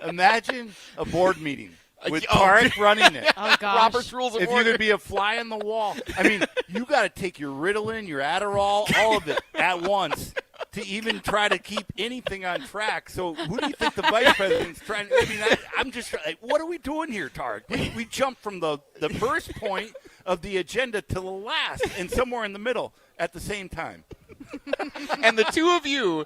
Imagine a board meeting with Tarek running it. Oh, gosh. Robert's Rules of If Order. you're going to be a fly on the wall. I mean, you got to take your Ritalin, your Adderall, all of it at once to even try to keep anything on track. So who do you think the vice president's trying to – I mean, I'm just like, what are we doing here, Tarek? We jumped from the first point of the agenda to the last and somewhere in the middle at the same time. And the two of you,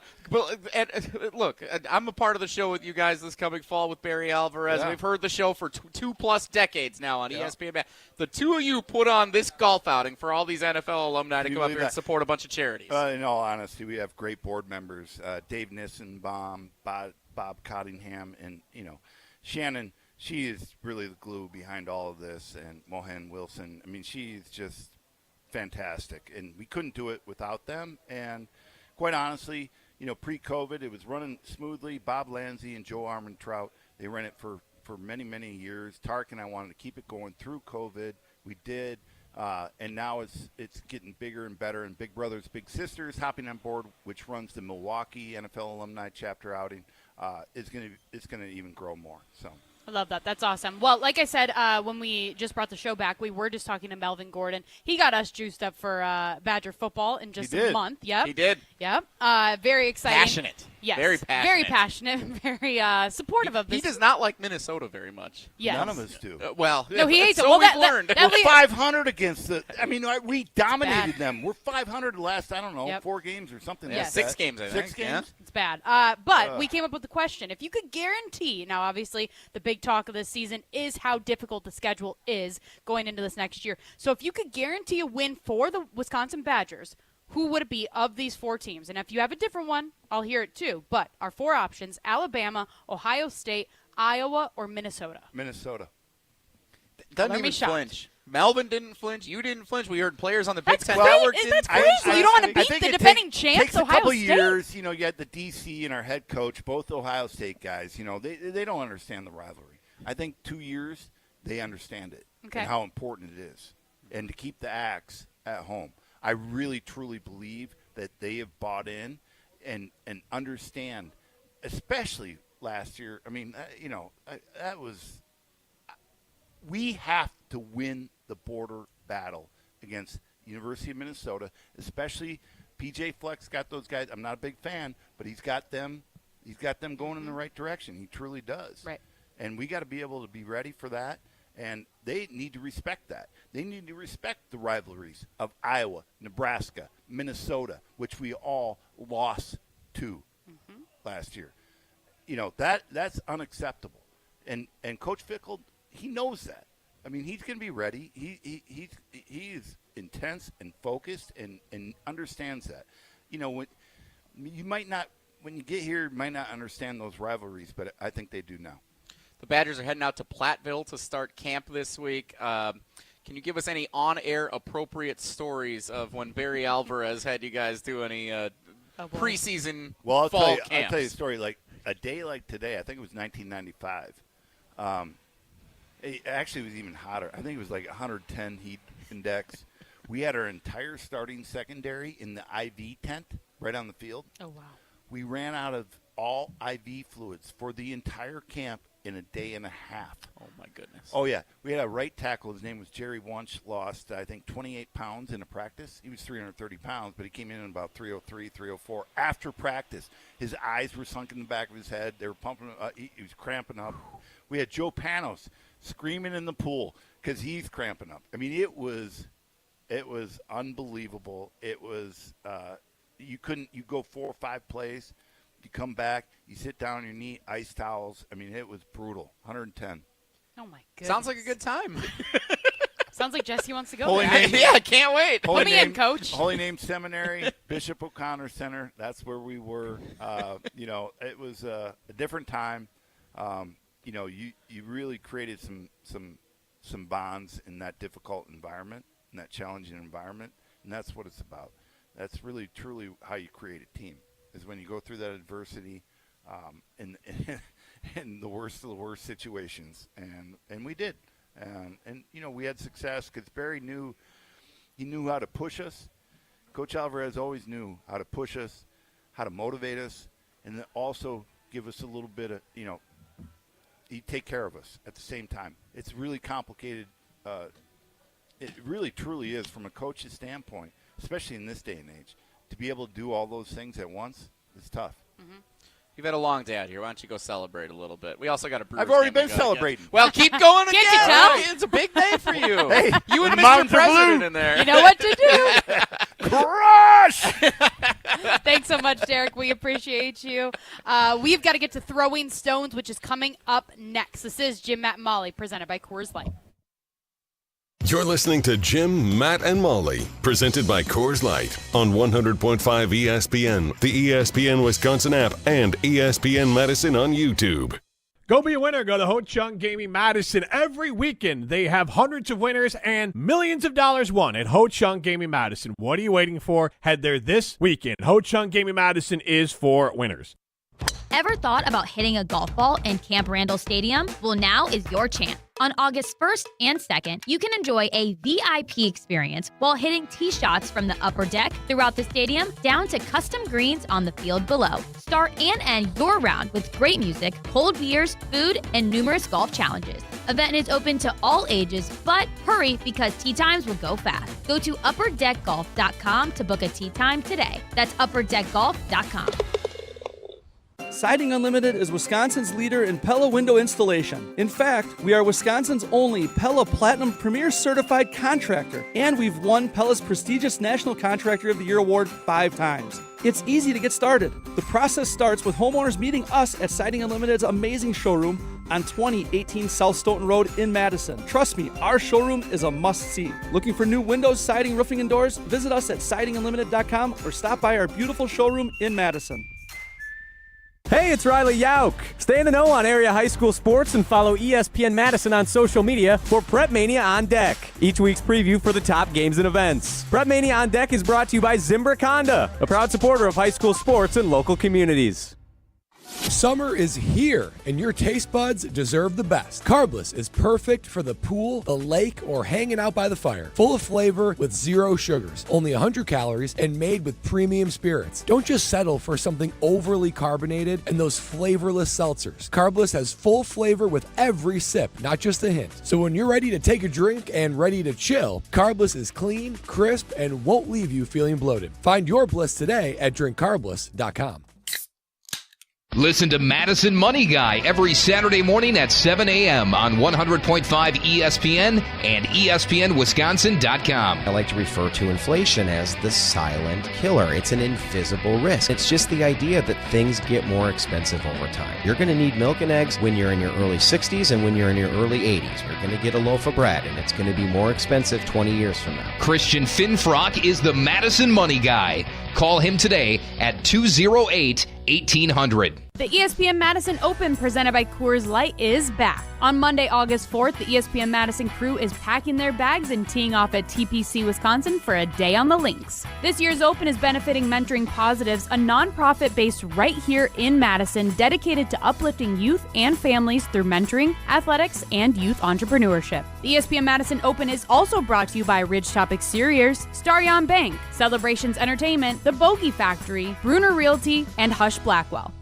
look, I'm a part of the show with you guys this coming fall with Barry Alvarez. Yeah. We've heard the show for 2+ decades now on ESPN. The two of you put on this golf outing for all these NFL alumni to come up here and support a bunch of charities. In all honesty, we have great board members, Dave Nissenbaum, Bob Cottingham, and, Shannon. She is really the glue behind all of this, and Mohan Wilson. I mean, she's just fantastic, and we couldn't do it without them. And quite honestly, pre-COVID, it was running smoothly. Bob Lanzi and Joe Armentrout, they ran it for many, many years. Tark and I wanted to keep it going through COVID. We did, and now it's getting bigger and better. And Big Brothers Big Sisters hopping on board, which runs the Milwaukee NFL Alumni Chapter outing, it's going to even grow more. So. I love that. That's awesome. Well, like I said, when we just brought the show back, we were just talking to Melvin Gordon. He got us juiced up for Badger football in just a month. Yep. He did. Yep. Very exciting. Passionate. Yes. Very passionate. Very passionate. Very supportive of this. He does not like Minnesota very much. Yes. None of us do. No, he hates it. So Well, we've learned. We're 500 against the. I mean, we dominated them. We're 500 the last, 4 games or something. Yeah. Like 6 that. games, I think. 6 games. Yeah. It's bad. But we came up with the question. If you could guarantee, now obviously the big talk of this season is how difficult the schedule is going into this next year. So if you could guarantee a win for the Wisconsin Badgers, who would it be of these 4 teams? And if you have a different one, I'll hear it too. But our 4 options, Alabama, Ohio State, Iowa, or Minnesota. Minnesota. Doesn't even flinch. Melvin didn't flinch. You didn't flinch. We heard players on the Big Ten Network didn't That's crazy. You don't want to beat the defending champs, takes a Ohio couple State. years. You had the DC and our head coach, both Ohio State guys. They don't understand the rivalry. I think 2 years, they understand it and how important it is. And to keep the Axe at home. I really, truly believe that they have bought in and understand, especially last year. I mean, that was – we have to win the border battle against University of Minnesota, especially P.J. Fleck's got those guys. I'm not a big fan, but he's got them going in the right direction. He truly does. Right. And we got to be able to be ready for that. And they need to respect that. They need to respect the rivalries of Iowa, Nebraska, Minnesota, which we all lost to last year. That's unacceptable. And Coach Fickle, he knows that. I mean, he's going to be ready. He is intense and focused and understands that. When you get here, you might not understand those rivalries, but I think they do now. The Badgers are heading out to Platteville to start camp this week. Can you give us any on-air appropriate stories of when Barry Alvarez had you guys do any preseason fall camps? I'll tell you a story. Like a day like today, I think it was 1995. It was even hotter. I think it was like 110 heat index. We had our entire starting secondary in the IV tent right on the field. Oh, wow. We ran out of all IV fluids for the entire camp in a day and a half. Oh, my goodness. Oh, yeah. We had a right tackle. His name was Jerry Wunsch. Lost, I think, 28 pounds in a practice. He was 330 pounds, but he came in about 303, 304 after practice. His eyes were sunk in the back of his head. They were pumping. He was cramping up. We had Joe Panos screaming in the pool because he's cramping up. I mean, it was unbelievable. It was you go 4 or 5 plays, you come back, you sit down on your knee, ice towels. I mean, it was brutal. 110. Oh, my goodness. Sounds like a good time. Sounds like Jesse wants to go Holy there. Name, yeah, I can't wait. Put me in, Coach. Holy Name Seminary, Bishop O'Connor Center. That's where we were. It was a different time. You really created some bonds in that difficult environment, in that challenging environment, and that's what it's about. That's really, truly how you create a team, is when you go through that adversity in the worst of the worst situations, and we did. And we had success because Barry knew how to push us. Coach Alvarez always knew how to push us, how to motivate us, and then also give us a little bit of, he'd take care of us at the same time. It's really complicated. It really, truly is from a coach's standpoint, especially in this day and age. To be able to do all those things at once is tough. Mm-hmm. You've had a long day out here. Why don't you go celebrate a little bit? We also got a Brewers I've already game been celebrating. Well, keep going again. Can't you tell? It's a big day for you. Hey, you and Mr. Mounds are President blue. in there. You know what to do. Crush! Thanks so much, Derek. We appreciate you. We've got to get to Throwing Stones, which is coming up next. This is Jim, Matt, and Molly, presented by Coors Light. You're listening to Jim, Matt, and Molly, presented by Coors Light on 100.5 ESPN, the ESPN Wisconsin app, and ESPN Madison on YouTube. Go be a winner. Go to Ho Chunk Gaming Madison every weekend. They have hundreds of winners and millions of dollars won at Ho Chunk Gaming Madison. What are you waiting for? Head there this weekend. Ho Chunk Gaming Madison is for winners. Ever thought about hitting a golf ball in Camp Randall Stadium? Well, now is your chance. On August 1st and 2nd, you can enjoy a VIP experience while hitting tee shots from the upper deck throughout the stadium down to custom greens on the field below. Start and end your round with great music, cold beers, food, and numerous golf challenges. Event is open to all ages, but hurry because tee times will go fast. Go to upperdeckgolf.com to book a tee time today. That's upperdeckgolf.com. Siding Unlimited is Wisconsin's leader in Pella window installation. In fact, we are Wisconsin's only Pella Platinum Premier Certified contractor, and we've won Pella's prestigious National Contractor of the Year award 5 times. It's easy to get started. The process starts with homeowners meeting us at Siding Unlimited's amazing showroom on 2018 South Stoughton Road in Madison. Trust me, our showroom is a must-see. Looking for new windows, siding, roofing, and doors? Visit us at sidingunlimited.com or stop by our beautiful showroom in Madison. Hey, it's Riley Yauk. Stay in the know on area high school sports and follow ESPN Madison on social media for Prep Mania on Deck, each week's preview for the top games and events. Prep Mania on Deck is brought to you by Zimbrick Honda, a proud supporter of high school sports and local communities. Summer is here, and your taste buds deserve the best. Carbless is perfect for the pool, the lake, or hanging out by the fire. Full of flavor with 0 sugars, only 100 calories, and made with premium spirits. Don't just settle for something overly carbonated and those flavorless seltzers. Carbless has full flavor with every sip, not just a hint. So when you're ready to take a drink and ready to chill, Carbless is clean, crisp, and won't leave you feeling bloated. Find your bliss today at drinkcarbless.com. Listen to Madison Money Guy every Saturday morning at 7 a.m. on 100.5 ESPN and ESPNWisconsin.com. I like to refer to inflation as the silent killer. It's an invisible risk. It's just the idea that things get more expensive over time. You're going to need milk and eggs when you're in your early 60s and when you're in your early 80s. You're going to get a loaf of bread, and it's going to be more expensive 20 years from now. Christian Finfrock is the Madison Money Guy. Call him today at 208-1800. The ESPN Madison Open presented by Coors Light is back. On Monday, August 4th, the ESPN Madison crew is packing their bags and teeing off at TPC, Wisconsin for a day on the links. This year's Open is benefiting Mentoring Positives, a nonprofit based right here in Madison dedicated to uplifting youth and families through mentoring, athletics, and youth entrepreneurship. The ESPN Madison Open is also brought to you by Ridgetop Exteriors, Starion Bank, Celebrations Entertainment, The Bogey Factory, Bruner Realty, and Hush Blackwell.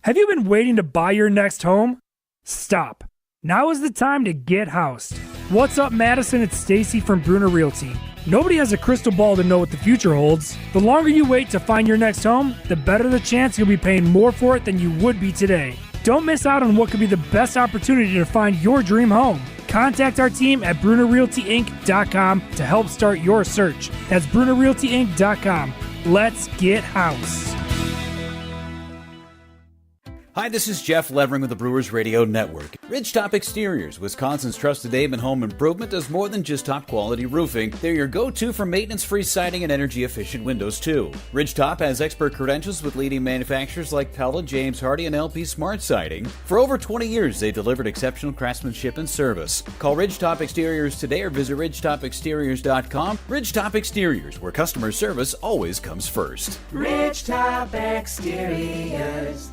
Have you been waiting to buy your next home? Stop. Now is the time to get housed. What's up, Madison? It's Stacy from Bruner Realty. Nobody has a crystal ball to know what the future holds. The longer you wait to find your next home, the better the chance you'll be paying more for it than you would be today. Don't miss out on what could be the best opportunity to find your dream home. Contact our team at BrunerRealtyInc.com to help start your search. That's BrunerRealtyInc.com. Let's get housed. Hi, this is Jeff Levering with the Brewers Radio Network. Ridgetop Exteriors, Wisconsin's trusted name in home improvement, does more than just top-quality roofing. They're your go-to for maintenance-free siding and energy-efficient windows, too. Ridgetop has expert credentials with leading manufacturers like Pella, James Hardie, and LP Smart Siding. For over 20 years, they delivered exceptional craftsmanship and service. Call Ridgetop Exteriors today or visit ridgetopexteriors.com. Ridgetop Exteriors, where customer service always comes first. Ridgetop Exteriors.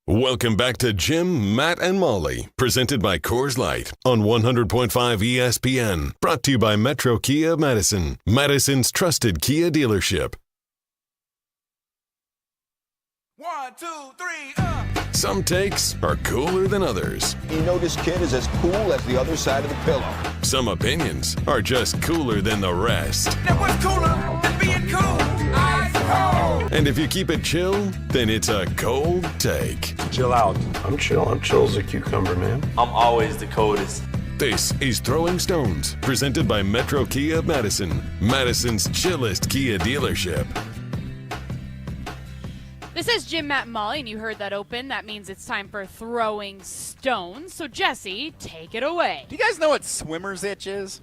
Welcome back to Jim, Matt, and Molly, presented by Coors Light on 100.5 ESPN. Brought to you by Metro Kia Madison, Madison's trusted Kia dealership. 1, 2, 3, Some takes are cooler than others. You know this kid is as cool as the other side of the pillow. Some opinions are just cooler than the rest. Now what's cooler than being cool? Ice cold. And if you keep it chill, then it's a cold take. Chill out. I'm chill. I'm chill as a cucumber, man. I'm always the coldest. This is Throwing Stones, presented by Metro Kia Madison, Madison's chillest Kia dealership. This is Jim, Matt, and Molly, and you heard that open. That means it's time for Throwing Stones. So, Jesse, take it away. Do you guys know what swimmer's itch is?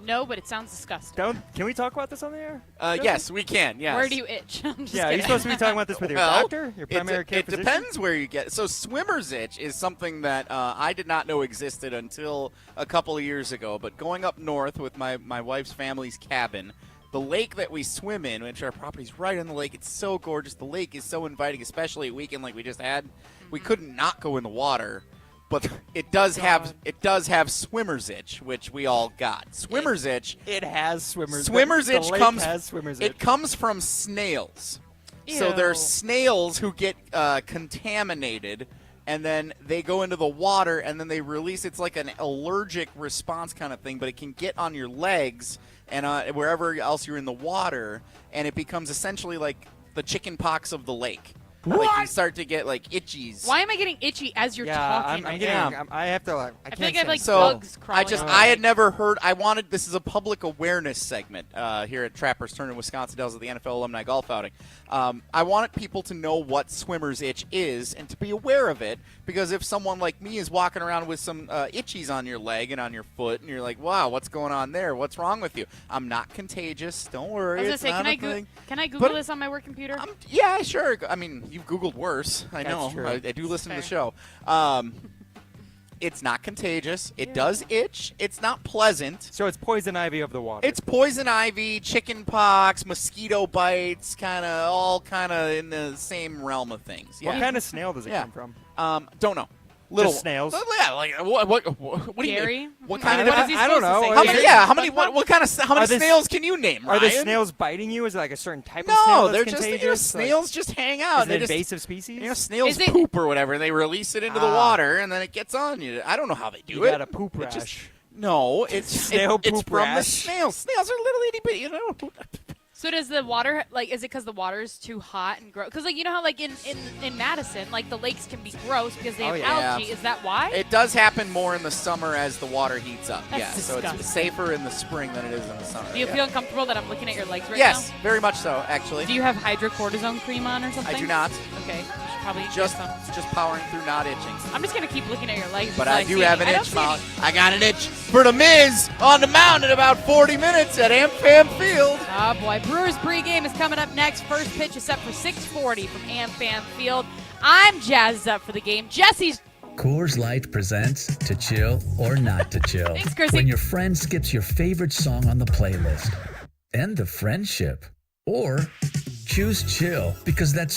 No, but it sounds disgusting. Can we talk about this on the air? Yes, we can. Yes. Where do you itch? I'm just Yeah, are you kidding. supposed to be talking about this with your doctor, your primary care It physician? depends where you get it. So swimmer's itch is something that I did not know existed until a couple of years ago. But going up north with my wife's family's cabin, the lake that we swim in, which our property's right on the lake, it's so gorgeous. The lake is so inviting, especially a weekend like we just had. We couldn't not go in the water. But it does have swimmer's itch, which we all got. Swimmer's itch. It has swimmer's. Swimmer's itch has swimmer's itch. It comes from snails. Ew. So there are snails who get contaminated, and then they go into the water, and then they release. It's like an allergic response kind of thing, but it can get on your legs and wherever else you're in the water, and it becomes essentially like the chicken pox of the lake. What? Like you start to get like itchies. Why am I getting itchy as you're talking? I'm getting. I have to. I feel like I have like So bugs crawling. I had never heard. This is a public awareness segment here at Trappers Turn in Wisconsin Dells at the NFL Alumni Golf Outing. I wanted people to know what swimmer's itch is and to be aware of it, because if someone like me is walking around with some itchies on your leg and on your foot, and you're like, "Wow, what's going on there? What's wrong with you?" I'm not contagious. Don't worry. I was it's gonna say, not a thing. can I Google this on my work computer? Yeah, sure. I mean, you've Googled worse. I know. That's true. I do listen to the fair. show. It's not contagious. It does itch. It's not pleasant. So it's poison ivy of the water. It's poison ivy, chicken pox, mosquito bites, all in the same realm of things. Yeah. What kind of snail does it come from? Don't know. Little Just snails. Yeah, like what do you Gary? mean? What kind of? What is he I don't supposed to know. say? How many? Gary? Yeah, how many? What kind of? How many Are the- snails can you name? Are the Ryan? snails biting you? Is it like a certain type of snail No, that's they're just contagious? snails. Just hang out. Is it They an just, invasive species? snails Is it- poop or whatever, and they release it into the water, and then it gets on you. I don't know how they do You it. got a poop It just- rash. No, it's Snail it's poop from the rash. snails. Snails are little itty bitty, So does the water, is it because the water is too hot and gross? Because, you know how, in Madison, the lakes can be gross because they have algae. Is that why? It does happen more in the summer as the water heats up. That's so disgusting. it's safer in the spring than it is in the summer. Do you yeah. feel uncomfortable that I'm looking at your legs right Yes, now? very much so, actually. Do you have hydrocortisone cream on or something? I do not. Okay. You should probably Just get some. just powering through, not itching. I'm just going to keep looking at your legs. But until I do see have any. an I don't itch, see any. Molly. I got an itch for the Miz on the mound in about 40 minutes at AmFam Field. Oh, boy. Brewers pregame is coming up next. First pitch is set for 6:40 from AmFam Field. I'm jazzed up for the game. Jesse's. Coors Light presents To Chill or Not to Chill. Thanks, Chrissy. When your friend skips your favorite song on the playlist. End the friendship. Or choose chill, because that's